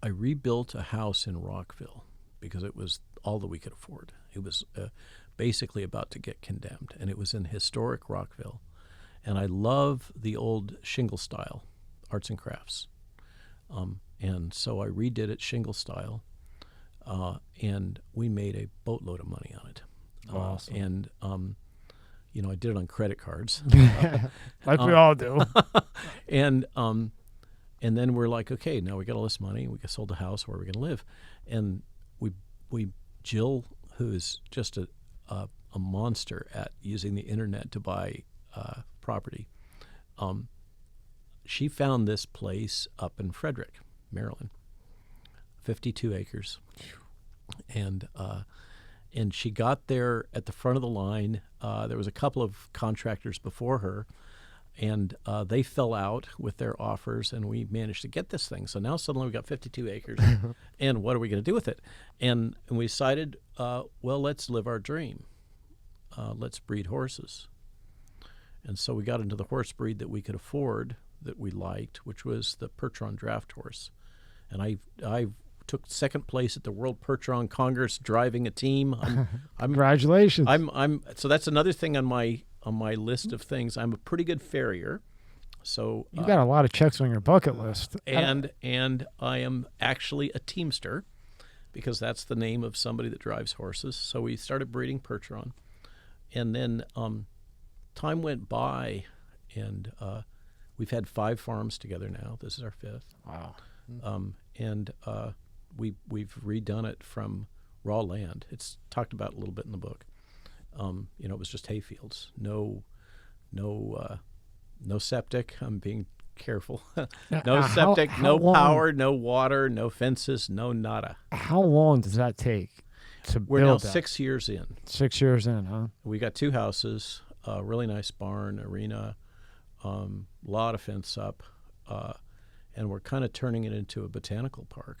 I rebuilt a house in Rockville because it was all that we could afford. It was basically about to get condemned, and it was in historic Rockville. And I love the old shingle style, arts and crafts. And so I redid it shingle style, and we made a boatload of money on it. Awesome. And I did it on credit cards. Like we all do. And then we're like, okay, now we got all this money. We sold the house. Where are we going to live? And Jill, who is just a monster at using the internet to buy property, she found this place up in Frederick, Maryland, 52 acres. And she got there at the front of the line. There was a couple of contractors before her, and they fell out with their offers, and we managed to get this thing. So now suddenly we got 52 acres, and what are we going to do with it? And we decided, well, let's live our dream. Let's breed horses. And so we got into the horse breed that we could afford, that we liked, which was the Percheron draft horse. And I took second place at the World Percheron Congress driving a team. Congratulations. So that's another thing on my list of things. I'm a pretty good farrier. So you got a lot of checks on your bucket list. And I am actually a teamster, because that's the name of somebody that drives horses. So we started breeding Percheron. And then time went by, and we've had 5 farms together now. This is our 5th. Wow. And we've redone it from raw land. It's talked about a little bit in the book. It was just hay fields. No septic. I'm being careful. No septic, no power, no water, no fences, no nada. How long does that take? to We're build now that? 6 years in. 6 years in, huh? We got 2 houses, a really nice barn, arena, lot of fence up, and we're kind of turning it into a botanical park,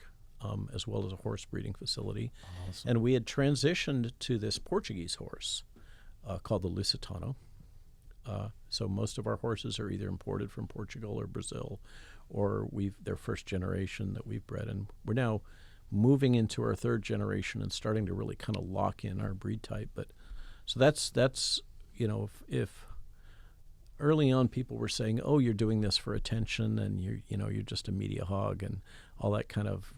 as well as a horse breeding facility. Awesome. And we had transitioned to this Portuguese horse called the Lusitano. So most of our horses are either imported from Portugal or Brazil, or they're first generation that we've bred. And we're now moving into our 3rd generation and starting to really kind of lock in our breed type. But so that's if early on people were saying, "Oh, you're doing this for attention, and you're just a media hog," and all that kind of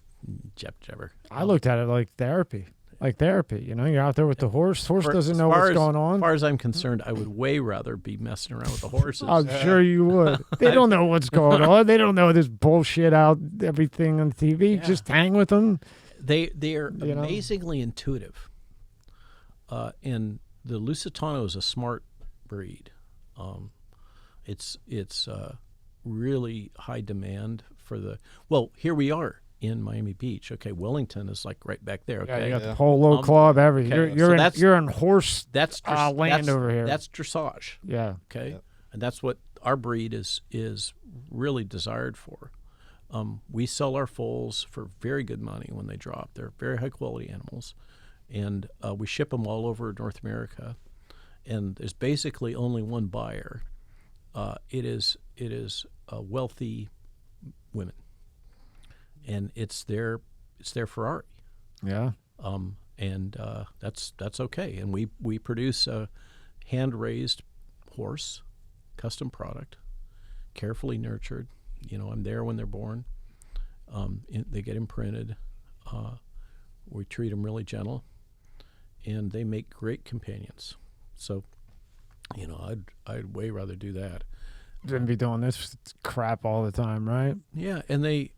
jabber. I looked at it like therapy. You're out there with the horse. Horse doesn't know what's going on. As far as I'm concerned, I would way rather be messing around with the horses. I'm sure you would. They don't know what's going on. They don't know this bullshit out, everything on TV. Yeah. Just hang with them. They're amazingly intuitive. And the Lusitano is a smart breed. It's really high demand for here we are in Miami Beach. Okay, Wellington is like right back there. Okay, Yeah, you got the polo club, everything. okay, You're in horse that's land over here. That's dressage. Yeah. Okay, Yep. and that's what our breed is really desired for. We sell our foals for very good money when they drop. They're very high quality animals, and we ship them all over North America. And there's basically only one buyer. It is wealthy women, and it's their Ferrari. Yeah. And that's okay. And we produce a hand-raised horse, custom product, carefully nurtured. I'm there when they're born. They get imprinted. We treat them really gentle, and they make great companions. So, I'd way rather do that. Didn't be doing this crap all the time, right? Yeah, and they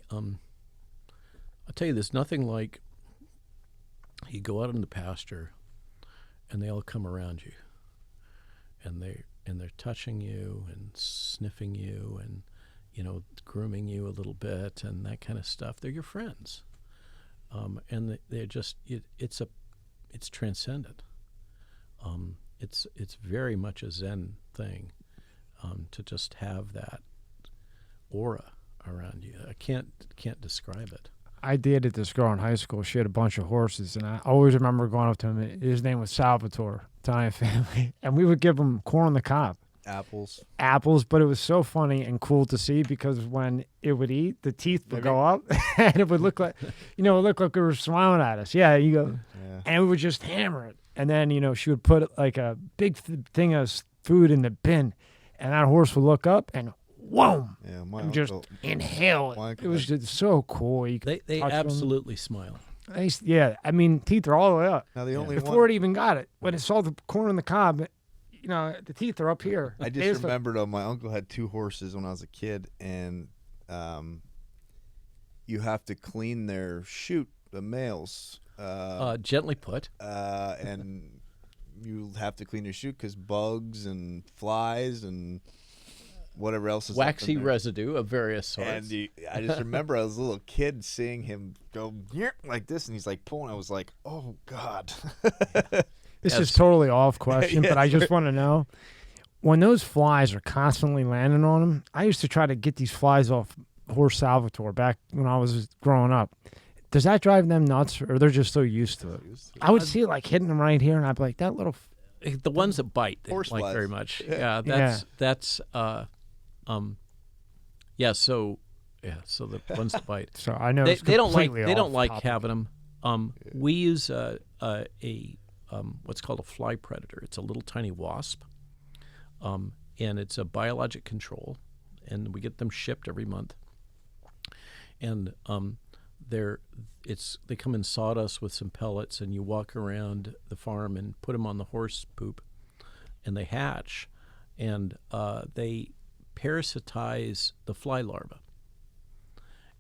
I'll tell you, there's nothing like you go out in the pasture, and they all come around you, and they're touching you and sniffing you and grooming you a little bit and that kind of stuff. They're your friends, and they're just it's transcendent. It's very much a Zen thing, to just have that aura around you. I can't describe it. I dated this girl in high school. She had a bunch of horses, and I always remember going up to him. His name was Salvatore, Italian family, and we would give him corn on the cob. Apples, but it was so funny and cool to see because when it would eat, the teeth would go up, and it would look like, it looked like it was smiling at us. Yeah, you go, and we would just hammer it. And then, she would put like a big thing of food in the bin, and that horse would look up and whoa, and just inhale it. It was just so cool. They absolutely smile. Teeth are all the way up. Now the only Before it even got it, when it saw the corn on the cob, the teeth are up here. I just remembered my uncle had 2 horses when I was a kid, and you have to clean their chute, the males. Gently put. And you have to clean your chute because bugs and flies and whatever else is waxy residue of various sorts. And I just remember I was a little kid seeing him go like this, and he's like pulling. I was like, oh God. This is totally off question, but I just want to know, when those flies are constantly landing on them, I used to try to get these flies off horse Salvatore back when I was growing up. Does that drive them nuts, or they're just so used to it? I would see it like hitting them right here, and I'd be like, that little... The ones that bite, they horse like flies. very much. So the ones that bite. So I know they don't like topic. having them. We use what's called a fly predator. It's a little tiny wasp, and it's a biologic control, and we get them shipped every month. And they come in sawdust with some pellets, and you walk around the farm and put them on the horse poop, and they hatch, and they parasitize the fly larva.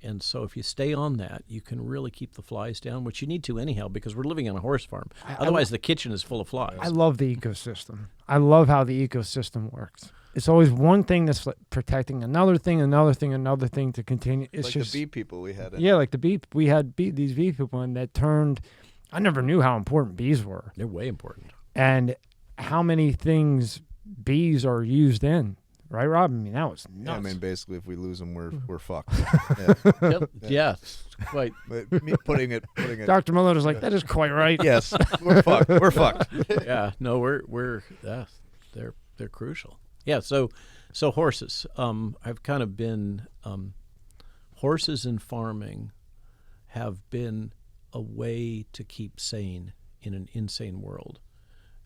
And so if you stay on that, you can really keep the flies down, which you need to anyhow, because we're living on a horse farm. Otherwise, the kitchen is full of flies. I love the ecosystem. I love how the ecosystem works. It's always one thing that's protecting another thing to continue. It's like just the bee people we had. Like the bee. We had these bee people, and that turned I never knew how important bees were. They're way important. And how many things bees are used in. Right, Rob? I mean, that was nuts. Yeah, I mean, basically, if we lose them, we're fucked. Yeah, quite. But me putting it. Dr. Malone is like, that is quite right. Yes, we're fucked. We're fucked. Yeah, no, they're crucial. Yeah, so horses. I've kind of been horses in farming have been a way to keep sane in an insane world,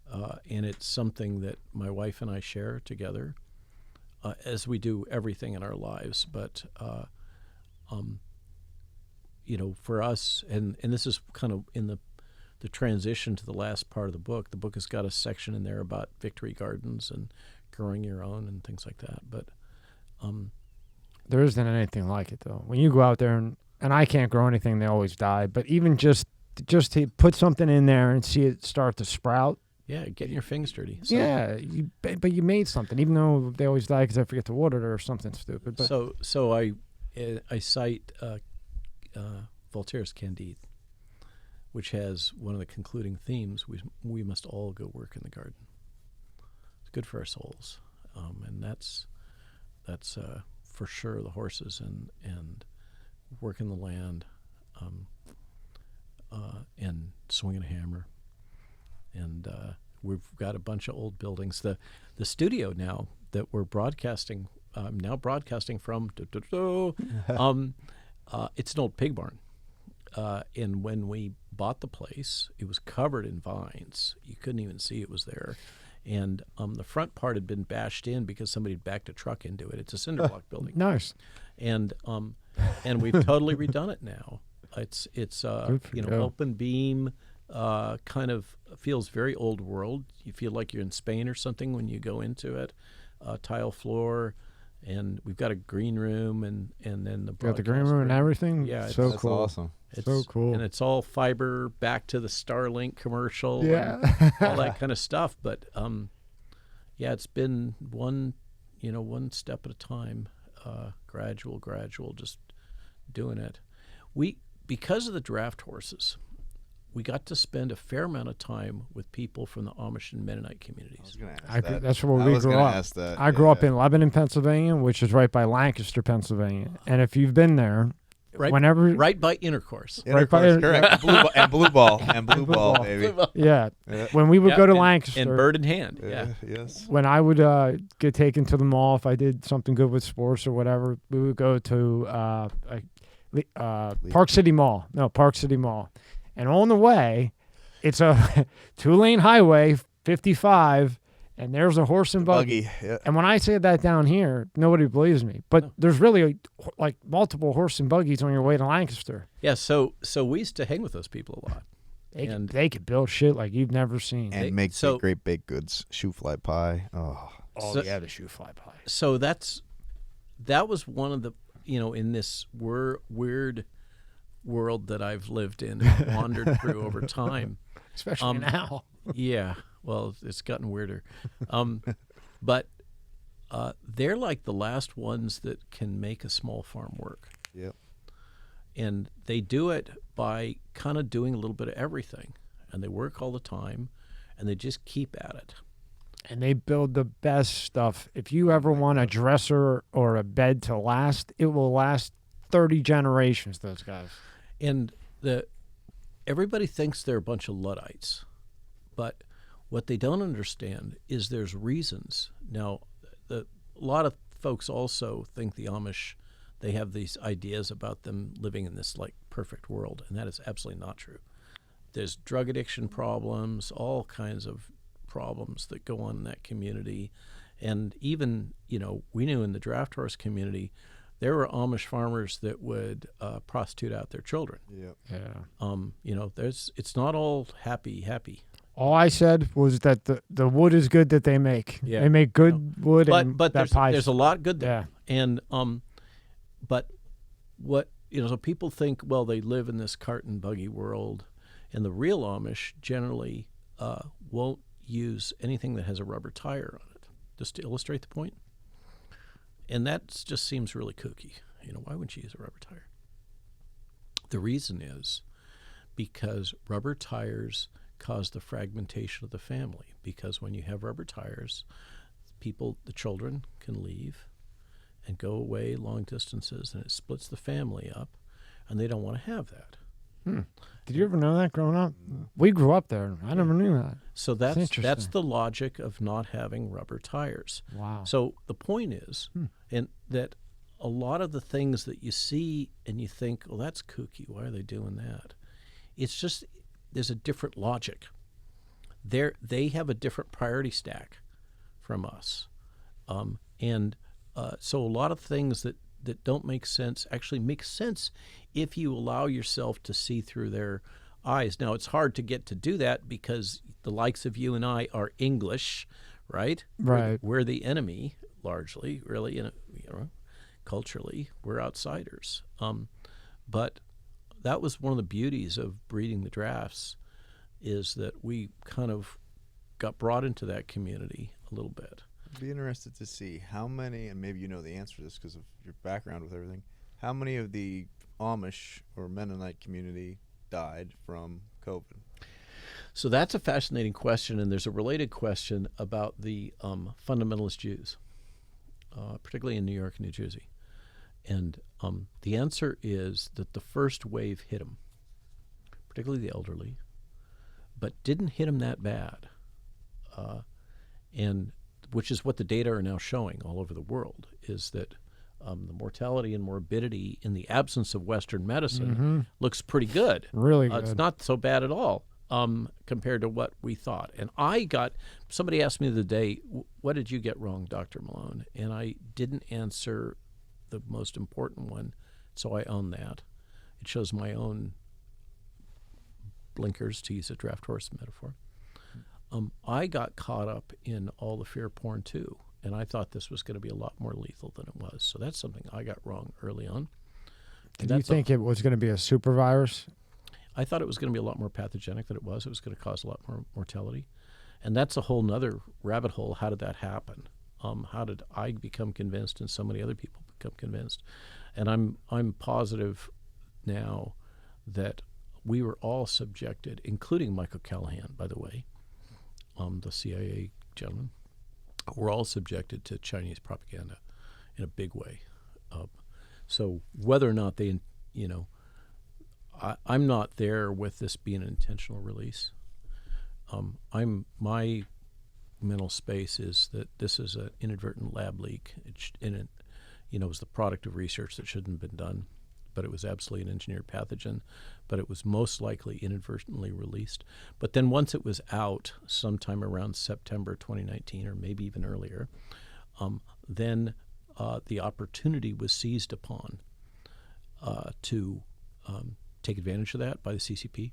and it's something that my wife and I share together. As we do everything in our lives, but for us, and this is kind of in the transition to the last part of the book. The book has got a section in there about victory gardens and growing your own and things like that. But there isn't anything like it though. When you go out there and I can't grow anything, they always die. But even just to put something in there and see it start to sprout. Yeah, getting your fingers dirty. So, yeah, but you made something, even though they always die because I forget to water it or something stupid. But. So I cite Voltaire's Candide, which has one of the concluding themes: we must all go work in the garden. It's good for our souls, and that's for sure the horses and working the land, and swinging a hammer. And we've got a bunch of old buildings. The studio now that we're broadcasting, from, it's an old pig barn. And when we bought the place, it was covered in vines. You couldn't even see it was there. And the front part had been bashed in because somebody had backed a truck into it. It's a cinder block building. Nice. And we've totally redone it now. It's open beam. Kind of feels very old world. You feel like you're in Spain or something when you go into it. Tile floor, and we've got a green room, and then the got the green room and everything. Yeah, that's cool. Awesome. It's so cool, and it's all fiber back to the Starlink commercial. Yeah, and all that kind of stuff. But it's been one step at a time, gradual, just doing it. Because of the draft horses, we got to spend a fair amount of time with people from the Amish and Mennonite communities. That's where we grew up. I grew up in Lebanon, Pennsylvania, which is right by Lancaster, Pennsylvania. And if you've been there, right by Intercourse. Correct. Blue ball, baby. Yeah. When we would go to Lancaster. And Bird in Hand. Yeah. Yes. When I would get taken to the mall, if I did something good with sports or whatever, we would go to Park City Mall. No, Park City Mall. And on the way, it's a 2-lane highway, 55, and there's a horse and buggy. Yeah. And when I say that down here, nobody believes me. But there's really like multiple horse and buggies on your way to Lancaster. Yeah, so we used to hang with those people a lot. They could build shit like you've never seen. And make great baked goods, shoe fly pie. The shoe fly pie. So that was one of the, in this weird world that I've lived in and wandered through over time. Especially now. Yeah. Well, it's gotten weirder. But they're like the last ones that can make a small farm work. Yep. And they do it by kind of doing a little bit of everything. And they work all the time, and they just keep at it. And they build the best stuff. If you ever want a dresser or a bed to last, it will last 30 generations, those guys. And everybody thinks they're a bunch of Luddites, but what they don't understand is there's reasons. Now, a lot of folks also think the Amish, they have these ideas about them living in this like perfect world, and that is absolutely not true. There's drug addiction problems, all kinds of problems that go on in that community, and even we knew in the draft horse community, there were Amish farmers that would prostitute out their children. Yeah. It's not all happy. All I said was that the wood is good that they make. Yeah. They make good wood, but there's a lot good there. Yeah. And but what so people think, well, they live in this cart and buggy world, and the real Amish generally won't use anything that has a rubber tire on it. Just to illustrate the point. And that just seems really kooky. Why wouldn't you use a rubber tire? The reason is because rubber tires cause the fragmentation of the family. Because when you have rubber tires, the children can leave and go away long distances, and it splits the family up, and they don't want to have that. Did you ever know that growing up? We grew up there. I never knew that. So That's that's the logic of not having rubber tires. Wow. So the point is, and that a lot of the things that you see and you think, well, that's kooky. Why are they doing that? It's just there's a different logic. They have a different priority stack from us, so a lot of things that don't make sense actually make sense if you allow yourself to see through their eyes. Now, it's hard to get to do that because the likes of you and I are English, right? Right. We're the enemy, largely, really, culturally. We're outsiders. But that was one of the beauties of breeding the drafts, is that we kind of got brought into that community a little bit. I'd be interested to see how many, and maybe you know the answer to this because of your background with everything, how many of the Amish or Mennonite community died from COVID? So that's a fascinating question, and there's a related question about the fundamentalist Jews, particularly in New York and New Jersey. And the answer is that the first wave hit them, particularly the elderly, but didn't hit them that bad. And which is what the data are now showing all over the world, is that the mortality and morbidity in the absence of Western medicine looks pretty good. Really good. It's not so bad at all compared to what we thought. And somebody asked me the other day, what did you get wrong, Dr. Malone? And I didn't answer the most important one, so I own that. It shows my own blinkers, to use a draft horse metaphor. I got caught up in all the fear porn too, and I thought this was going to be a lot more lethal than it was. So that's something I got wrong early on. Did you think it was going to be a super virus? I thought it was going to be a lot more pathogenic than it was. It was going to cause a lot more mortality. And that's a whole nother rabbit hole. How did that happen? How did I become convinced and so many other people become convinced? And I'm positive now that we were all subjected, including Michael Callahan, by the way, the CIA gentleman, we're all subjected to Chinese propaganda in a big way. So whether or not they, I'm not there with this being an intentional release. My mental space is that this is an inadvertent lab leak. It was the product of research that shouldn't have been done, but it was absolutely an engineered pathogen, but it was most likely inadvertently released. But then once it was out, sometime around September 2019, or maybe even earlier, then the opportunity was seized upon to take advantage of that by the CCP.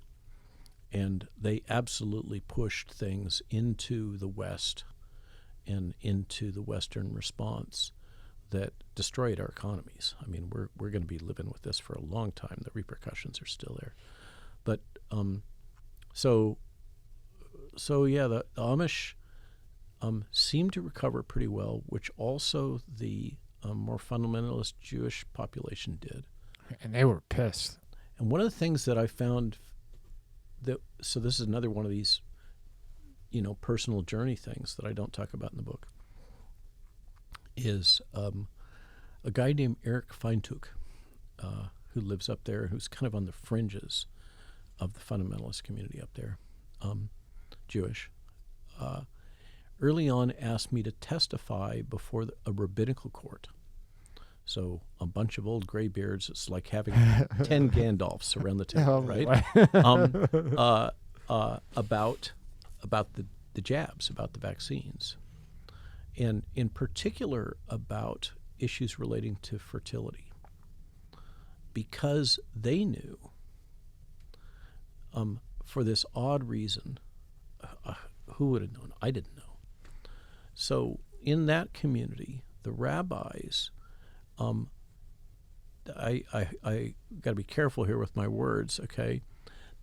And they absolutely pushed things into the West and into the Western response that destroyed our economies. I mean, we're going to be living with this for a long time. The repercussions are still there. But so yeah, the Amish seemed to recover pretty well, which also the more fundamentalist Jewish population did. And they were pissed. And one of the things that I found so this is another one of these, personal journey things that I don't talk about in the book, is a guy named Eric Feintuch, who lives up there, who's kind of on the fringes of the fundamentalist community up there, Jewish, early on asked me to testify before a rabbinical court. So a bunch of old graybeards, it's like having 10 Gandalfs around the table, right? About the jabs, about the vaccines, and in particular about issues relating to fertility, because they knew, for this odd reason, who would have known? I didn't know. So in that community, the rabbis, I got to be careful here with my words, okay?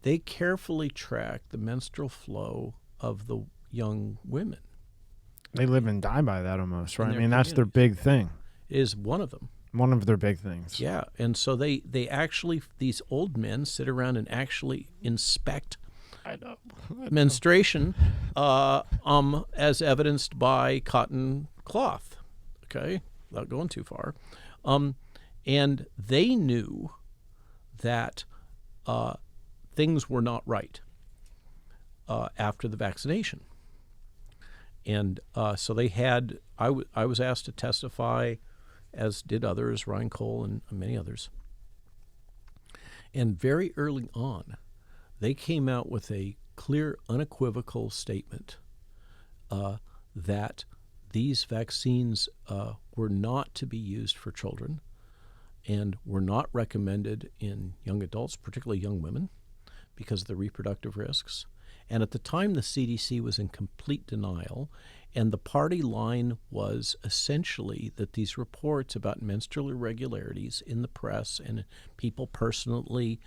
They carefully track the menstrual flow of the young women. They live and die by that almost, right? I mean, that's their communities. big thing. Is one of them. One of their big things. Yeah, and so they actually, these old men sit around and actually inspect I know. menstruation as evidenced by cotton cloth, okay, without going too far. And they knew that things were not right after the vaccination. And so they had, I was asked to testify, as did others, Ryan Cole and many others. And very early on, they came out with a clear, unequivocal statement that these vaccines were not to be used for children and were not recommended in young adults, particularly young women, because of the reproductive risks. And at the time, the CDC was in complete denial, and the party line was essentially that these reports about menstrual irregularities in the press and people personally,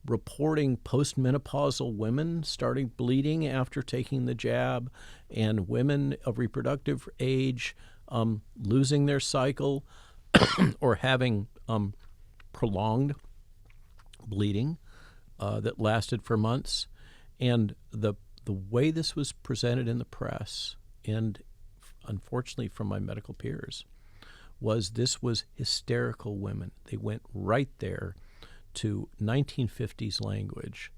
reporting postmenopausal women starting bleeding after taking the jab, and women of reproductive age losing their cycle or having prolonged bleeding that lasted for months. And the way this was presented in the press, and unfortunately from my medical peers, was this was hysterical women. They went right there to 1950s language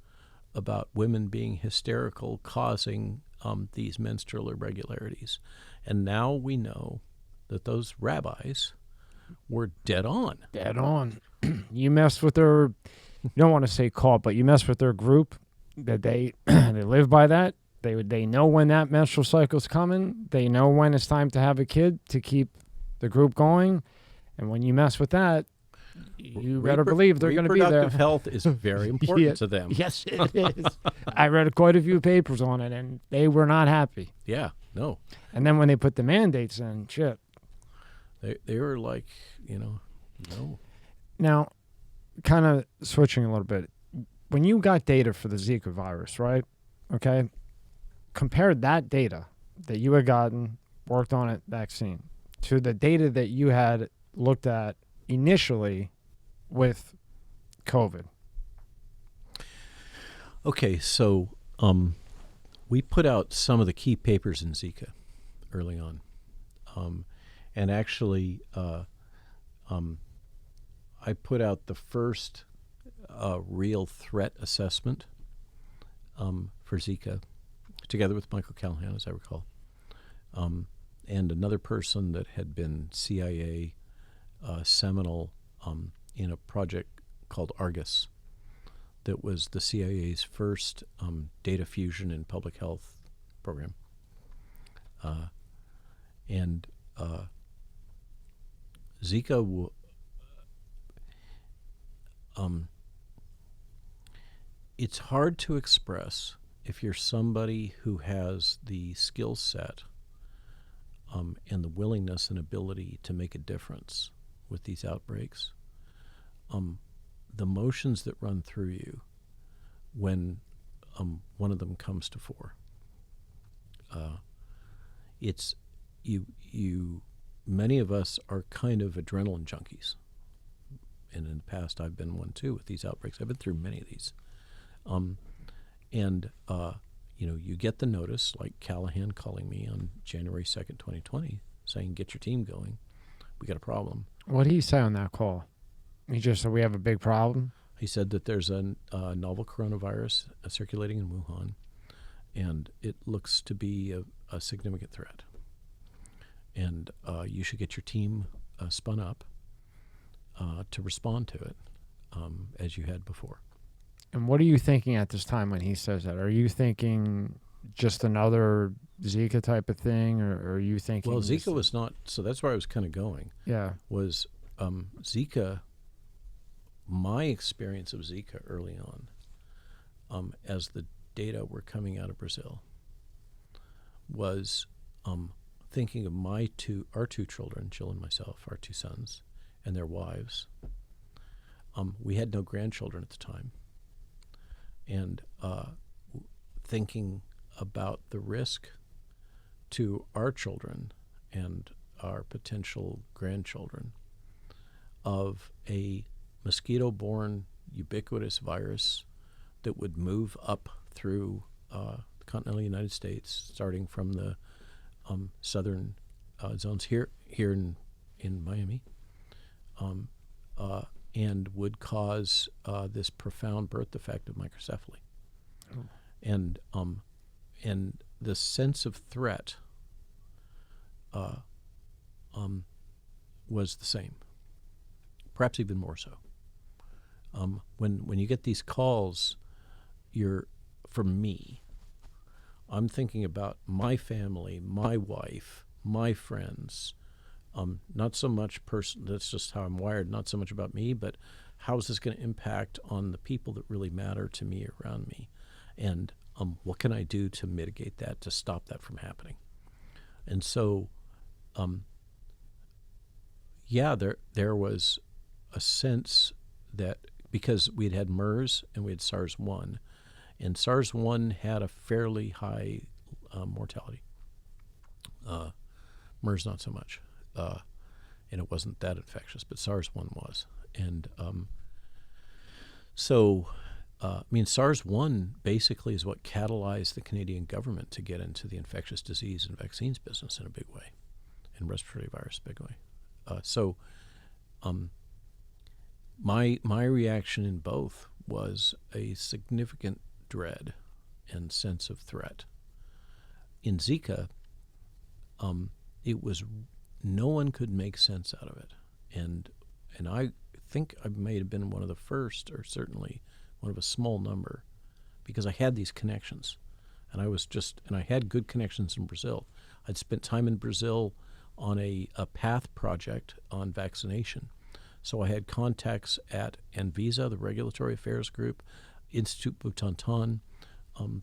about women being hysterical, causing these menstrual irregularities. And now we know that those rabbis were dead on. Dead on. You mess with their, you don't want to say cult, but you mess with their group, that they they live by that. They know when that menstrual cycle's coming. They know when it's time to have a kid to keep the group going. And when you mess with that, you better believe they're going to be there. Reproductive health is very important to them. Yes, it is. I read quite a few papers on it, and they were not happy. Yeah, no. And then when they put the mandates in, shit. They were like, no. Now, kind of switching a little bit. When you got data for the Zika virus, right? Okay. Compare that data that you had gotten, worked on it, vaccine, to the data that you had looked at initially with COVID. Okay, so we put out some of the key papers in Zika early on. And actually, I put out the first real threat assessment for Zika, together with Michael Callahan, as I recall, and another person that had been CIA seminal in a project called Argus, that was the CIA's first data fusion and public health program. And Zika it's hard to express if you're somebody who has the skill set and the willingness and ability to make a difference with these outbreaks. The emotions that run through you when one of them comes to fore. It's you. Many of us are kind of adrenaline junkies, and in the past I've been one too with these outbreaks. I've been through many of these, you get the notice, like Callahan calling me on January 2nd, 2020, saying, "Get your team going. We got a problem." What did he say on that call? He just said we have a big problem. He said that there's a novel coronavirus circulating in Wuhan, and it looks to be a significant threat. And you should get your team spun up to respond to it as you had before. And what are you thinking at this time when he says that? Are you thinking just another Zika type of thing, or are you thinking... Well, Zika was not... So that's where I was kind of going. Yeah. Was Zika... My experience of Zika early on, as the data were coming out of Brazil, was thinking of our two children, Jill and myself, our two sons, and their wives. We had no grandchildren at the time. And thinking about the risk to our children and our potential grandchildren of a mosquito-borne ubiquitous virus that would move up through the continental United States, starting from the southern zones here in Miami, and would cause this profound birth defect of microcephaly. Oh. And the sense of threat was the same, perhaps even more so. When you get these calls, from me, I'm thinking about my family, my wife, my friends. Not so much that's just how I'm wired, not so much about me, but how is this going to impact on the people that really matter to me around me? And what can I do to mitigate that, to stop that from happening? And so, there was a sense that because we'd had MERS and we had SARS-1, and SARS-1 had a fairly high mortality. MERS not so much. And it wasn't that infectious, but SARS-1 was. And SARS-1 basically is what catalyzed the Canadian government to get into the infectious disease and vaccines business in a big way, and respiratory virus big way. My reaction in both was a significant dread and sense of threat. In Zika, it was no one could make sense out of it, and I think I may have been one of the first, or certainly one of a small number, because I had these connections, and I had good connections in Brazil. I'd spent time in Brazil on a PATH project on vaccination, so I had contacts at Anvisa, the regulatory affairs group, Institut Butantan,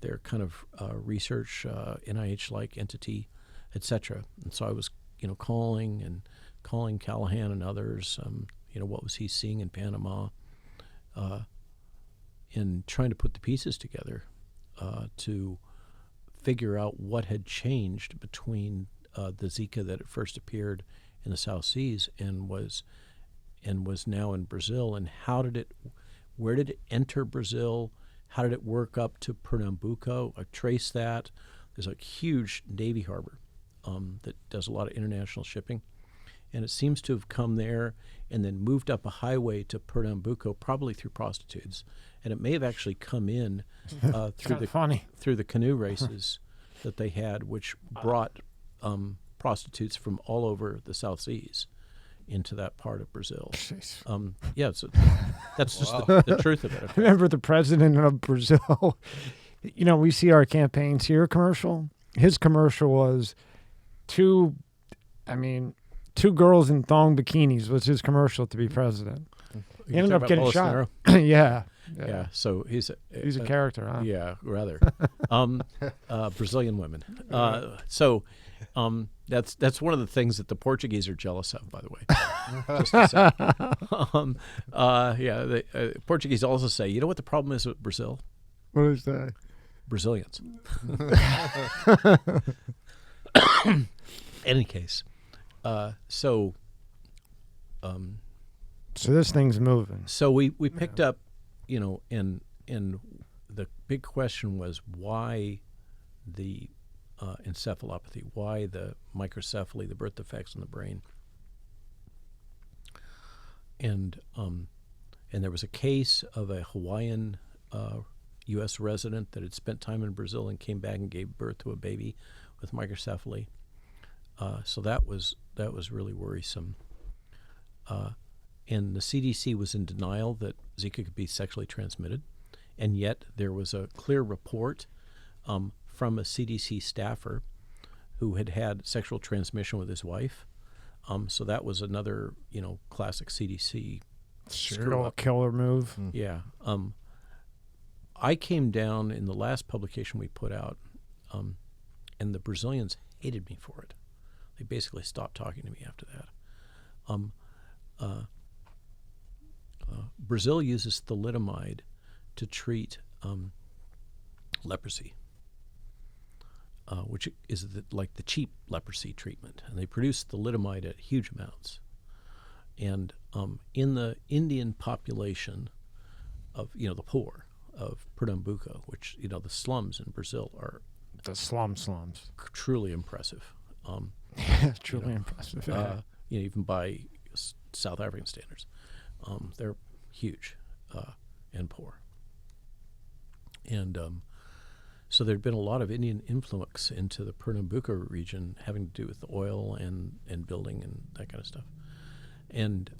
their kind of research NIH-like entity, etc. And so I was calling Callahan and others, what was he seeing in Panama, and trying to put the pieces together to figure out what had changed between the Zika that at first appeared in the South Seas and was now in Brazil, and where did it enter Brazil? How did it work up to Pernambuco? I traced that. There's a huge Navy harbor that does a lot of international shipping, and it seems to have come there and then moved up a highway to Pernambuco, probably through prostitutes, and it may have actually come in through the canoe races that they had, which brought prostitutes from all over the South Seas into that part of Brazil. So that's just the truth of it. Okay? I remember the president of Brazil. We see our campaigns here commercial. His commercial was two girls in thong bikinis was his commercial to be president. He ended up getting shot. Yeah. So he's a character, huh? Yeah, rather. Brazilian women. That's one of the things that the Portuguese are jealous of, by the way. Just to say. The Portuguese also say, you know what the problem is with Brazil? What is that? Brazilians. Any case, so this thing's moving. So we picked up, and the big question was why the encephalopathy, why the microcephaly, the birth defects in the brain, and there was a case of a Hawaiian U.S. resident that had spent time in Brazil and came back and gave birth to a baby with microcephaly. So that was really worrisome. And the CDC was in denial that Zika could be sexually transmitted, and yet there was a clear report from a CDC staffer who had sexual transmission with his wife. So that was another, classic CDC serial killer move. Yeah. I came down in the last publication we put out, and the Brazilians hated me for it. They basically stopped talking to me after that. Brazil uses thalidomide to treat leprosy. which is like the cheap leprosy treatment, and they produced thalidomide at huge amounts. And in the Indian population of the poor of Pernambuco, which the slums in Brazil are the slums. truly impressive. Truly impressive. Even by South African standards, they're huge and poor. And so there'd been a lot of Indian influence into the Pernambuco region, having to do with the oil and building and that kind of stuff. And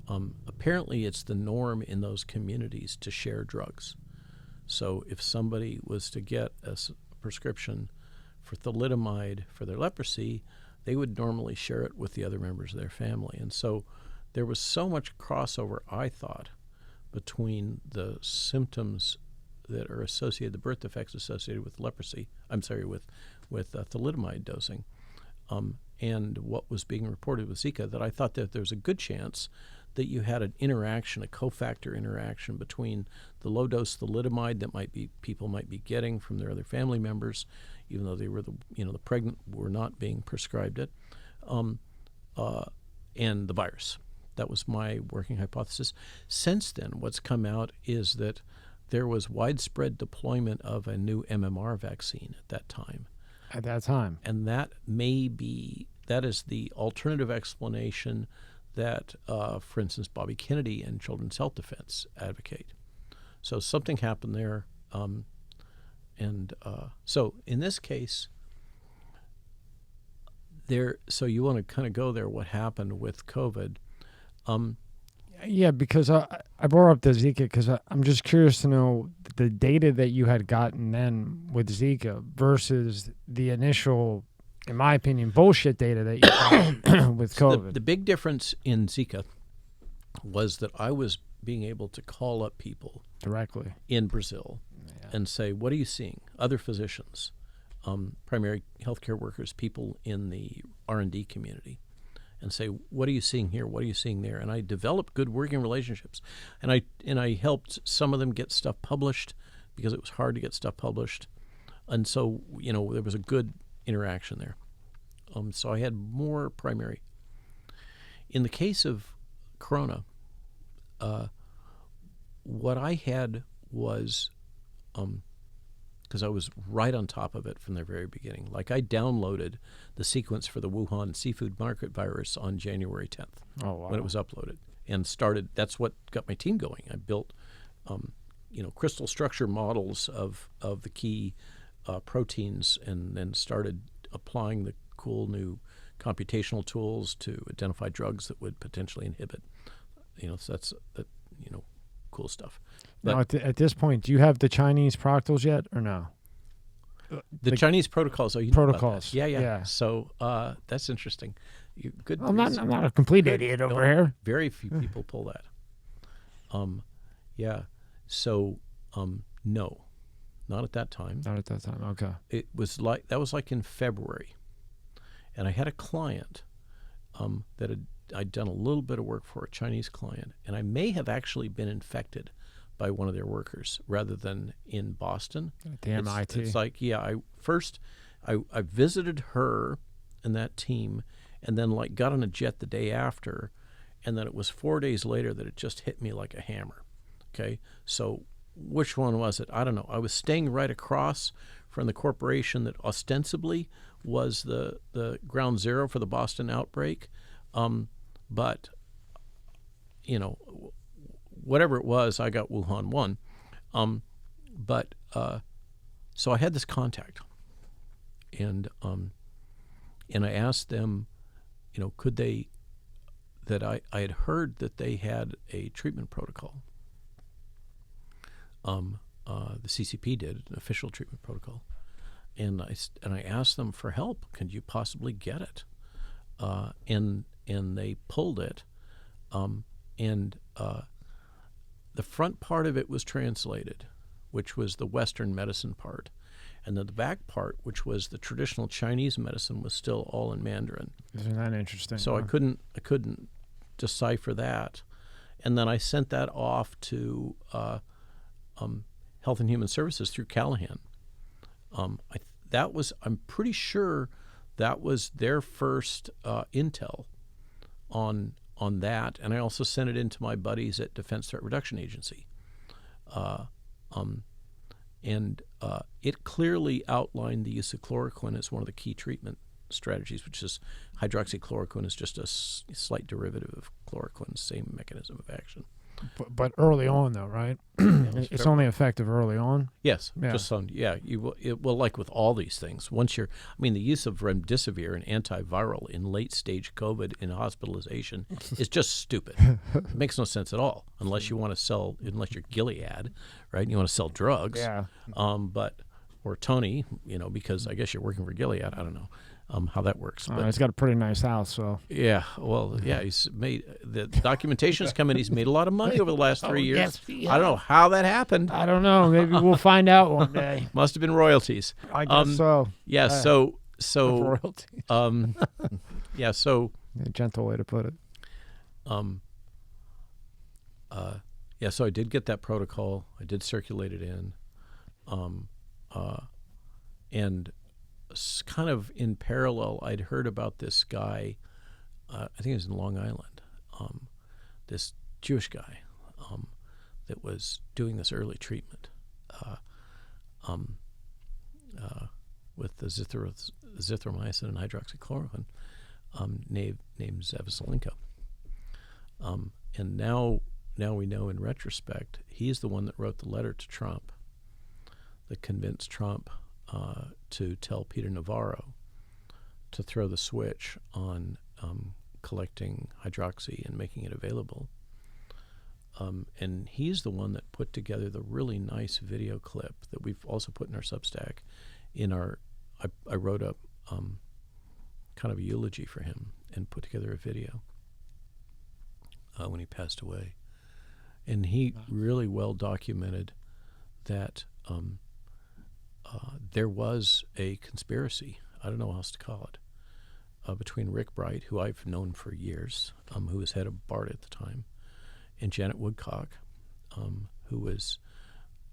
apparently it's the norm in those communities to share drugs. So if somebody was to get a prescription for thalidomide for their leprosy, they would normally share it with the other members of their family. And so there was so much crossover, I thought, between the symptoms that are associated, the birth defects associated with leprosy, with thalidomide dosing, and what was being reported with Zika, that I thought that there's a good chance that you had an interaction, a cofactor interaction between the low-dose thalidomide that people might be getting from their other family members, even though they were the pregnant were not being prescribed it, and the virus. That was my working hypothesis. Since then, what's come out is that there was widespread deployment of a new MMR vaccine at that time. At that time. And that is the alternative explanation that, for instance, Bobby Kennedy and Children's Health Defense advocate. So something happened there. So in this case, so you want to kind of go there, what happened with COVID. Yeah, because I brought up the Zika because I'm just curious to know the data that you had gotten then with Zika versus the initial, in my opinion, bullshit data that you got with COVID. The big difference in Zika was that I was being able to call up people directly in Brazil and say, what are you seeing? Other physicians, primary healthcare workers, people in the R&D community, and say, what are you seeing here? What are you seeing there? And I developed good working relationships. And I helped some of them get stuff published because it was hard to get stuff published. And so, there was a good interaction there. So I had more primary. In the case of Corona, what I had was, because I was right on top of it from the very beginning. Like I downloaded the sequence for the Wuhan seafood market virus on January 10th when it was uploaded and started. That's what got my team going. I built, crystal structure models of the key proteins and then started applying the cool new computational tools to identify drugs that would potentially inhibit. So that's cool stuff. Now, at this point, do you have the Chinese proctals yet, or no? The Chinese protocols. Oh, you protocols. Know about that. Yeah. So that's interesting. Good. I'm not a complete idiot over here. Very few people pull that. Yeah. So no, not at that time. Not at that time. Okay. It was that was like in February, and I had a client that I'd done a little bit of work for, a Chinese client, and I may have actually been infected by one of their workers rather than in Boston. The MIT. It's like, I visited her and that team and then got on a jet the day after, and then it was 4 days later that it just hit me like a hammer. Okay, so which one was it? I don't know. I was staying right across from the corporation that ostensibly was the ground zero for the Boston outbreak, but whatever it was, I got Wuhan 1. So I had this contact, and I asked them, could they, that I had heard that they had a treatment protocol. The CCP did an official treatment protocol, and I asked them for help. Could you possibly get it? And they pulled it, the front part of it was translated, which was the Western medicine part, and then the back part, which was the traditional Chinese medicine, was still all in Mandarin. Isn't that interesting? So I couldn't decipher that, and then I sent that off to Health and Human Services through Callahan. that was, I'm pretty sure that was their first intel on that, and I also sent it in to my buddies at Defense Threat Reduction Agency. And it clearly outlined the use of chloroquine as one of the key treatment strategies, which is hydroxychloroquine is just a slight derivative of chloroquine, same mechanism of action. But early on, though, right? It's only effective early on. Yes, Yeah. just some. Yeah, it will, like with all these things. Once you're, I mean, the use of remdesivir, an antiviral, in late stage COVID in hospitalization is just stupid. It makes no sense at all, unless you want to sell, unless you're Gilead, right? And you want to sell drugs. Yeah. Or Tony, because I guess you're working for Gilead. I don't know how that works. But He's got a pretty nice house, so. yeah, well, yeah, he's made, the documentation's coming. He's made a lot of money over the last 3 years. yes, he I don't know how that happened. I don't know. Maybe we'll find out one day. Must have been royalties. I guess so. Yeah, so Royalty. yeah, so A gentle way to put it. yeah, so I did get that protocol. I did circulate it in, and kind of in parallel, I'd heard about this guy. I think it was in Long Island. This Jewish guy that was doing this early treatment with the zithromycin and hydroxychloroquine, named Zevaselenko. And now we know in retrospect, he's the one that wrote the letter to Trump that convinced Trump to tell Peter Navarro to throw the switch on collecting hydroxy and making it available. And he's the one that put together the really nice video clip that we've also put in our Substack. I wrote up kind of a eulogy for him and put together a video when he passed away. And he really well documented that there was a conspiracy, I don't know how else to call it, between Rick Bright, who I've known for years, who was head of BART at the time, and Janet Woodcock, who was,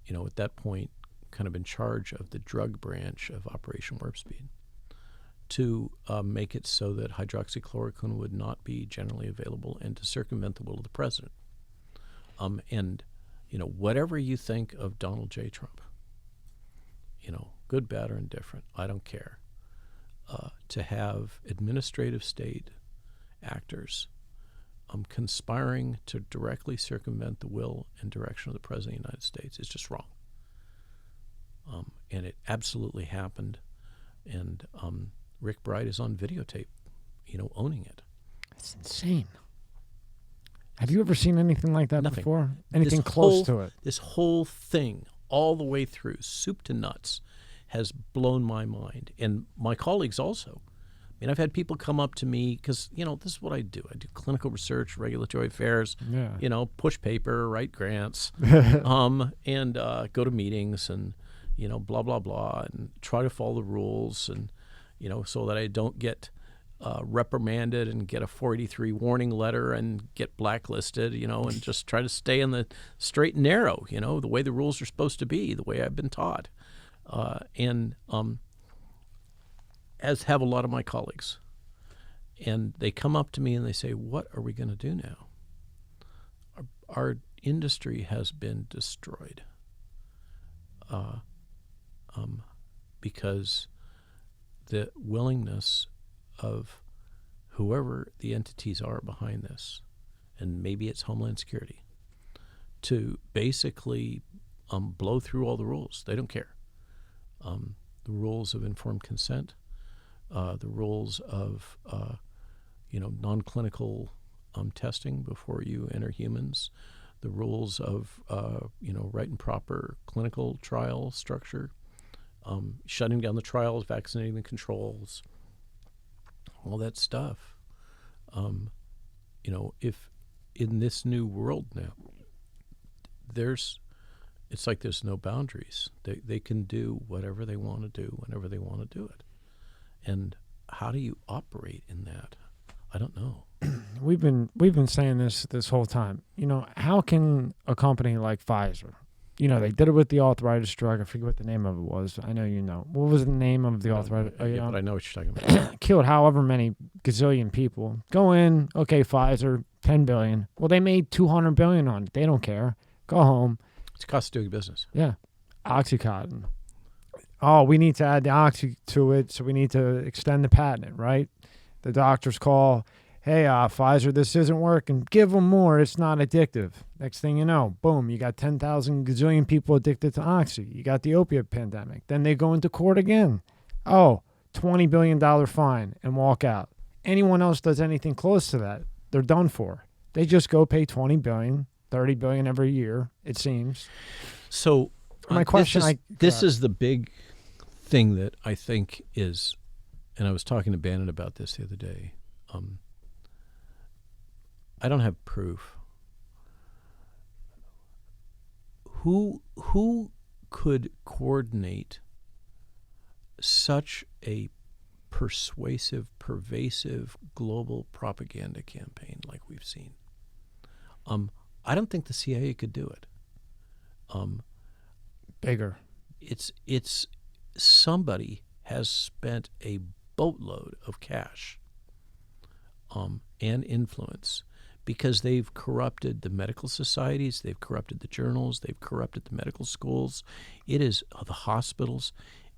at that point kind of in charge of the drug branch of Operation Warp Speed, to make it so that hydroxychloroquine would not be generally available and to circumvent the will of the president. And whatever you think of Donald J. Trump, good, bad, or indifferent, I don't care. To have administrative state actors conspiring to directly circumvent the will and direction of the President of the United States is just wrong. And it absolutely happened. And Rick Bright is on videotape, owning it. That's insane. Have you ever seen anything like that Nothing. before? Anything close to it? This whole thing, all the way through, soup to nuts, has blown my mind. And my colleagues also. I mean, I've had people come up to me because, this is what I do. I do clinical research, regulatory affairs, push paper, write grants, and go to meetings and, blah, blah, blah, and try to follow the rules and, so that I don't get reprimanded and get a 483 warning letter and get blacklisted, and just try to stay in the straight and narrow, the way the rules are supposed to be, the way I've been taught. As have a lot of my colleagues. And they come up to me and they say, what are we going to do now? Our industry has been destroyed because the willingness of whoever the entities are behind this, and maybe it's Homeland Security, to basically blow through all the rules. They don't care. The rules of informed consent, the rules of non-clinical testing before you enter humans, the rules of right and proper clinical trial structure, shutting down the trials, vaccinating the controls, all that stuff. If in this new world now, it's like there's no boundaries. They can do whatever they want to do whenever they want to do it. And how do you operate in that? I don't know. We've been saying this whole time. How can a company like Pfizer, they did it with the arthritis drug. I forget what the name of it was. I know you know. What was the name of the arthritis? Yeah, but I know what you're talking about. Killed however many gazillion people. Go in, okay, Pfizer, 10 billion. Well, they made 200 billion on it. They don't care. Go home. It's cost of doing business. Yeah. Oxycontin. Oh, we need to add the oxy to it, so we need to extend the patent, right? The doctors call, hey, Pfizer, this isn't working. Give them more. It's not addictive. Next thing you know, boom, you got 10,000 gazillion people addicted to oxy. You got the opiate pandemic. Then they go into court again. Oh, $20 billion fine and walk out. Anyone else does anything close to that, they're done for. They just go pay $20 billion, $30 billion every year, it seems. So my question, this is the big thing that I think is, and I was talking to Bannon about this the other day. I don't have proof. Who could coordinate such a persuasive, pervasive global propaganda campaign like we've seen? I don't think the CIA could do it. Bigger. It's somebody has spent a boatload of cash and influence because they've corrupted the medical societies, they've corrupted the journals, they've corrupted the medical schools. It is the hospitals,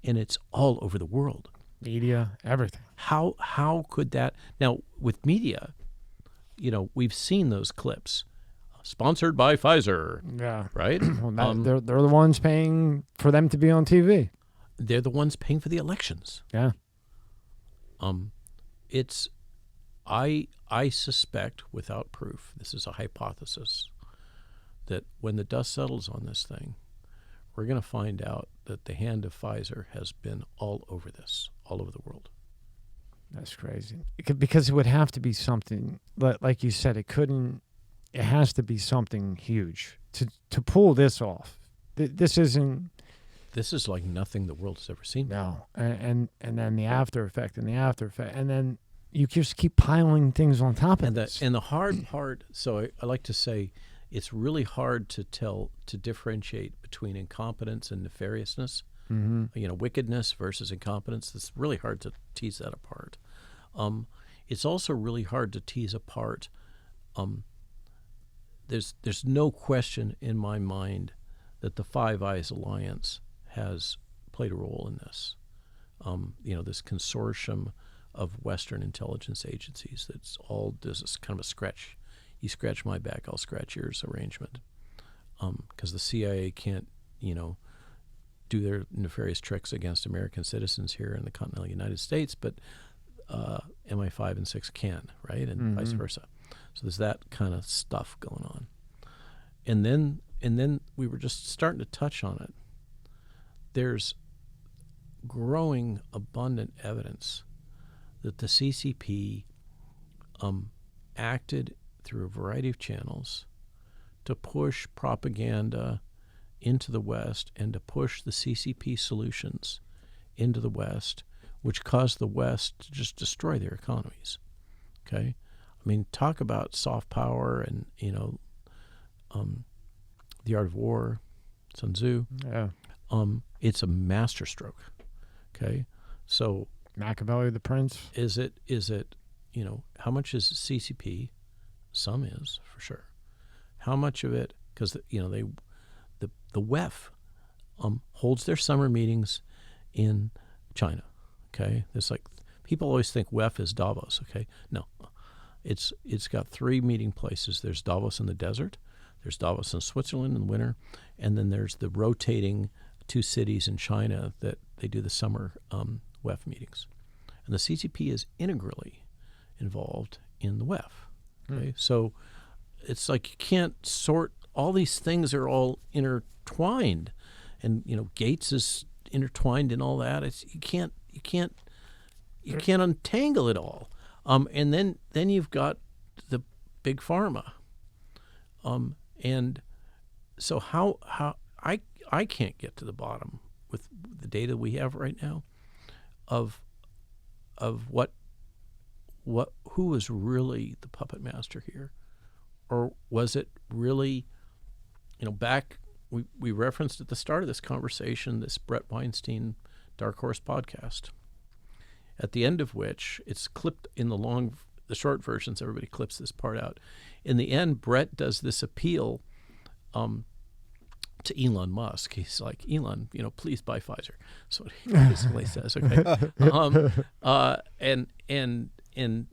and it's all over the world. Media, everything. How could that? Now, with media, we've seen those clips. Sponsored by Pfizer. Yeah. Right? Well, they're the ones paying for them to be on TV. They're the ones paying for the elections. Yeah. It's I suspect, without proof, this is a hypothesis, that when the dust settles on this thing, we're going to find out that the hand of Pfizer has been all over this, all over the world. That's crazy. Because it would have to be something, like you said, it has to be something huge to pull this off. This isn't. This is like nothing the world has ever seen. No, and then the after effect, and then you just keep piling things on top of this. And the hard part. So I like to say, it's really hard to differentiate between incompetence and nefariousness. Mm-hmm. Wickedness versus incompetence. It's really hard to tease that apart. It's also really hard to tease apart. There's no question in my mind that the Five Eyes Alliance has played a role in this. This consortium of Western intelligence agencies that's all does this kind of a scratch. You scratch my back, I'll scratch yours arrangement. Because the CIA can't, do their nefarious tricks against American citizens here in the continental United States, but MI5 and 6 can, right? And vice versa. So there's that kind of stuff going on. And then we were just starting to touch on it. There's growing abundant evidence that the CCP acted through a variety of channels to push propaganda into the West and to push the CCP solutions into the West, which caused the West to just destroy their economies. Okay? I mean, talk about soft power and, The Art of War, Sun Tzu. Yeah. It's a masterstroke. Okay? So Machiavelli, the Prince. is it, how much is CCP? Some is, for sure. How much of it, because, the WEF holds their summer meetings in China, okay? It's like, people always think WEF is Davos, okay? No. It's got 3 meeting places. There's Davos in the desert, there's Davos in Switzerland in the winter, and then there's the rotating 2 cities in China that they do the summer WEF meetings. And the CCP is integrally involved in the WEF, okay? So it's like you can't sort, all these things are all intertwined, and Gates is intertwined in all that. You can't untangle it all. And then you've got the big pharma. And so how I can't get to the bottom with the data we have right now of who was really the puppet master here, or was it really back we referenced at the start of this conversation this Brett Weinstein Dark Horse podcast, at the end of which it's clipped in the short versions. Everybody clips this part out. In the end, Brett does this appeal to Elon Musk. He's like, Elon, please buy Pfizer. That's what he basically says. Okay.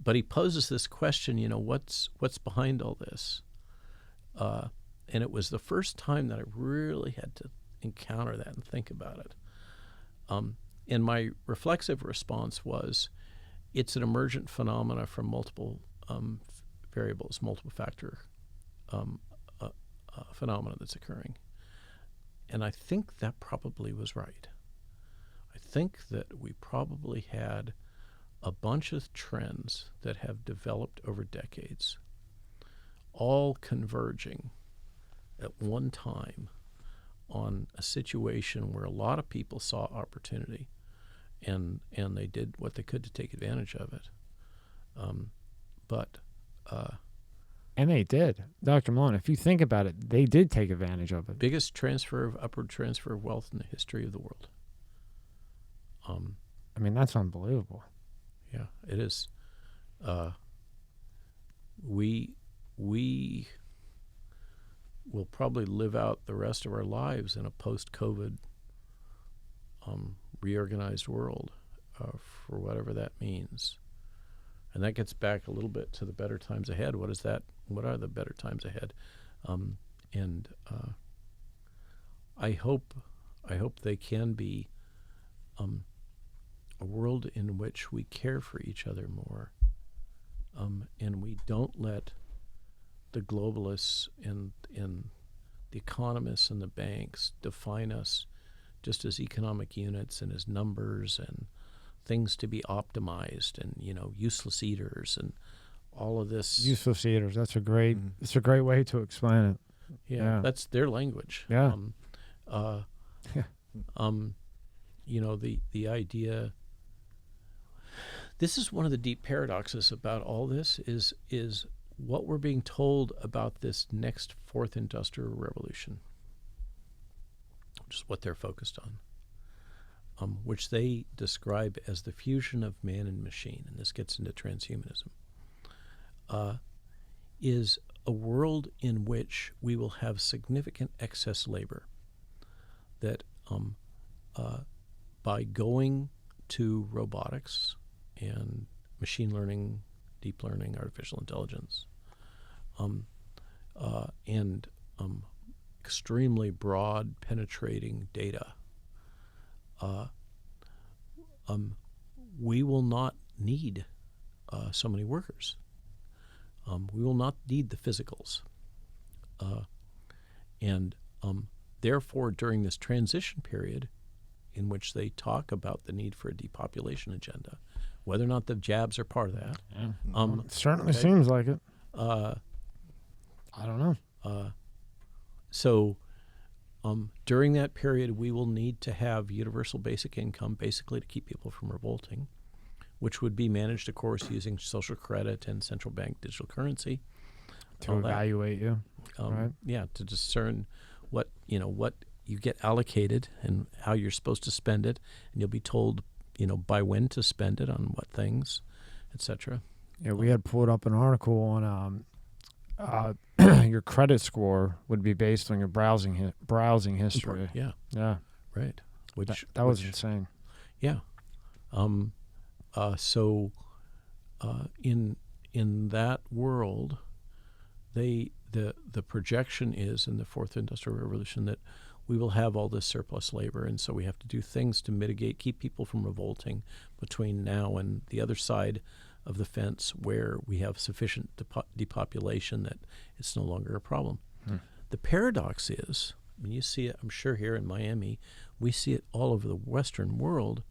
But he poses this question, what's behind all this? And it was the first time that I really had to encounter that and think about it. And my reflexive response was, it's an emergent phenomena from multiple variables, multiple factor phenomena that's occurring. And I think that probably was right. I think that we probably had a bunch of trends that have developed over decades, all converging at one time on a situation where a lot of people saw opportunity, and they did what they could to take advantage of it. And they did. Dr. Malone, if you think about it, they did take advantage of it. Biggest upward transfer of wealth in the history of the world. I mean, that's unbelievable. Yeah, it is. We will probably live out the rest of our lives in a post-COVID reorganized world, for whatever that means. And that gets back a little bit to the better times ahead. What is that? What are the better times ahead? I hope they can be a world in which we care for each other more, and we don't let the globalists and the economists and the banks define us just as economic units and as numbers and things to be optimized and useless eaters and all of this. Useless eaters. That's a great. It's a great way to explain it. Yeah, that's their language. Yeah. The idea. This is one of the deep paradoxes about all this is what we're being told about this next fourth industrial revolution, which is what they're focused on. Which they describe as the fusion of man and machine, and this gets into transhumanism, is a world in which we will have significant excess labor that by going to robotics and machine learning, deep learning, artificial intelligence, and extremely broad penetrating data, we will not need so many workers. We will not need the physicals. Therefore, during this transition period in which they talk about the need for a depopulation agenda, whether or not the jabs are part of that. Yeah. It certainly seems like it. I don't know. During that period, we will need to have universal basic income, basically to keep people from revolting, which would be managed, of course, using social credit and central bank digital currency. To evaluate you, right? Yeah, to discern what you get allocated and how you're supposed to spend it, and you'll be told, by when to spend it on what things, etc. Yeah, we had pulled up an article on your credit score would be based on your browsing history. Yeah. Right. That was insane. Yeah. In that world, the projection is in the fourth industrial revolution that we will have all this surplus labor, and so we have to do things to mitigate, keep people from revolting between now and the other side of the fence where we have sufficient depopulation that it's no longer a problem. The paradox is, you see it, I'm sure here in Miami, we see it all over the Western world,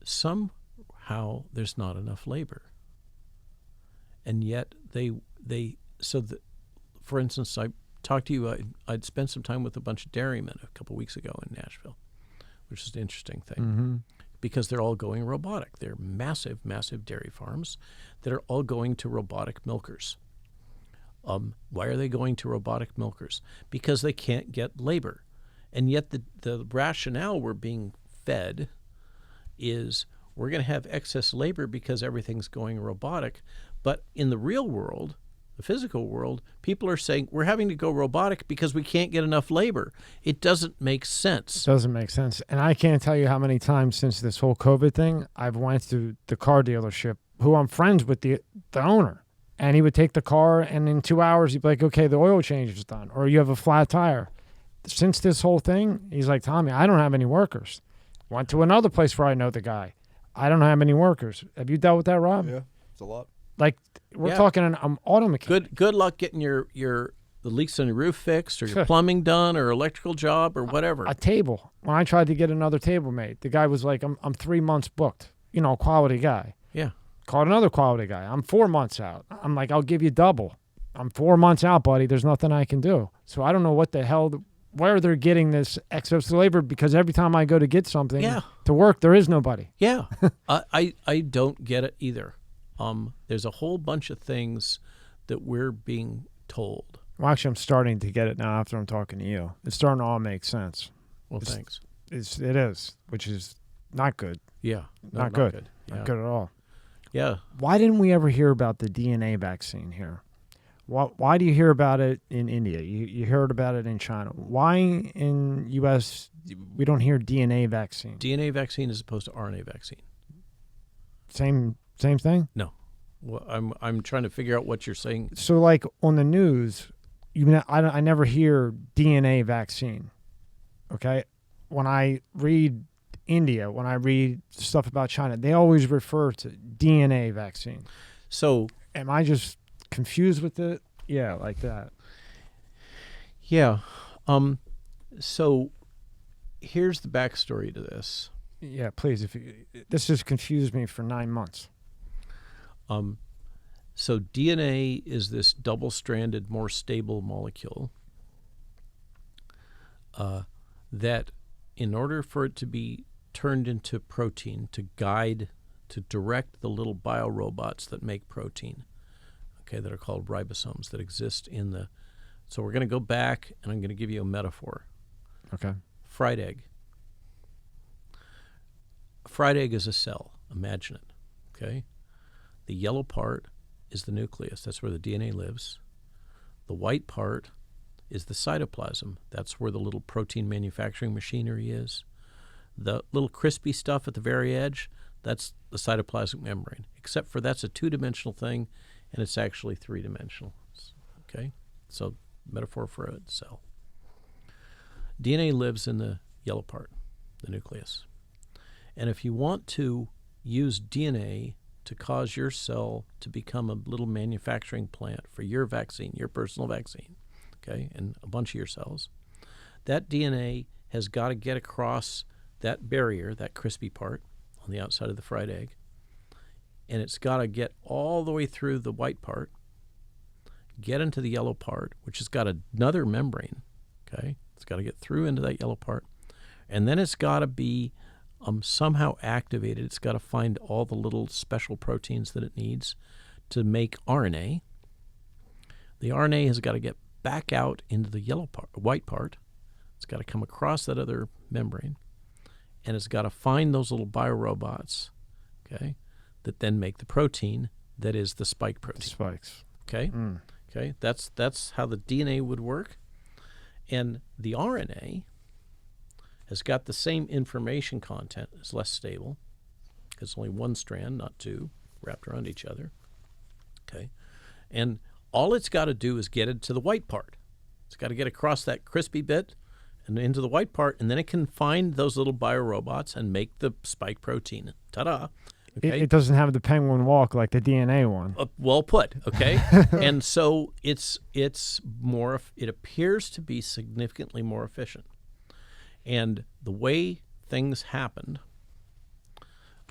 somehow there's not enough labor. And yet for instance, I talked to you, I'd spent some time with a bunch of dairymen a couple weeks ago in Nashville, which is an interesting thing. Because they're all going robotic. They're massive, massive dairy farms that are all going to robotic milkers. Why are they going to robotic milkers? Because they can't get labor. And yet the rationale we're being fed is we're going to have excess labor because everything's going robotic. But in the real world, the physical world, people are saying we're having to go robotic because we can't get enough labor. It doesn't make sense. It doesn't make sense. And I can't tell you how many times since this whole COVID thing, I've went to the car dealership who I'm friends with the owner. And he would take the car, and in 2 hours, he'd be like, okay, the oil change is done, or you have a flat tire. Since this whole thing, he's like, Tommy, I don't have any workers. Went to another place where I know the guy. I don't have any workers. Have you dealt with that, Rob? Yeah, it's a lot. Like, we're talking an auto mechanic. Good luck getting the leaks on your roof fixed, or your plumbing done, or electrical job, or whatever. A table. When I tried to get another table made, the guy was like, I'm 3 months booked. You know, quality guy. Yeah. Called another quality guy. I'm 4 months out. I'm like, I'll give you double. I'm 4 months out, buddy. There's nothing I can do. So I don't know what the hell, where they're getting this excess labor, because every time I go to get something to work, there is nobody. Yeah. I don't get it either. There's a whole bunch of things that we're being told. Well, actually, I'm starting to get it now after I'm talking to you. It's starting to all make sense. Well, thanks. It is, which is not good. Yeah. Not good. Yeah. Not good at all. Yeah. Why didn't we ever hear about the DNA vaccine here? Why do you hear about it in India? You heard about it in China. Why in U.S. we don't hear DNA vaccine? DNA vaccine as opposed to RNA vaccine. Same thing? No. Well, I'm trying to figure out what you're saying. So, like, on the news, I never hear DNA vaccine, okay? When I read India, when I read stuff about China, they always refer to DNA vaccine. So, am I just confused with it? Yeah, like that. Yeah. So, here's the backstory to this. Yeah, please. This has confused me for 9 months. So DNA is this double-stranded, more stable molecule that, in order for it to be turned into protein, to direct the little biorobots that make protein, okay, that are called ribosomes, that exist in the... So we're going to go back, and I'm going to give you a metaphor. Okay. Fried egg. A fried egg is a cell. Imagine it, okay? The yellow part is the nucleus. That's where the DNA lives. The white part is the cytoplasm. That's where the little protein manufacturing machinery is. The little crispy stuff at the very edge, that's the cytoplasmic membrane, except for that's a two-dimensional thing, and it's actually three-dimensional. Okay? So, metaphor for a cell. DNA lives in the yellow part, the nucleus. And if you want to use DNA to cause your cell to become a little manufacturing plant for your vaccine, your personal vaccine, okay, and a bunch of your cells, that DNA has got to get across that barrier, that crispy part on the outside of the fried egg, and it's got to get all the way through the white part, get into the yellow part, which has got another membrane, okay? It's got to get through into that yellow part, and then it's got to be somehow activated. It's got to find all the little special proteins that it needs to make RNA. The RNA has got to get back out into the yellow part, white part. It's got to come across that other membrane, and it's got to find those little biorobots, okay, that then make the protein that is the spike protein. Spikes. Okay? Okay, that's how the DNA would work. And the RNA has got the same information content. It's less stable because it's only one strand, not two, wrapped around each other. Okay? And all it's got to do is get it to the white part. It's got to get across that crispy bit and into the white part, and then it can find those little biorobots and make the spike protein. Ta-da! Okay? It doesn't have the penguin walk like the DNA one. Well put, okay? And so it appears to be significantly more efficient. And the way things happened,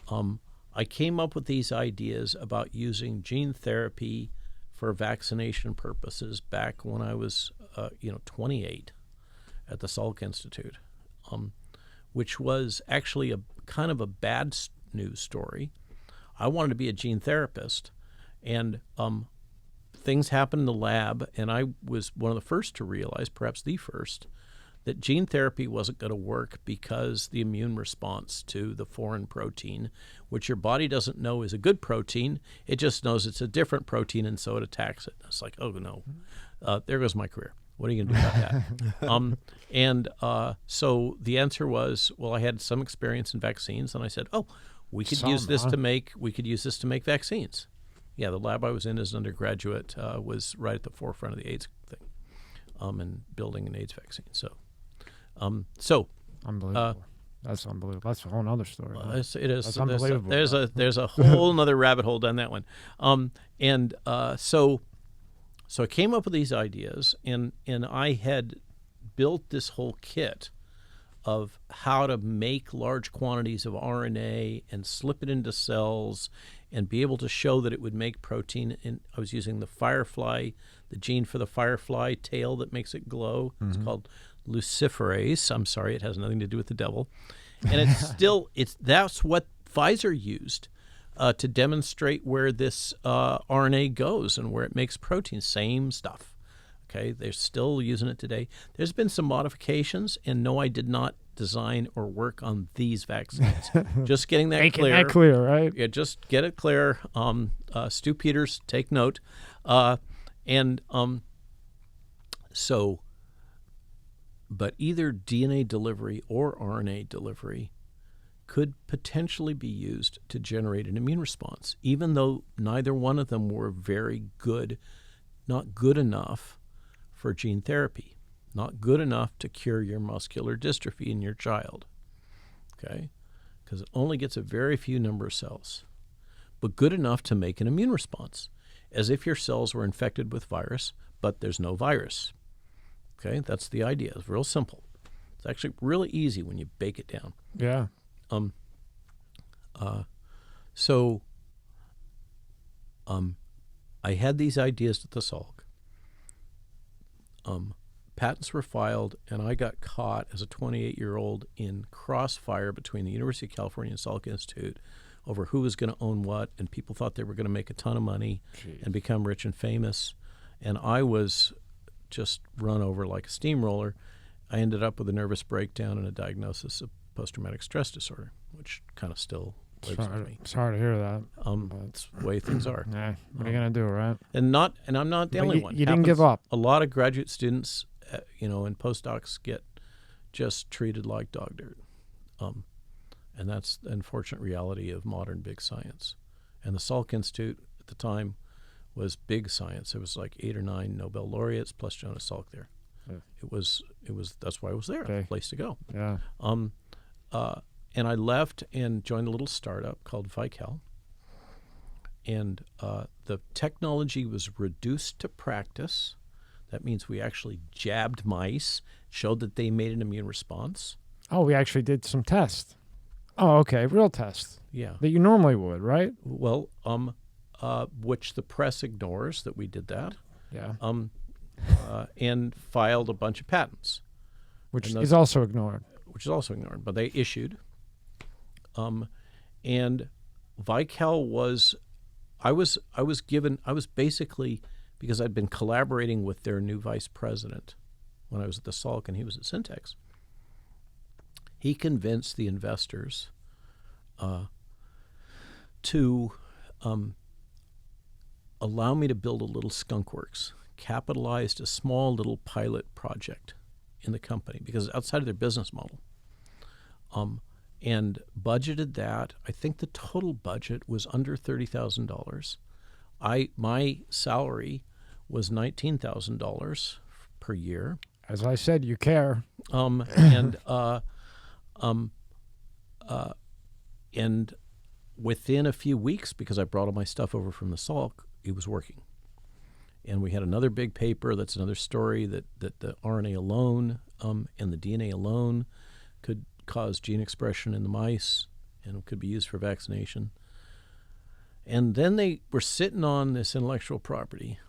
I came up with these ideas about using gene therapy for vaccination purposes back when I was, 28 at the Salk Institute, which was actually a kind of a bad news story. I wanted to be a gene therapist, and things happened in the lab, and I was one of the first to realize, perhaps the first, that gene therapy wasn't going to work because the immune response to the foreign protein, which your body doesn't know is a good protein, it just knows it's a different protein, and so it attacks it. It's like, oh, no, there goes my career. What are you going to do about that? So the answer was, well, I had some experience in vaccines, and I said, oh, we could use this to make vaccines. Yeah, the lab I was in as an undergraduate was right at the forefront of the AIDS thing, and building an AIDS vaccine. So unbelievable. That's unbelievable. That's a whole other story. It is. That's unbelievable. There's a whole other rabbit hole down that one. So I came up with these ideas, and I had built this whole kit of how to make large quantities of RNA and slip it into cells and be able to show that it would make protein. And I was using the gene for the firefly tail that makes it glow. Mm-hmm. It's called luciferase. I'm sorry, it has nothing to do with the devil. And that's what Pfizer used to demonstrate where this RNA goes and where it makes protein. Same stuff. Okay, they're still using it today. There's been some modifications, and no, I did not design or work on these vaccines. Just getting that Making clear. that clear, right? Yeah, just get it clear. Stu Peters, take note. But either DNA delivery or RNA delivery could potentially be used to generate an immune response, even though neither one of them were very good, not good enough for gene therapy, not good enough to cure your muscular dystrophy in your child, okay? Because it only gets a very few number of cells, but good enough to make an immune response, as if your cells were infected with virus, but there's no virus, okay? That's the idea. It's real simple. It's actually really easy when you bake it down. Yeah. I had these ideas at the Salk. Patents were filed, and I got caught as a 28-year-old in crossfire between the University of California and Salk Institute over who was going to own what, and people thought they were going to make a ton of money and become rich and famous, and I was just run over like a steamroller. I ended up with a nervous breakdown and a diagnosis of post-traumatic stress disorder, which kind of still lives with me. Sorry to hear that. That's the way things are. Yeah, what are you gonna do, right? And I'm not the only one. You didn't give up. A lot of graduate students, and postdocs get just treated like dog dirt, and that's the unfortunate reality of modern big science. And the Salk Institute at the time was big science. There was like 8 or 9 Nobel laureates plus Jonas Salk there. Yeah. It was. That's why I was there. Okay. Place to go. Yeah. And I left and joined a little startup called Vical. And the technology was reduced to practice. That means we actually jabbed mice, showed that they made an immune response. Oh, we actually did some tests. Oh, okay, real tests. Yeah. That you normally would, right? Well, which the press ignores that we did that. Yeah. And filed a bunch of patents. Which is also ignored. But they issued. And Vical was, I was basically, because I'd been collaborating with their new vice president when I was at the Salk and he was at Syntex. He convinced the investors to allow me to build a little skunkworks, capitalized a small little pilot project in the company because it's outside of their business model. And budgeted that. I think the total budget was under $30,000. My salary was $19,000 per year. As I said, you care. And within a few weeks, because I brought all my stuff over from the Salk, it was working. And we had another big paper. That's another story that the RNA alone and the DNA alone could cause gene expression in the mice and could be used for vaccination. And then they were sitting on this intellectual property,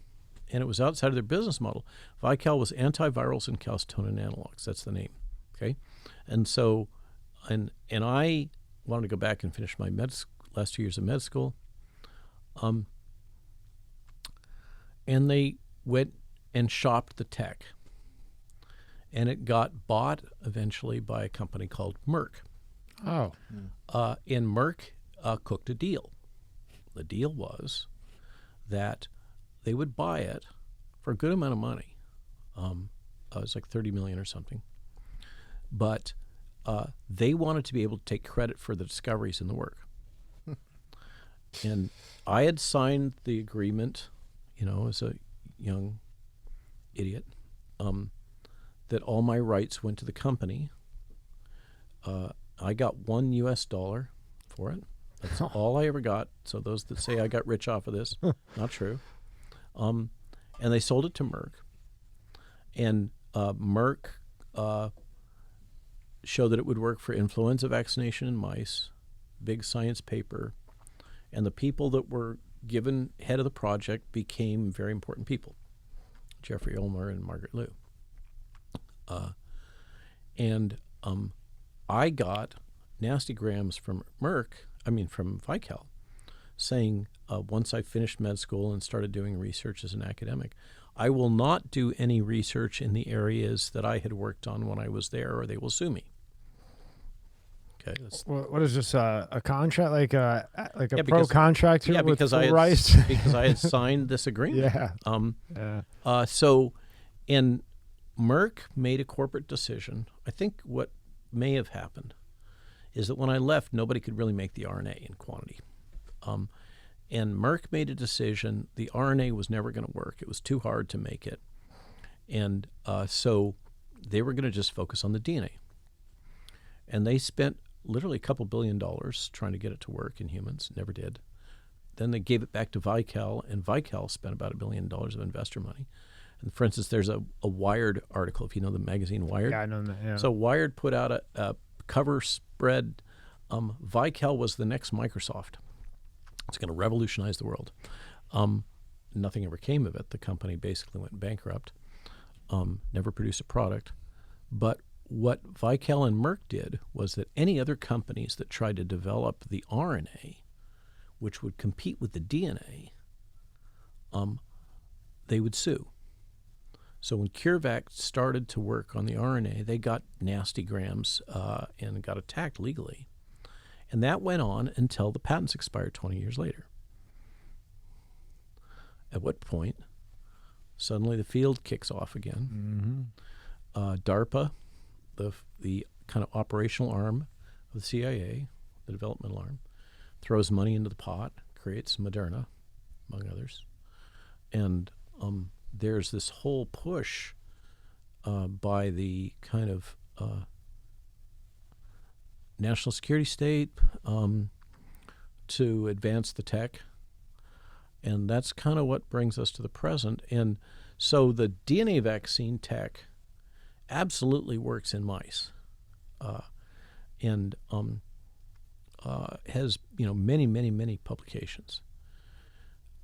and it was outside of their business model. Vical was antivirals and calcitonin analogs. That's the name. Okay, and so, and I wanted to go back and finish my last 2 years of med school. and they went and shopped the tech. And it got bought eventually by a company called Merck. Oh. And Merck cooked a deal. The deal was that they would buy it for a good amount of money. It was like $30 million or something. But they wanted to be able to take credit for the discoveries in the work. And I had signed the agreement, as a young idiot, that all my rights went to the company. I got $1 for it. That's all I ever got. So those that say I got rich off of this, not true. And they sold it to Merck. And Merck showed that it would work for influenza vaccination in mice, big science paper. And the people that were given head of the project became very important people, Jeffrey Ulmer and Margaret Liu. I got nasty grams from from Vical, saying once I finished med school and started doing research as an academic, I will not do any research in the areas that I had worked on when I was there, or they will sue me. Okay, what is this? A contract, like a because, contract here with because full I had, rights? because I had signed this agreement. Yeah. And Merck made a corporate decision. I think what may have happened is that when I left, nobody could really make the RNA in quantity. And Merck made a decision. The RNA was never going to work. It was too hard to make it. And so they were going to just focus on the DNA. And they spent literally a couple $1 billion trying to get it to work in humans. Never did. Then they gave it back to Vical, and Vical spent about $1 billion of investor money. And for instance, there's a Wired article, if you know the magazine Wired. Yeah, I know that. Yeah. So Wired put out a cover spread. Vical was the next Microsoft. It's going to revolutionize the world. Nothing ever came of it. The company basically went bankrupt, never produced a product. But what Vical and Merck did was that any other companies that tried to develop the RNA, which would compete with the DNA, they would sue. So when CureVac started to work on the RNA, they got nasty grams and got attacked legally. And that went on until the patents expired 20 years later. At what point, suddenly the field kicks off again. Mm-hmm. DARPA, the kind of operational arm of the CIA, the developmental arm, throws money into the pot, creates Moderna, among others. And there's this whole push by the kind of national security state to advance the tech. And that's kind of what brings us to the present. And so the DNA vaccine tech absolutely works in mice and has many publications.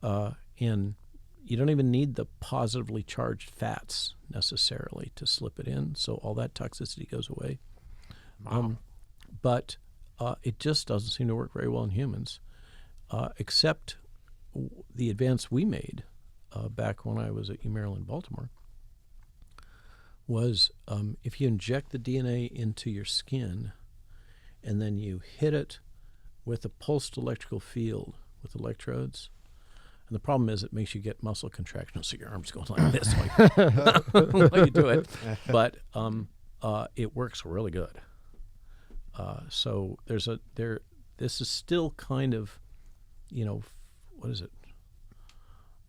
And you don't even need the positively charged fats necessarily to slip it in, so all that toxicity goes away. Wow. But it just doesn't seem to work very well in humans, except the advance we made back when I was at UMaryland, Baltimore, was if you inject the DNA into your skin and then you hit it with a pulsed electrical field with electrodes. And the problem is it makes you get muscle contraction, so your arm's going like this while you do it. But it works really good. So this is still kind of, what is it?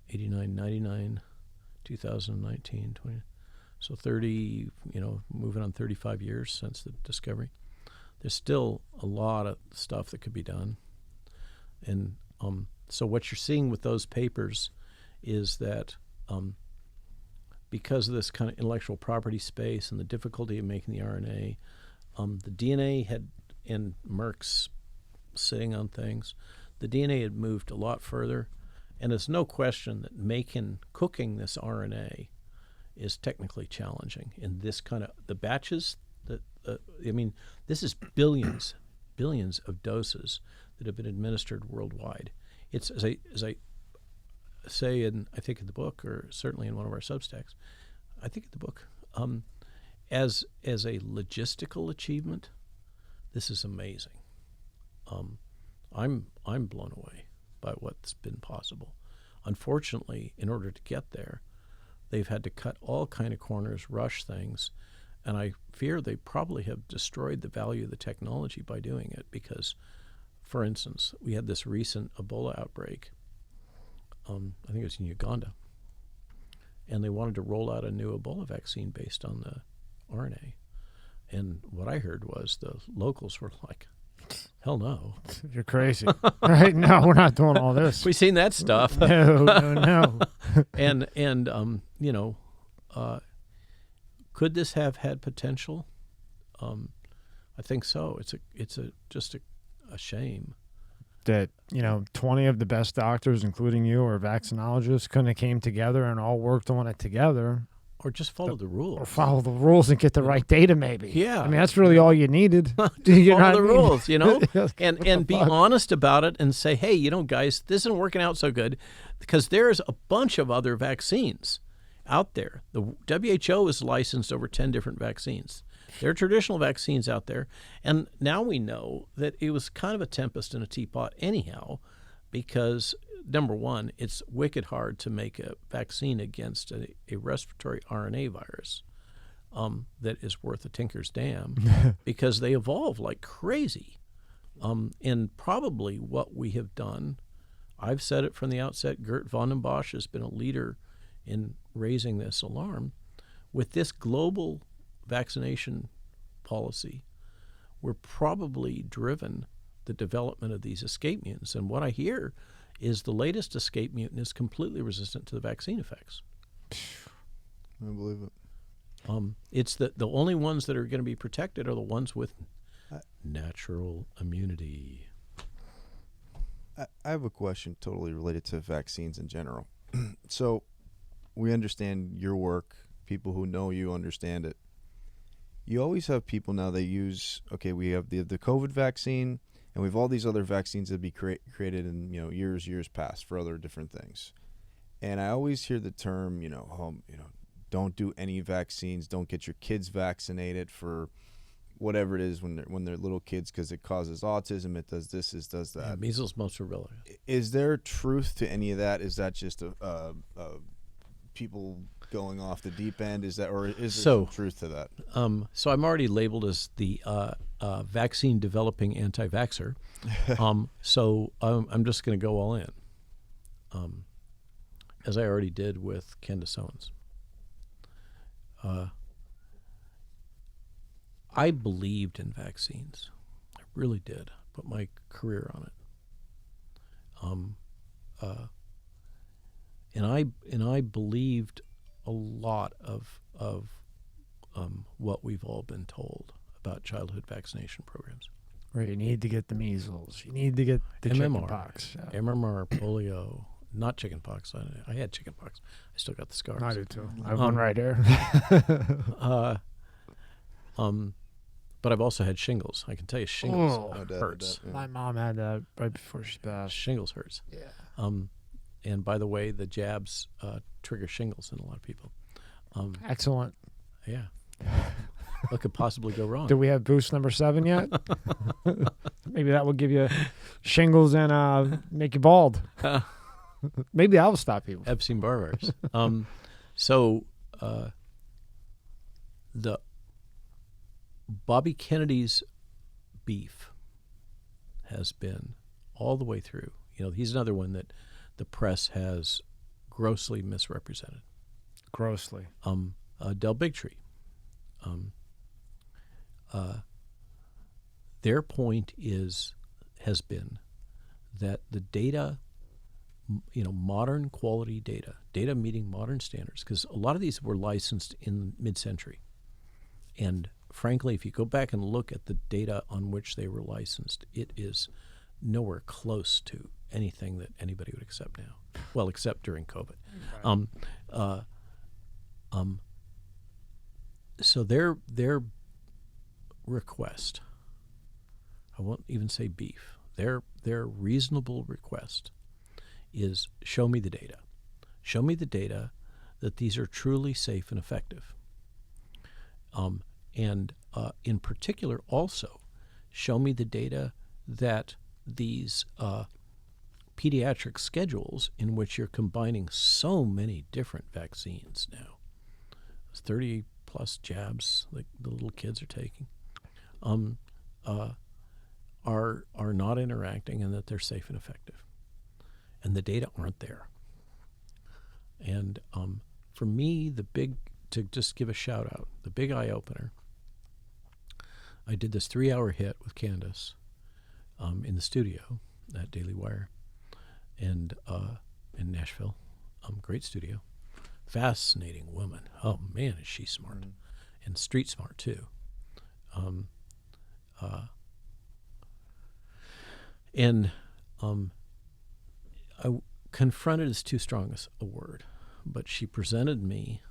89, 99, 2019, 20. So 30, moving on 35 years since the discovery. There's still a lot of stuff that could be done. And so what you're seeing with those papers is that because of this kind of intellectual property space and the difficulty of making the RNA, the DNA had, in Merck's sitting on things, the DNA had moved a lot further. And there's no question that cooking this RNA is technically challenging. In this kind of, the batches, this is billions of doses that have been administered worldwide. It's, as I say, I think in the book, or certainly in one of our Substacks, I think in the book, as a logistical achievement, this is amazing. I'm blown away by what's been possible. Unfortunately, in order to get there, they've had to cut all kind of corners, rush things, and I fear they probably have destroyed the value of the technology by doing it because, for instance, we had this recent Ebola outbreak. I think it was in Uganda, and they wanted to roll out a new Ebola vaccine based on the RNA. And what I heard was the locals were like, hell no. You're crazy. Right? No, we're not doing all this. We've seen that stuff. No. And could this have had potential? I think so. It's just a shame that 20 of the best doctors, including you, or vaccinologists, couldn't have came together and all worked on it together. Or just follow the rules. Or follow the rules and get the right data, maybe. Yeah. I mean, that's really all you needed. Follow the rules, and be honest about it and say, hey, guys, this isn't working out so good because there's a bunch of other vaccines out there. The WHO has licensed over 10 different vaccines. There are traditional vaccines out there. And now we know that it was kind of a tempest in a teapot anyhow because, number one, it's wicked hard to make a vaccine against a respiratory RNA virus that is worth a tinker's damn because they evolve like crazy. And probably what we have done, I've said it from the outset, Gert von den Bosch has been a leader in raising this alarm. With this global vaccination policy, we're probably driven the development of these escape mutants. And what I hear is the latest escape mutant is completely resistant to the vaccine effects. I believe it. It's the only ones that are going to be protected are the ones with natural immunity. I have a question totally related to vaccines in general. So we understand your work. People who know you understand it. You always have people now that use, we have the COVID vaccine, and we have all these other vaccines that be created in years past for other different things. And I always hear the term, don't do any vaccines, don't get your kids vaccinated for whatever it is when they're little kids because it causes autism, it does this, it does that. Yeah, measles, mumps, rubella. Is there truth to any of that? Is that just people going off the deep end? Is there some truth to that? So I'm already labeled as the vaccine developing anti-vaxxer. So I'm just going to go all in, as I already did with Candace Owens. I believed in vaccines. I really did. Put my career on it. And I believed a lot of what we've all been told about childhood vaccination programs. Right, you need to get the measles. You need to get the chickenpox. Yeah. MMR, polio, not chickenpox. I had chickenpox. I still got the scars. I do too. I have one right here. But I've also had shingles. I can tell you, shingles hurts. My mom had that right before she passed. Shingles hurts. Yeah. And by the way, the jabs trigger shingles in a lot of people. Excellent. Yeah. What could possibly go wrong? Do we have boost number 7 yet? Maybe that will give you shingles and make you bald. Maybe that will stop people. Epstein-Barr virus. So the Bobby Kennedy's beef has been all the way through. He's another one that the press has grossly misrepresented. Grossly. Del Bigtree. Their point has been that the data, modern quality data meeting modern standards, because a lot of these were licensed in mid-century. And frankly, if you go back and look at the data on which they were licensed, it is nowhere close to anything that anybody would accept now. Well, except during COVID. Right. So their request, I won't even say beef, their reasonable request is show me the data. Show me the data that these are truly safe and effective. And in particular, also, show me the data that these pediatric schedules in which you're combining so many different vaccines now, 30 plus jabs like the little kids are taking, are not interacting, and that they're safe and effective. And the data aren't there. And for me, to just give a shout out, the big eye opener, I did this 3-hour hit with Candace in the studio at Daily Wire and in Nashville. Great studio. Fascinating woman. Oh, man, is she smart. And street smart, too. I confronted is too strong a word, but she presented me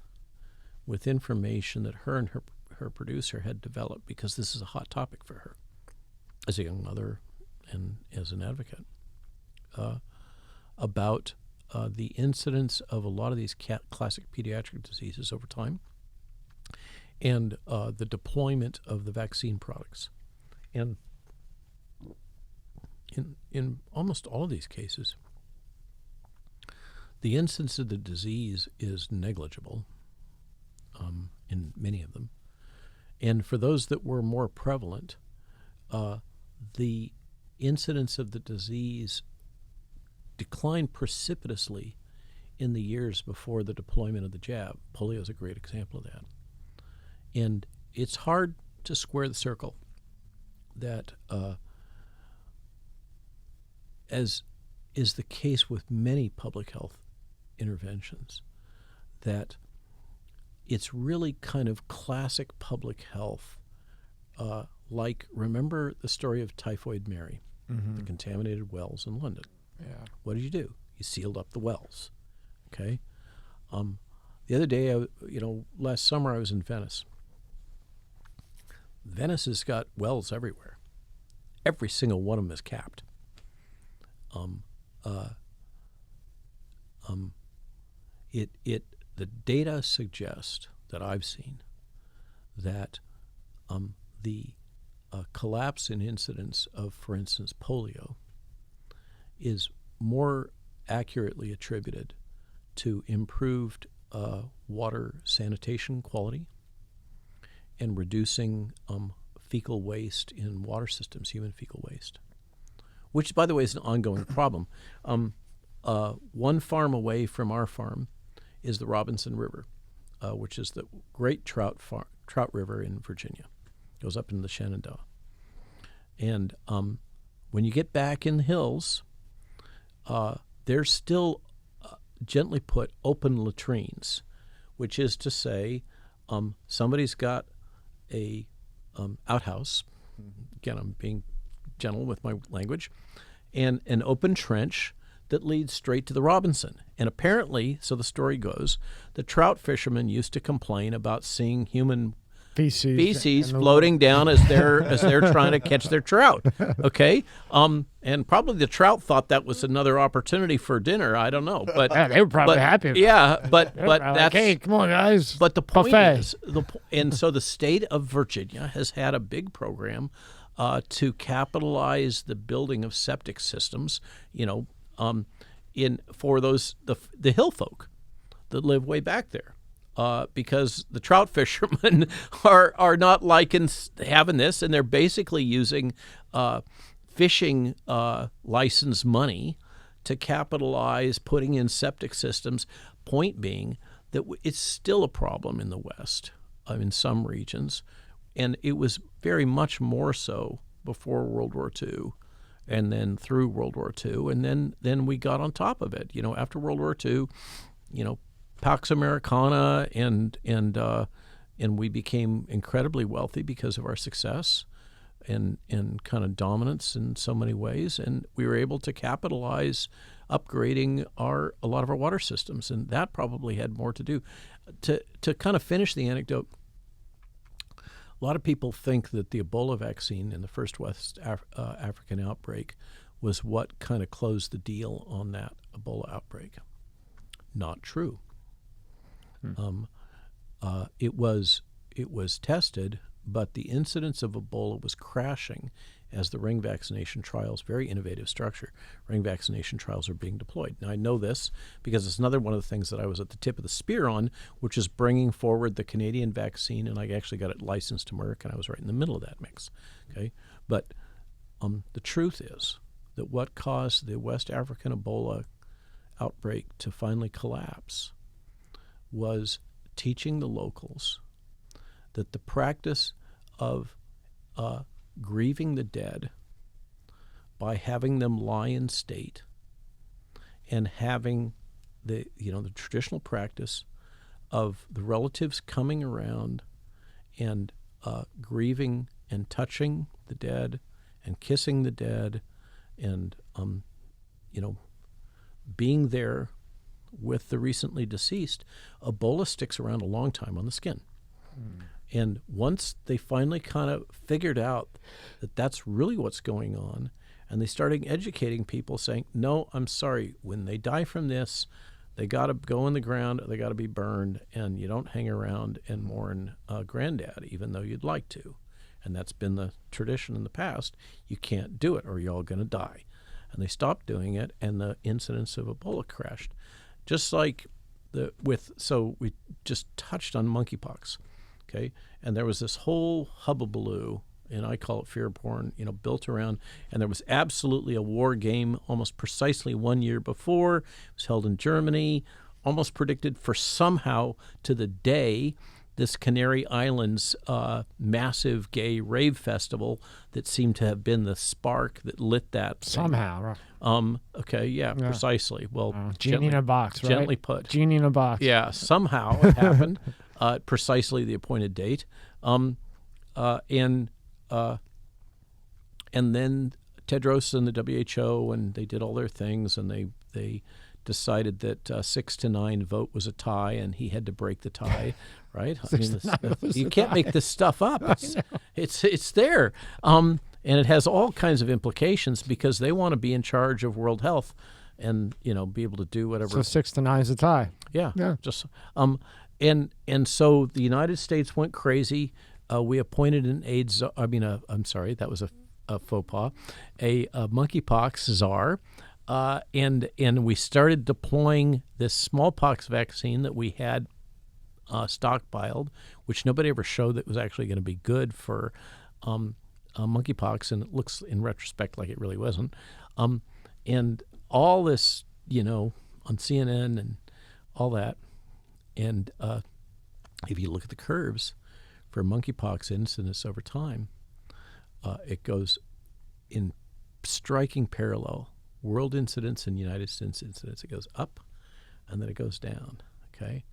with information that her and her producer had developed, because this is a hot topic for her as a young mother and as an advocate, about the incidence of a lot of these classic pediatric diseases over time, and the deployment of the vaccine products. And in almost all of these cases, the incidence of the disease is negligible in many of them. And for those that were more prevalent, the incidence of the disease declined precipitously in the years before the deployment of the jab. Polio is a great example of that. And it's hard to square the circle that, as is the case with many public health interventions, that it's really kind of classic public health. Like, remember the story of Typhoid Mary, the contaminated wells in London. Yeah. What did you do? You sealed up the wells. Okay. The other day, last summer I was in Venice. Venice has got wells everywhere. Every single one of them is capped. The data suggest that I've seen that the collapse in incidence of, for instance, polio is more accurately attributed to improved water sanitation quality and reducing fecal waste in water systems, human fecal waste, which, by the way, is an ongoing problem. One farm away from our farm is the Robinson River, which is the great trout river in Virginia. It goes up into the Shenandoah. And when you get back in the hills, there's still gently put open latrines, which is to say somebody's got a outhouse. Again, I'm being gentle with my language, and an open trench that leads straight to the Robinson. And apparently, so the story goes, the trout fishermen used to complain about seeing human feces floating down as they're trying to catch their trout. Okay, and probably the trout thought that was another opportunity for dinner. I don't know, but yeah, they were probably happy. Yeah, but Like, that's, hey, come on, guys. But the point Buffet. is, and so the state of Virginia has had a big program to capitalize the building of septic systems, for those the hill folk that live way back there, because the trout fishermen are not liking having this, and they're basically using fishing license money to capitalize putting in septic systems. Point being that it's still a problem in the West, in some regions, and it was very much more so before World War II. And then through World War II, and then we got on top of it. After World War II, Pax Americana, and we became incredibly wealthy because of our success and kind of dominance in so many ways, and we were able to capitalize upgrading a lot of our water systems, and that probably had more to do. To kind of finish the anecdote, a lot of people think that the Ebola vaccine in the first West African outbreak was what kind of closed the deal on that Ebola outbreak. not true. It was tested, but the incidence of Ebola was crashing as the ring vaccination trials, very innovative structure, ring vaccination trials are being deployed. Now, I know this because it's another one of the things that I was at the tip of the spear on, which is bringing forward the Canadian vaccine, and I actually got it licensed to Merck, and I was right in the middle of that mix. Okay, but the truth is that what caused the West African Ebola outbreak to finally collapse was teaching the locals that the practice of grieving the dead by having them lie in state and having the traditional practice of the relatives coming around and grieving and touching the dead and kissing the dead and being there with the recently deceased. Ebola sticks around a long time on the skin. And once they finally kind of figured out that that's really what's going on, and they started educating people saying, no, I'm sorry, when they die from this, they got to go in the ground, they got to be burned, and you don't hang around and mourn granddad, even though you'd like to. And that's been the tradition in the past. You can't do it or you're all going to die. And they stopped doing it, and the incidence of Ebola crashed. Just like so we just touched on monkeypox. Okay, and there was this whole hubbubaloo, and I call it fear porn, built around, and there was absolutely a war game almost precisely 1 year before. It was held in Germany, almost predicted for somehow to the day this Canary Islands massive gay rave festival that seemed to have been the spark that lit that thing. Somehow. Okay, yeah, precisely. Well, genie in a box, right? Gently put. Genie in a box. Yeah, somehow it happened. Precisely the appointed date, and then Tedros and the WHO, and they did all their things, and they decided that 6-9 vote was a tie, and he had to break the tie, right? I mean, you can't make this stuff up. It's there, and it has all kinds of implications because they want to be in charge of world health, and be able to do whatever. So 6-9 is a tie. Yeah. Just And so the United States went crazy. We appointed an AIDS. I'm sorry, that was a faux pas. A monkeypox czar, and we started deploying this smallpox vaccine that we had stockpiled, which nobody ever showed that was actually going to be good for monkeypox, and it looks in retrospect like it really wasn't. And all this, on CNN and all that. And if you look at the curves for monkeypox incidence over time, it goes in striking parallel. World incidence and United States incidence, it goes up and then it goes down, okay?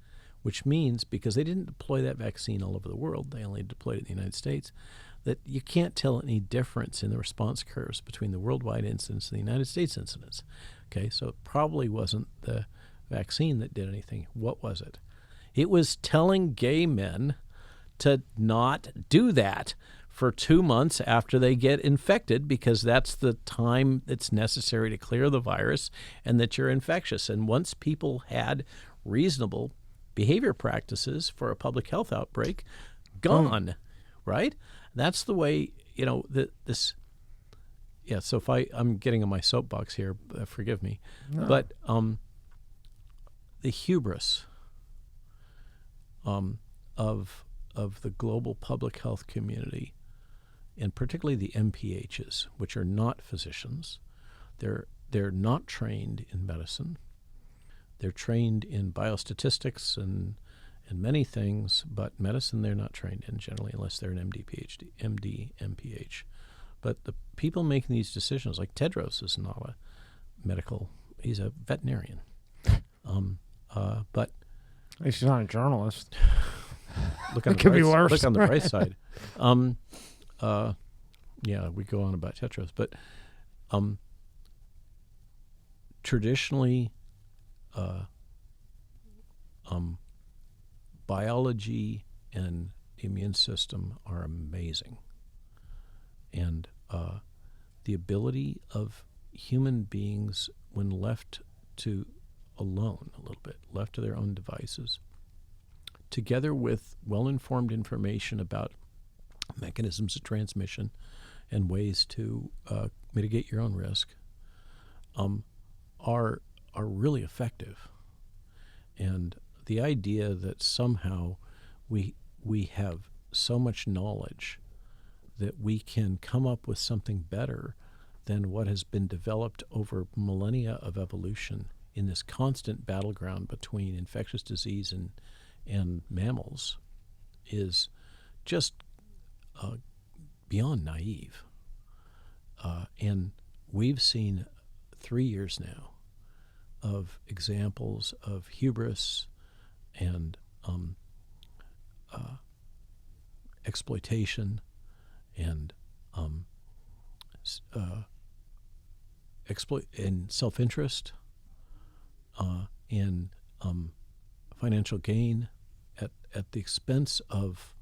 Which means, because they didn't deploy that vaccine all over the world, they only deployed it in the United States, that you can't tell any difference in the response curves between the worldwide incidence and the United States incidence, okay? So it probably wasn't the vaccine that did anything. What was it? It was telling gay men to not do that for 2 months after they get infected, because that's the time that's necessary to clear the virus and that you're infectious. And once people had reasonable behavior practices for a public health outbreak, gone, right? That's the way, this. Yeah, so if I'm getting on my soapbox here, forgive me. No. But the hubris of the global public health community, and particularly the MPHs, which are not physicians, they're not trained in medicine. They're trained in biostatistics and many things, but medicine they're not trained in generally, unless they're an MD, MPH. But the people making these decisions, like Tedros, is not he's a veterinarian. But at least he's not a journalist. Look on it could be worse. Look on the bright side. Yeah, we go on about Tedros, but traditionally, biology and the immune system are amazing, and the ability of human beings, when left to alone a little bit, left to their own devices, together with well-informed information about mechanisms of transmission and ways to mitigate your own risk, are really effective. And the idea that somehow we have so much knowledge that we can come up with something better than what has been developed over millennia of evolution in this constant battleground between infectious disease and mammals is just beyond naive. And we've seen 3 years now of examples of hubris and exploitation and and self-interest and financial gain at the expense of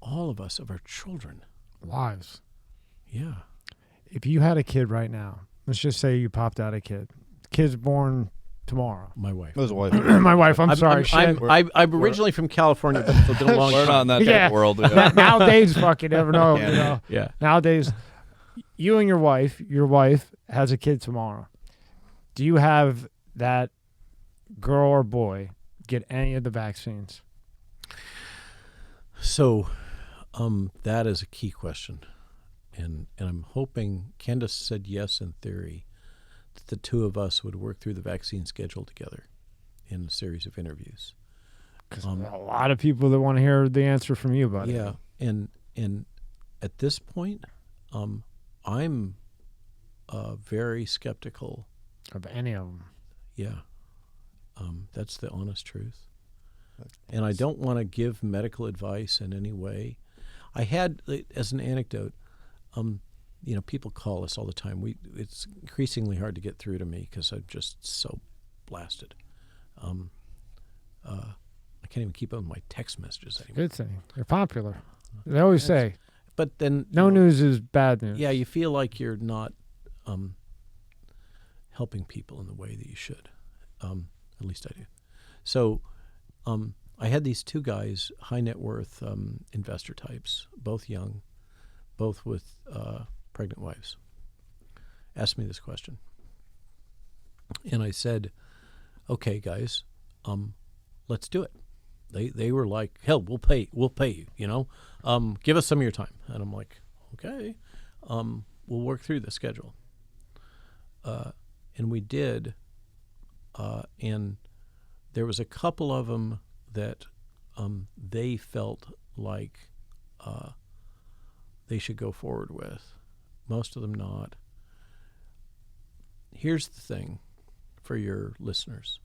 all of us, of our children. Lives. Yeah. If you had a kid right now, let's just say you popped out a kid. Kid's born tomorrow. My wife. His wife. My wife, I'm sorry. I'm originally from California, but it's been a long We're time. not in that type of world. Yeah. Nowadays, fucking never know. You know. Yeah. Nowadays, you and your wife has a kid tomorrow. Do you have that girl or boy get any of the vaccines? So that is a key question. And I'm hoping Candace said yes in theory, that the two of us would work through the vaccine schedule together in a series of interviews. Because a lot of people that want to hear the answer from you, buddy. Yeah, and at this point, I'm very skeptical of any of them. Yeah, that's the honest truth. And I don't want to give medical advice in any way. I had, as an anecdote, people call us all the time. It's increasingly hard to get through to me because I'm just so blasted. I can't even keep up with my text messages anymore. Good thing. You're popular. They always say. But then no news is bad news. Yeah, you feel like you're not helping people in the way that you should. At least I do. So I had these two guys, high net worth investor types, both young, both with pregnant wives, asked me this question. And I said, okay, guys, let's do it. They were like, hell, we'll pay you, give us some of your time. And I'm like, okay, we'll work through the schedule. And we did. And there was a couple of them that they felt like they should go forward with. Most of them not. Here's the thing for your listeners.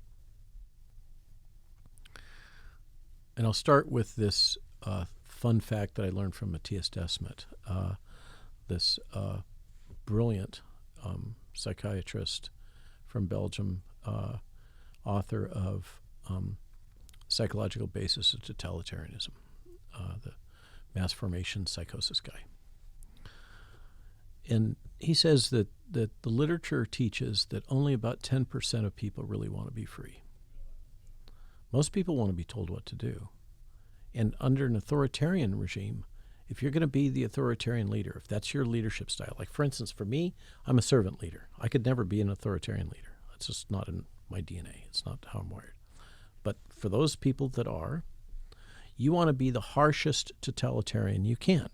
And I'll start with this fun fact that I learned from Matthias Desmet, this brilliant psychiatrist from Belgium, author of Psychological Basis of Totalitarianism, the mass formation psychosis guy. And he says that the literature teaches that only about 10% of people really want to be free. Most people want to be told what to do. And under an authoritarian regime, if you're going to be the authoritarian leader, if that's your leadership style, like for instance, for me, I'm a servant leader. I could never be an authoritarian leader. That's just not in my DNA. It's not how I'm wired. But for those people that are, you want to be the harshest totalitarian you can.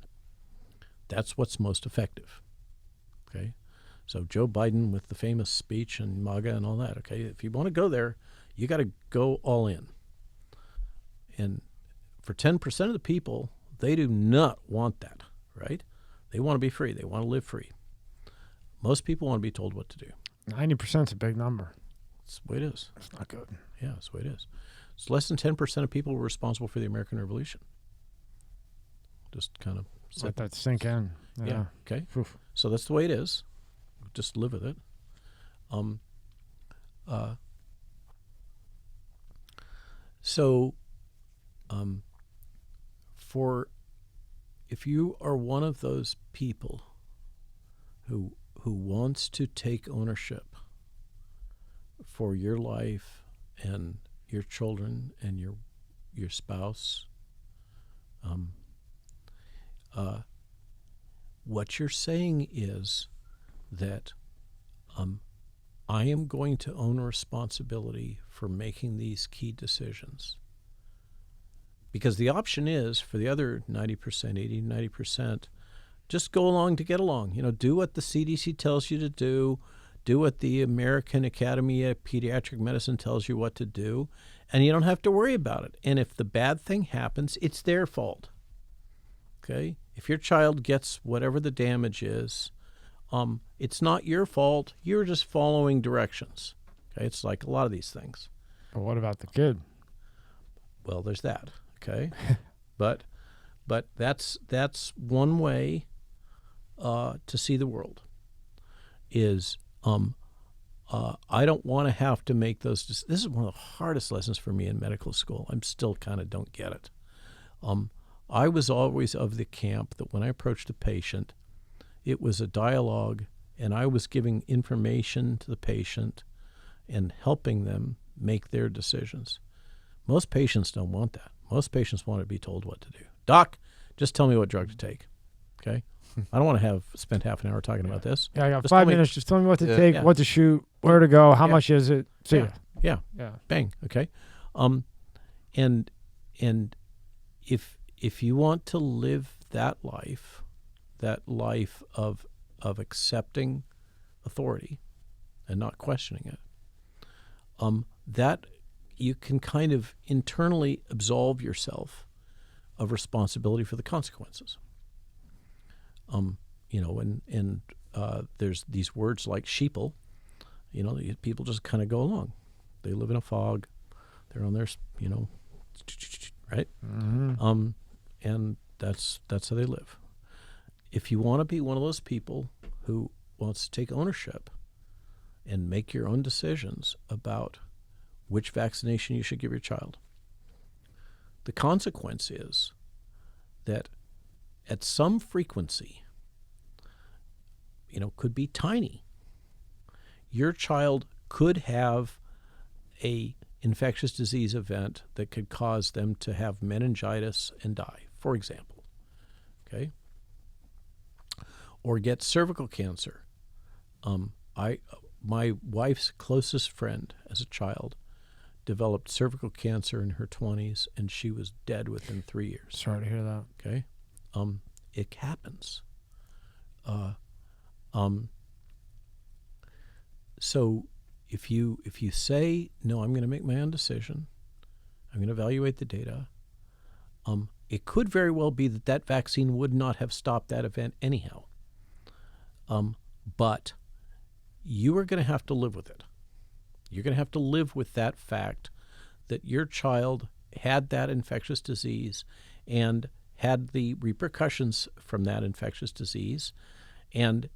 That's what's most effective. Okay? So Joe Biden with the famous speech and MAGA and all that, okay? If you want to go there, you got to go all in. And for 10% of the people, they do not want that, right? They want to be free. They want to live free. Most people want to be told what to do. 90% is a big number. That's the way it is. That's not good. Yeah, that's the way it is. It's less than 10% of people were responsible for the American Revolution. Just kind of let that sink in. Yeah. Okay. Oof. So that's the way it is. Just live with it. For if you are one of those people who wants to take ownership for your life and your children and your spouse. What you're saying is that I am going to own responsibility for making these key decisions. Because the option is for the other 90%, 80, 90%, just go along to get along. Do what the CDC tells you to do what the American Academy of Pediatric Medicine tells you what to do, and you don't have to worry about it. And if the bad thing happens, it's their fault. Okay? If your child gets whatever the damage is, it's not your fault. You're just following directions. Okay? It's like a lot of these things. But what about the kid? Well, there's that. Okay? but that's one way to see the world. Is I don't want to have to make those. This is one of the hardest lessons for me in medical school. I'm still kind of don't get it. I was always of the camp that when I approached a patient, it was a dialogue, and I was giving information to the patient and helping them make their decisions. Most patients don't want that. Most patients want to be told what to do. Doc, just tell me what drug to take. Okay? I don't want to spend half an hour talking about this. Yeah, I got Just 5 tell me- minutes. Just tell me what to take, Yeah. what to shoot, where to go, how much is it. See ya. Yeah. Yeah. Bang. Okay. And if you want to live that life of accepting authority and not questioning it, that you can kind of internally absolve yourself of responsibility for the consequences. There's these words like sheeple. People just kind of go along. They live in a fog. They're on their, right? Mm-hmm. And that's how they live. If you want to be one of those people who wants to take ownership and make your own decisions about which vaccination you should give your child, the consequence is that at some frequency, could be tiny, your child could have a infectious disease event that could cause them to have meningitis and die, for example. Okay? Or get cervical cancer. My wife's closest friend as a child developed cervical cancer in her 20s, and she was dead within 3 years. Sorry to hear that. Okay? It happens. So if you say, no, I'm going to make my own decision, I'm going to evaluate the data, it could very well be that vaccine would not have stopped that event anyhow. But you are going to have to live with it. You're going to have to live with that fact that your child had that infectious disease and had the repercussions from that infectious disease, and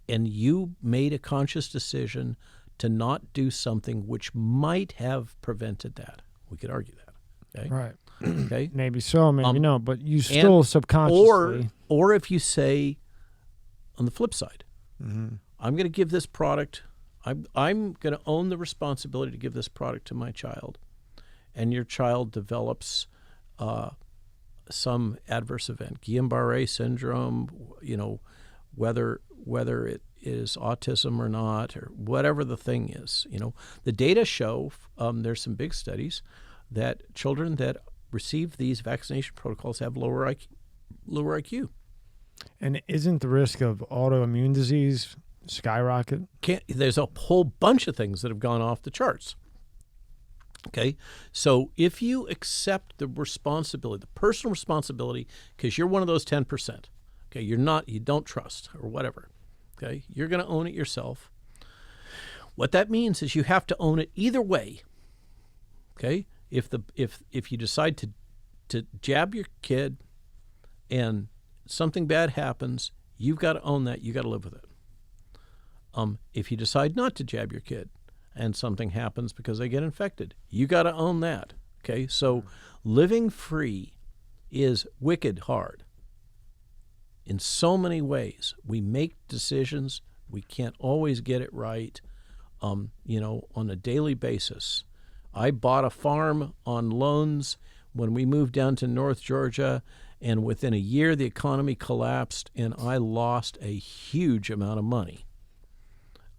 you made a conscious decision to not do something which might have prevented that. We could argue that. Okay? Right. Okay. Maybe so, maybe no, but you still subconsciously. Or if you say, on the flip side, Mm-hmm. I'm going to give this product, I'm going to own the responsibility to give this product to my child, and your child develops some adverse event, Guillain-Barré syndrome, whether it is autism or not, or whatever the thing is. The data show, there's some big studies, that children that receive these vaccination protocols have lower IQ. And isn't the risk of autoimmune disease skyrocket? There's a whole bunch of things that have gone off the charts. Okay, so if you accept the responsibility, the personal responsibility, because you're one of those 10%, okay, you don't trust or whatever, okay, you're going to own it yourself. What that means is you have to own it either way. Okay, if you decide to jab your kid and something bad happens, you've got to own that. You got to live with it. If you decide not to jab your kid and something happens because they get infected, you got to own that. Okay, so living free is wicked hard. In so many ways, we make decisions. We can't always get it right. on a daily basis. I bought a farm on loans when we moved down to North Georgia, and within a year the economy collapsed, and I lost a huge amount of money.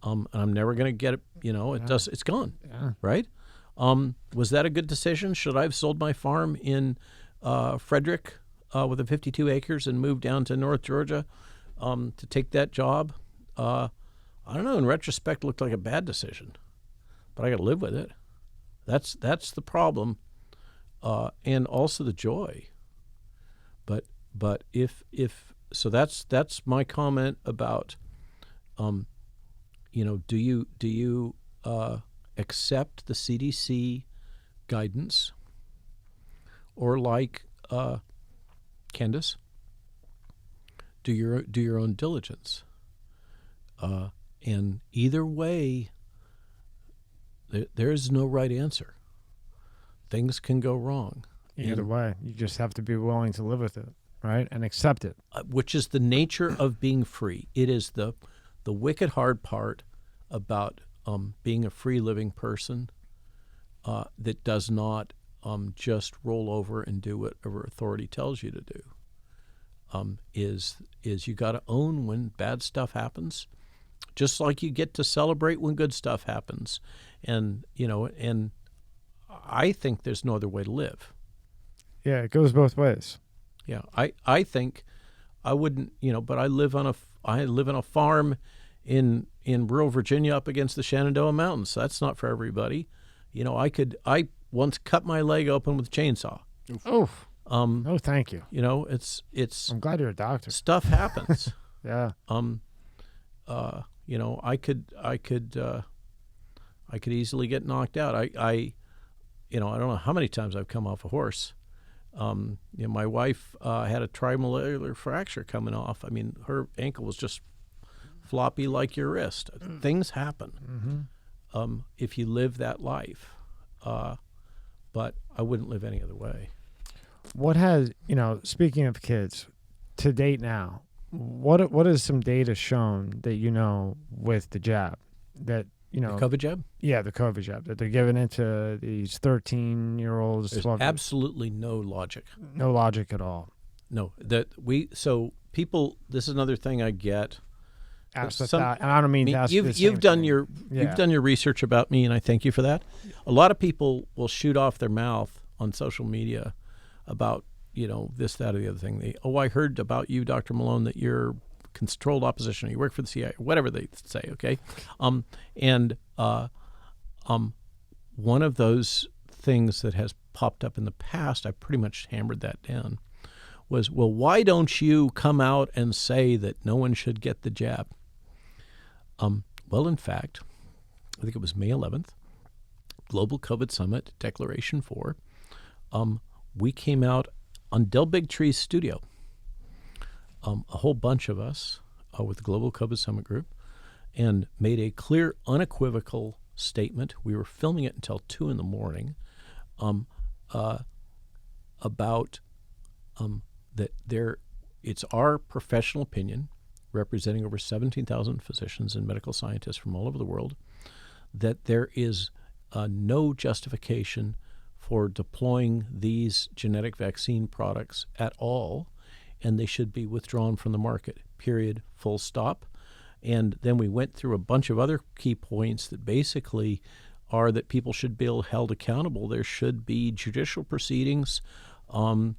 And I'm never going to get it. It's gone. Yeah. Right? Was that a good decision? Should I have sold my farm in Frederick with a 52 acres and moved down to North Georgia to take that job? I don't know. In retrospect, it looked like a bad decision, but I got to live with it. That's the problem, and also the joy. But if so, that's my comment about, do you accept the CDC guidance, or like Candace, do your own diligence, and either way, there is no right answer. Things can go wrong. Either way, you just have to be willing to live with it, right, and accept it. Which is the nature of being free. It is the wicked hard part about being a free living person that does not just roll over and do whatever authority tells you to do. Is you got to own when bad stuff happens, just like you get to celebrate when good stuff happens, and I think there's no other way to live. Yeah, it goes both ways. Yeah, I think I wouldn't, but I live on a farm in rural Virginia up against the Shenandoah Mountains. So that's not for everybody. I once cut my leg open with a chainsaw. Oof. No, thank you. It's I'm glad you're a doctor. Stuff happens. Yeah. I could easily get knocked out. I don't know how many times I've come off a horse. My wife had a trimalleolar fracture coming off. I mean, her ankle was just floppy like your wrist. Things happen if you live that life. But I wouldn't live any other way. What has, speaking of kids, to date now, what has some data shown that with the jab that The COVID jab? Yeah, the COVID jab that they're giving it to these 13-year-olds. There's 12 absolutely no logic. No logic at all. No, people. This is another thing I get. And I don't mean you've done your research about me, and I thank you for that. A lot of people will shoot off their mouth on social media about this, that, or the other thing. I heard about you, Dr. Malone, that you're controlled opposition, or you work for the CIA, whatever they say. Okay, one of those things that has popped up in the past, I pretty much hammered that down, was, well, why don't you come out and say that no one should get the jab? Well, in fact, I think it was May 11th, Global COVID Summit, Declaration 4, we came out on Del Bigtree's studio, a whole bunch of us with the Global COVID Summit group, and made a clear, unequivocal statement. We were filming it until 2 a.m. About that it's our professional opinion, representing over 17,000 physicians and medical scientists from all over the world, that there is no justification for deploying these genetic vaccine products at all, and they should be withdrawn from the market, period, full stop. And then we went through a bunch of other key points that basically are that people should be held accountable. There should be judicial proceedings. People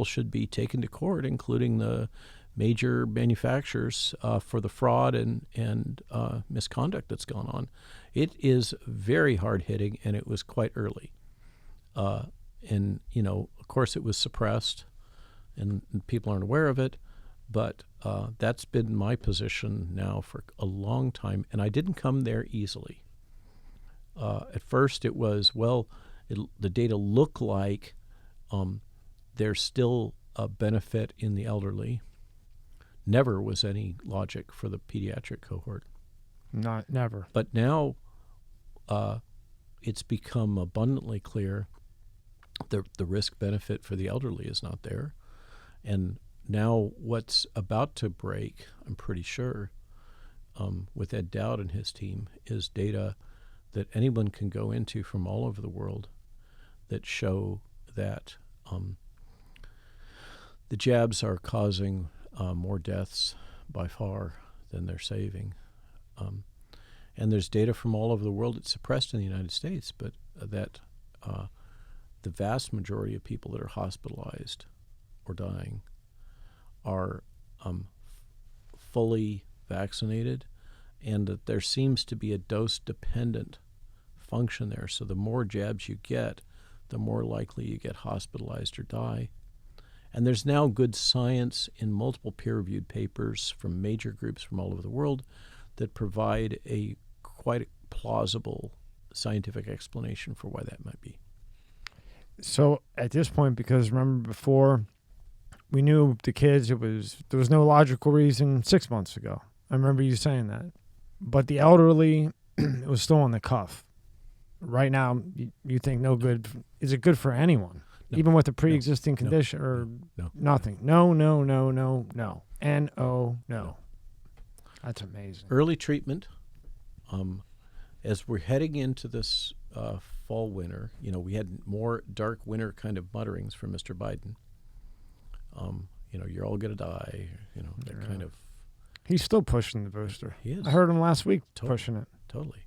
should be taken to court, including the major manufacturers, for the fraud and misconduct that's gone on. It is very hard-hitting, and it was quite early. Of course, it was suppressed, and people aren't aware of it, but that's been my position now for a long time, and I didn't come there easily. At first, it was, the data look like there's still a benefit in the elderly. Never was any logic for the pediatric cohort. Never. But now it's become abundantly clear the risk-benefit for the elderly is not there. And now what's about to break, I'm pretty sure, with Ed Dowd and his team is data that anyone can go into from all over the world that show that the jabs are causing more deaths by far than they're saving. And there's data from all over the world. It's suppressed in the United States, but that the vast majority of people that are hospitalized or dying are fully vaccinated, and that there seems to be a dose-dependent function there. So the more jabs you get, the more likely you get hospitalized or die. And there's now good science in multiple peer-reviewed papers from major groups from all over the world that provide a quite plausible scientific explanation for why that might be. So at this point, because remember before, we knew the kids, there was no logical reason 6 months ago. I remember you saying that. But the elderly, it was still on the cuff. Right now, you think no good. Is it good for anyone? No. Even with a pre-existing No. condition or No. nothing? No. N-O, no. That's amazing. Early treatment, as we're heading into this fall, winter, we had more dark winter kind of mutterings from Mr. Biden. You're all going to die. They're kind of... He's still pushing the booster. He is. I heard him last week Totally. pushing it. Totally.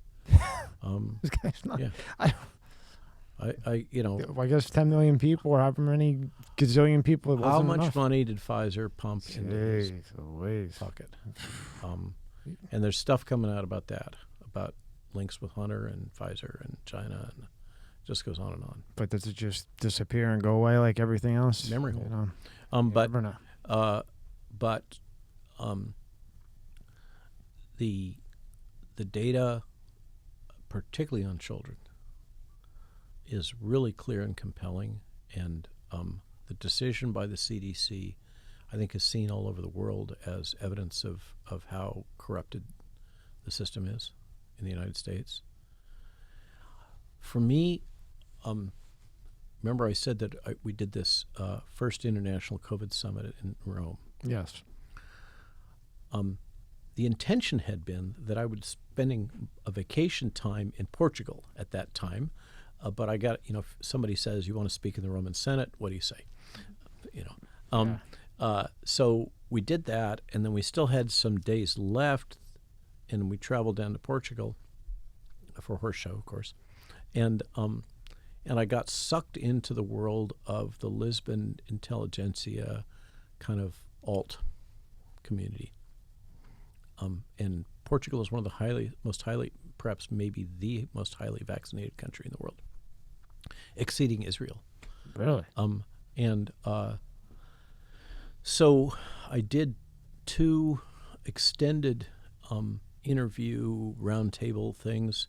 This guy's not... Yeah. I guess 10 million people or however many gazillion people. It How wasn't much enough. money did Pfizer pump into his pocket? And there's stuff coming out about that, about links with Hunter and Pfizer and China, and it just goes on and on. But does it just disappear and go away like everything else? Memory hole. You But never know. the data, particularly on children, is really clear and compelling, and the decision by the CDC, I think, is seen all over the world as evidence of how corrupted the system is in the United States. For me, remember I said that we did this first international COVID summit in Rome. Yes. The intention had been that I would be spending a vacation time in Portugal at that time, but I got, if somebody says, you want to speak in the Roman Senate, what do you say? So we did that, and then we still had some days left, and we traveled down to Portugal for a horse show, of course, and I got sucked into the world of the Lisbon intelligentsia kind of alt community. And Portugal is one of the most highly, perhaps maybe the most highly vaccinated country in the world, exceeding Israel. Really? So I did 2 extended interview roundtable things.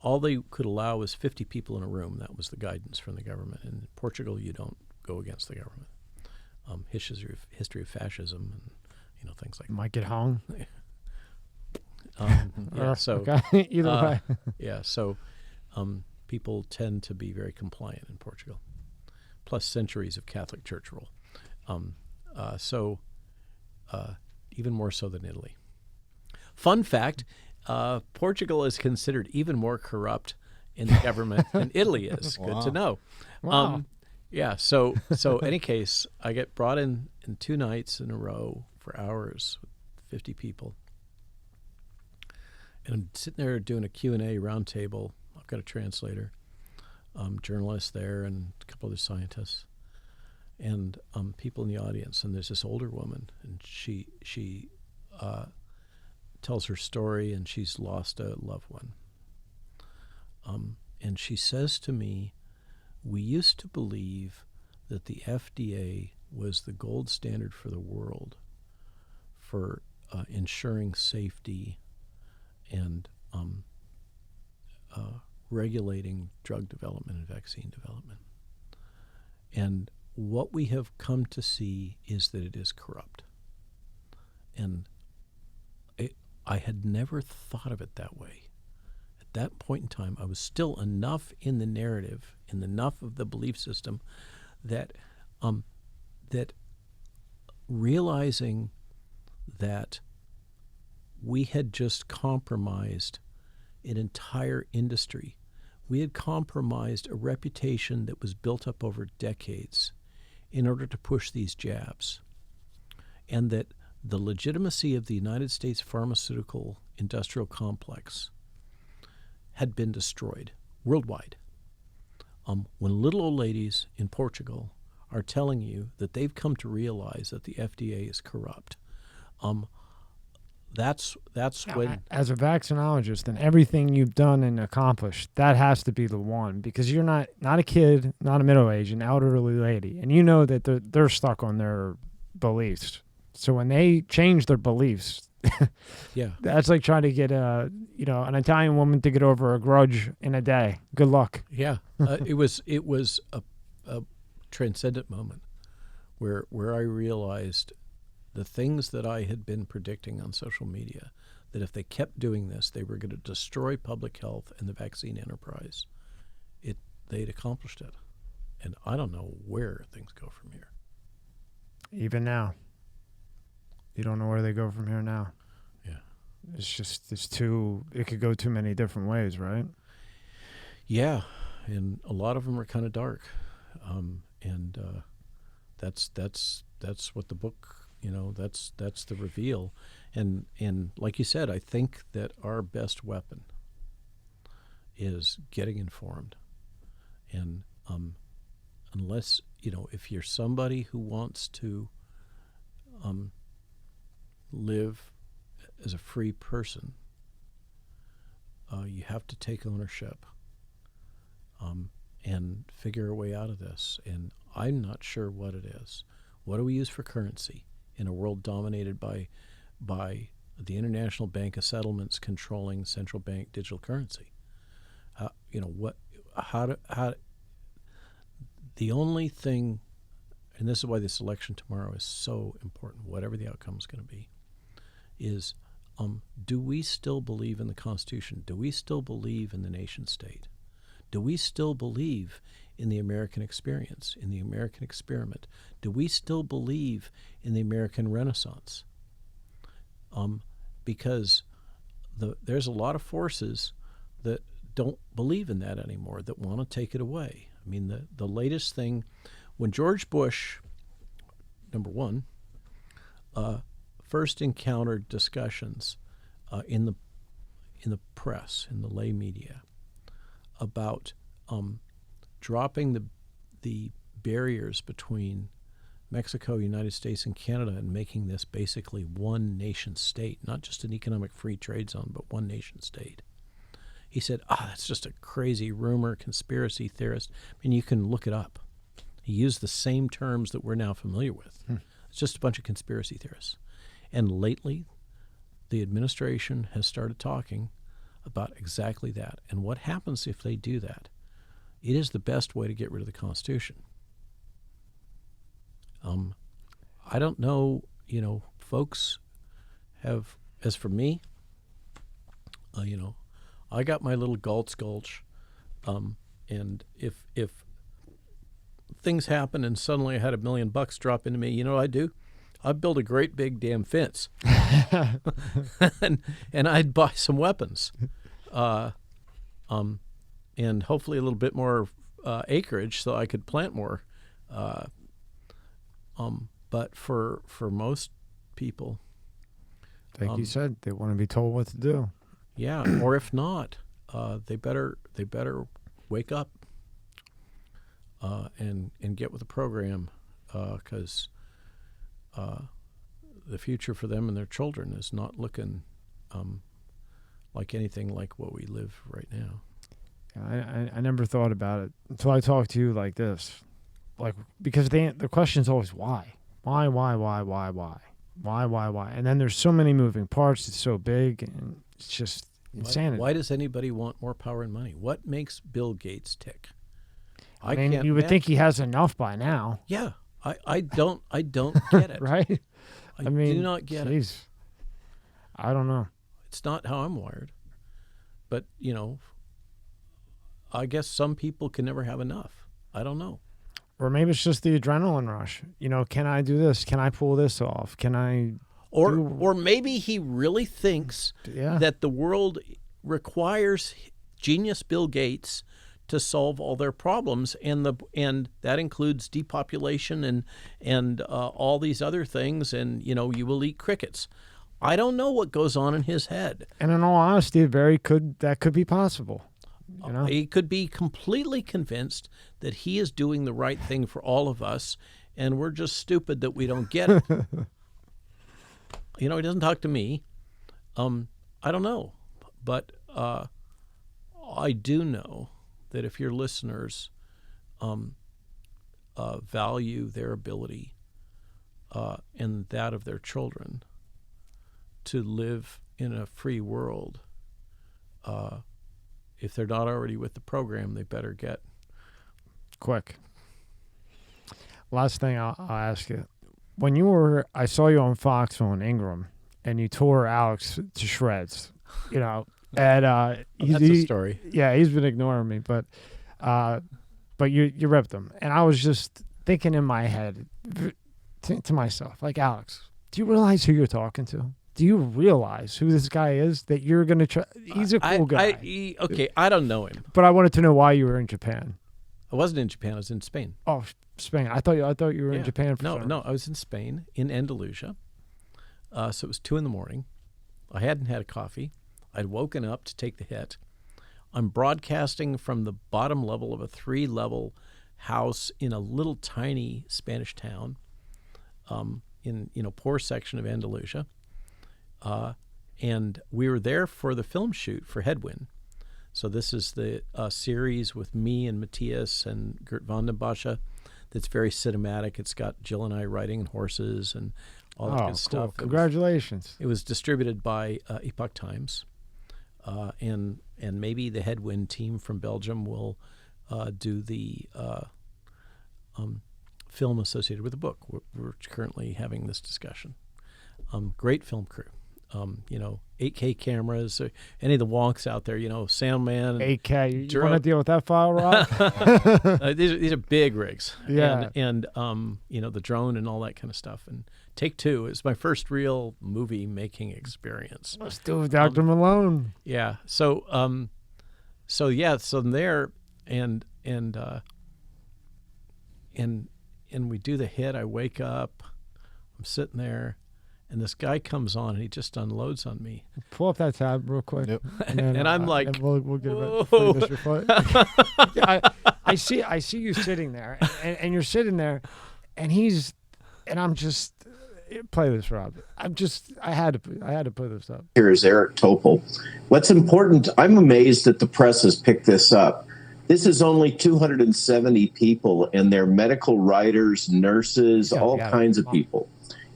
All they could allow was 50 people in a room. That was the guidance from the government. In Portugal, you don't go against the government. History of fascism and things like that. Might get hung. So Either way. Yeah, so people tend to be very compliant in Portugal, plus centuries of Catholic Church rule. So even more so than Italy. Fun fact, Portugal is considered even more corrupt in the government than Italy is. Good to know. Wow. So any case, I get brought in 2 nights in a row for hours with 50 people. And I'm sitting there doing a Q&A roundtable. I've got a translator, journalists there, and a couple other scientists, and people in the audience. And there's this older woman, and she tells her story, and she's lost a loved one. And she says to me, we used to believe that the FDA was the gold standard for the world for ensuring safety and regulating drug development and vaccine development. And what we have come to see is that it is corrupt. And I had never thought of it that way. At that point in time, I was still enough in the narrative, in enough of the belief system, that realizing that we had just compromised an entire industry. We had compromised a reputation that was built up over decades in order to push these jabs. And that the legitimacy of the United States pharmaceutical industrial complex had been destroyed worldwide. When little old ladies in Portugal are telling you that they've come to realize that the FDA is corrupt, that's when... As a vaccinologist and everything you've done and accomplished, that has to be the one, because you're not a kid, not a middle-aged, an elderly lady, and you know that they're stuck on their beliefs. So when they change their beliefs, yeah, that's like trying to get an Italian woman to get over a grudge in a day. Good luck. Yeah, it was a transcendent moment where I realized the things that I had been predicting on social media, that if they kept doing this, they were going to destroy public health and the vaccine enterprise. They'd accomplished it, and I don't know where things go from here. Even now, you don't know where they go from here now. Yeah, it could go too many different ways, right? Yeah, and a lot of them are kind of dark, and that's what the book, that's the reveal, and like you said, I think that our best weapon is getting informed, and unless if you're somebody who wants to live as a free person, you have to take ownership and figure a way out of this. And I'm not sure what it is. What do we use for currency in a world dominated by the International Bank of Settlements controlling central bank digital currency? The only thing, and this is why this election tomorrow is so important, whatever the outcome is going to be, is do we still believe in the Constitution? Do we still believe in the nation state? Do we still believe in the American experience, in the American experiment? Do we still believe in the American Renaissance? Because there's a lot of forces that don't believe in that anymore, that want to take it away. I mean, the latest thing, when George Bush, number one, first encountered discussions in the press, in the lay media, about dropping the barriers between Mexico, United States, and Canada, and making this basically one nation state, not just an economic free trade zone, but one nation state. He said, that's just a crazy rumor, conspiracy theorist. I mean, you can look it up. He used the same terms that we're now familiar with. It's just a bunch of conspiracy theorists. And lately, the administration has started talking about exactly that. And what happens if they do that? It is the best way to get rid of the Constitution. I don't know, folks have, as for me, I got my little Galt's Gulch, and if things happen and suddenly I had $1 million drop into me, you know what I'd do? I'd build a great big damn fence, and I'd buy some weapons, and hopefully a little bit more acreage so I could plant more. But for most people, like you said, they want to be told what to do. Yeah, or if not, they better wake up and get with the program, because the future for them and their children is not looking like anything like what we live right now. Yeah, I never thought about it until I talked to you like this, because the question's always why, and then there's so many moving parts. It's so big, and it's just insanity. Why does anybody want more power and money? What makes Bill Gates tick? I mean, you would think he has enough by now. Yeah, I don't get it. Right? I do not get it. I don't know. It's not how I'm wired. But, I guess some people can never have enough. I don't know. Or maybe it's just the adrenaline rush. Can I do this? Can I pull this off? Can I Or maybe he really thinks that the world requires genius Bill Gates to solve all their problems, and that includes depopulation and all these other things, and you will eat crickets. I don't know what goes on in his head. And in all honesty, that could be possible. He could be completely convinced that he is doing the right thing for all of us, and we're just stupid that we don't get it. He doesn't talk to me. I don't know. But I do know that if your listeners value their ability and that of their children to live in a free world, if they're not already with the program, they better get. Quick. Last thing I'll ask you. When I saw you on Fox on Ingram, and you tore Alex to shreds, and that's a story. Yeah, he's been ignoring me, but you ripped him, and I was just thinking in my head to myself, like, Alex, do you realize who you're talking to? Do you realize who this guy is that you're going to try? He's a cool guy. I don't know him. But I wanted to know why you were in Japan. I wasn't in Japan. I was in Spain. Oh, Spain. I thought you were in Japan. No, I was in Spain, in Andalusia. So it was 2 a.m. I hadn't had a coffee. I'd woken up to take the hit. I'm broadcasting from the bottom level of a 3-level house in a little tiny Spanish town in poor section of Andalusia. And we were there for the film shoot for Headwind. So this is the series with me and Matthias and Gert van den Bosche that's very cinematic. It's got Jill and I riding horses and all that good stuff. Congratulations. It was distributed by Epoch Times. And maybe the Headwind team from Belgium will do the film associated with the book. We're currently having this discussion. Great film crew. 8K cameras, any of the wonks out there, Sandman. 8K. You want to deal with that file, Rob? These are big rigs. Yeah. And the drone and all that kind of stuff. And Take Two is my first real movie making experience. Let's do it with Dr. Malone. Yeah. So I'm there and we do the hit. I wake up, I'm sitting there, and this guy comes on and he just unloads on me. Pull up that tab real quick. Yep. And I'm like, and we'll get I see you sitting there, and you're sitting there, and I'm just, play this, Rob. I had to put this up. Here is Eric Topol. What's important, I'm amazed that the press has picked this up. This is only 270 people, and they're medical writers, nurses, all kinds of people.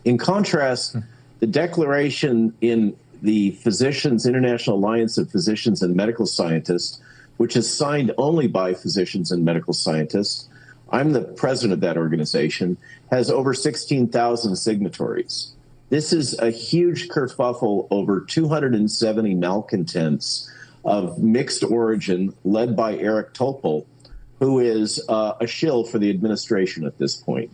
In contrast, the declaration in the International Alliance of Physicians and Medical Scientists, which is signed only by physicians and medical scientists, I'm the president of that organization, has over 16,000 signatories. This is a huge kerfuffle over 270 malcontents of mixed origin led by Eric Topol, who is a shill for the administration at this point.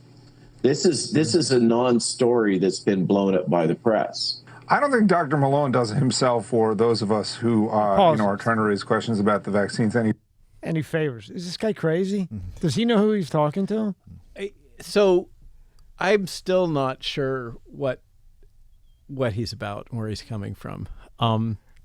This is a non-story that's been blown up by the press. I don't think Dr. Malone does himself or those of us who are trying to raise questions about the vaccines any favors. Is this guy crazy? Does he know who he's talking to? So I'm still not sure what he's about and where he's coming from.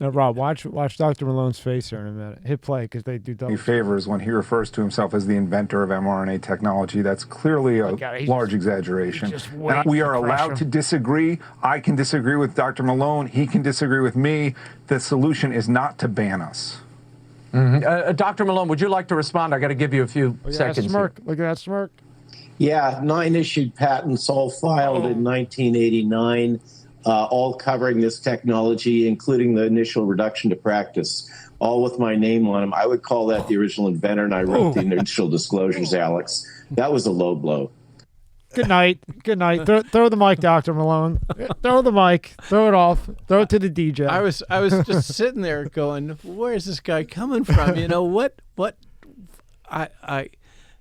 Now, Rob, watch Dr. Malone's face here in a minute. Hit play because they do double. He favors when he refers to himself as the inventor of mRNA technology. That's clearly a large exaggeration. And we are allowed to disagree. I can disagree with Dr. Malone. He can disagree with me. The solution is not to ban us. Dr. Malone, would you like to respond? I got to give you a few seconds. Smirk. Look at that smirk. Yeah, 9 issued patents, all filed in 1989. All covering this technology, including the initial reduction to practice, all with my name on them. I would call that the original inventor, and I wrote the initial disclosures, Alex. That was a low blow. Good night. Good night. Throw the mic, Dr. Malone. Throw the mic. Throw it off. Throw it to the DJ. I was just sitting there going, where's this guy coming from?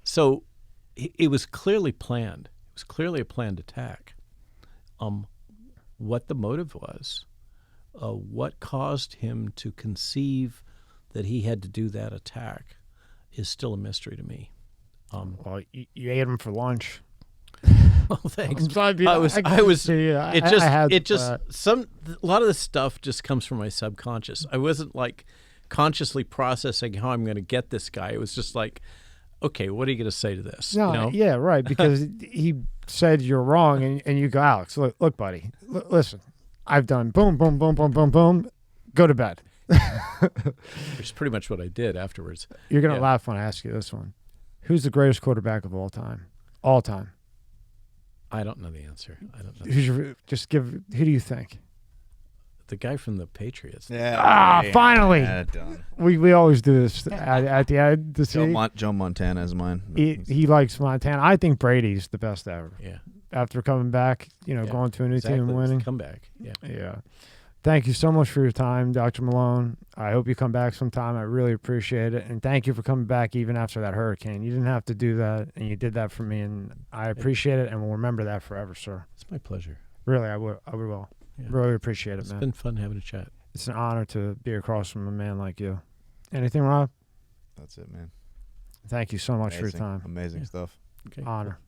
So it was clearly planned. It was clearly a planned attack. what the motive was, what caused him to conceive that he had to do that attack is still a mystery to me. Well, you ate him for lunch. Well, thanks. A lot of this stuff just comes from my subconscious. I wasn't like consciously processing how I'm going to get this guy. It was just like, okay, what are you going to say to this? No, you know? Yeah, right. Because he said you're wrong, and you go, Alex, look, buddy, listen, I've done boom, boom, boom, boom, boom, boom. Go to bed. Which is pretty much what I did afterwards. You're going to laugh when I ask you this one. Who's the greatest quarterback of all time? All time. I don't know the answer. I don't know. Who do you think? The guy from the Patriots. Finally. Yeah, done. We always do this at the end to see. Joe Montana is mine. He likes Montana. I think Brady's the best ever. Yeah. After coming back, going to a new team and winning. Comeback. Yeah. Yeah. Thank you so much for your time, Dr. Malone. I hope you come back sometime. I really appreciate it. And thank you for coming back even after that hurricane. You didn't have to do that, and you did that for me, and I appreciate it, and we'll remember that forever, sir. It's my pleasure. Really, I will. Yeah. Really appreciate it, man. It's been fun having a chat. It's an honor to be across from a man like you. Anything, Rob? That's it, man. Thank you so much for your time. Amazing stuff. Okay. Honor.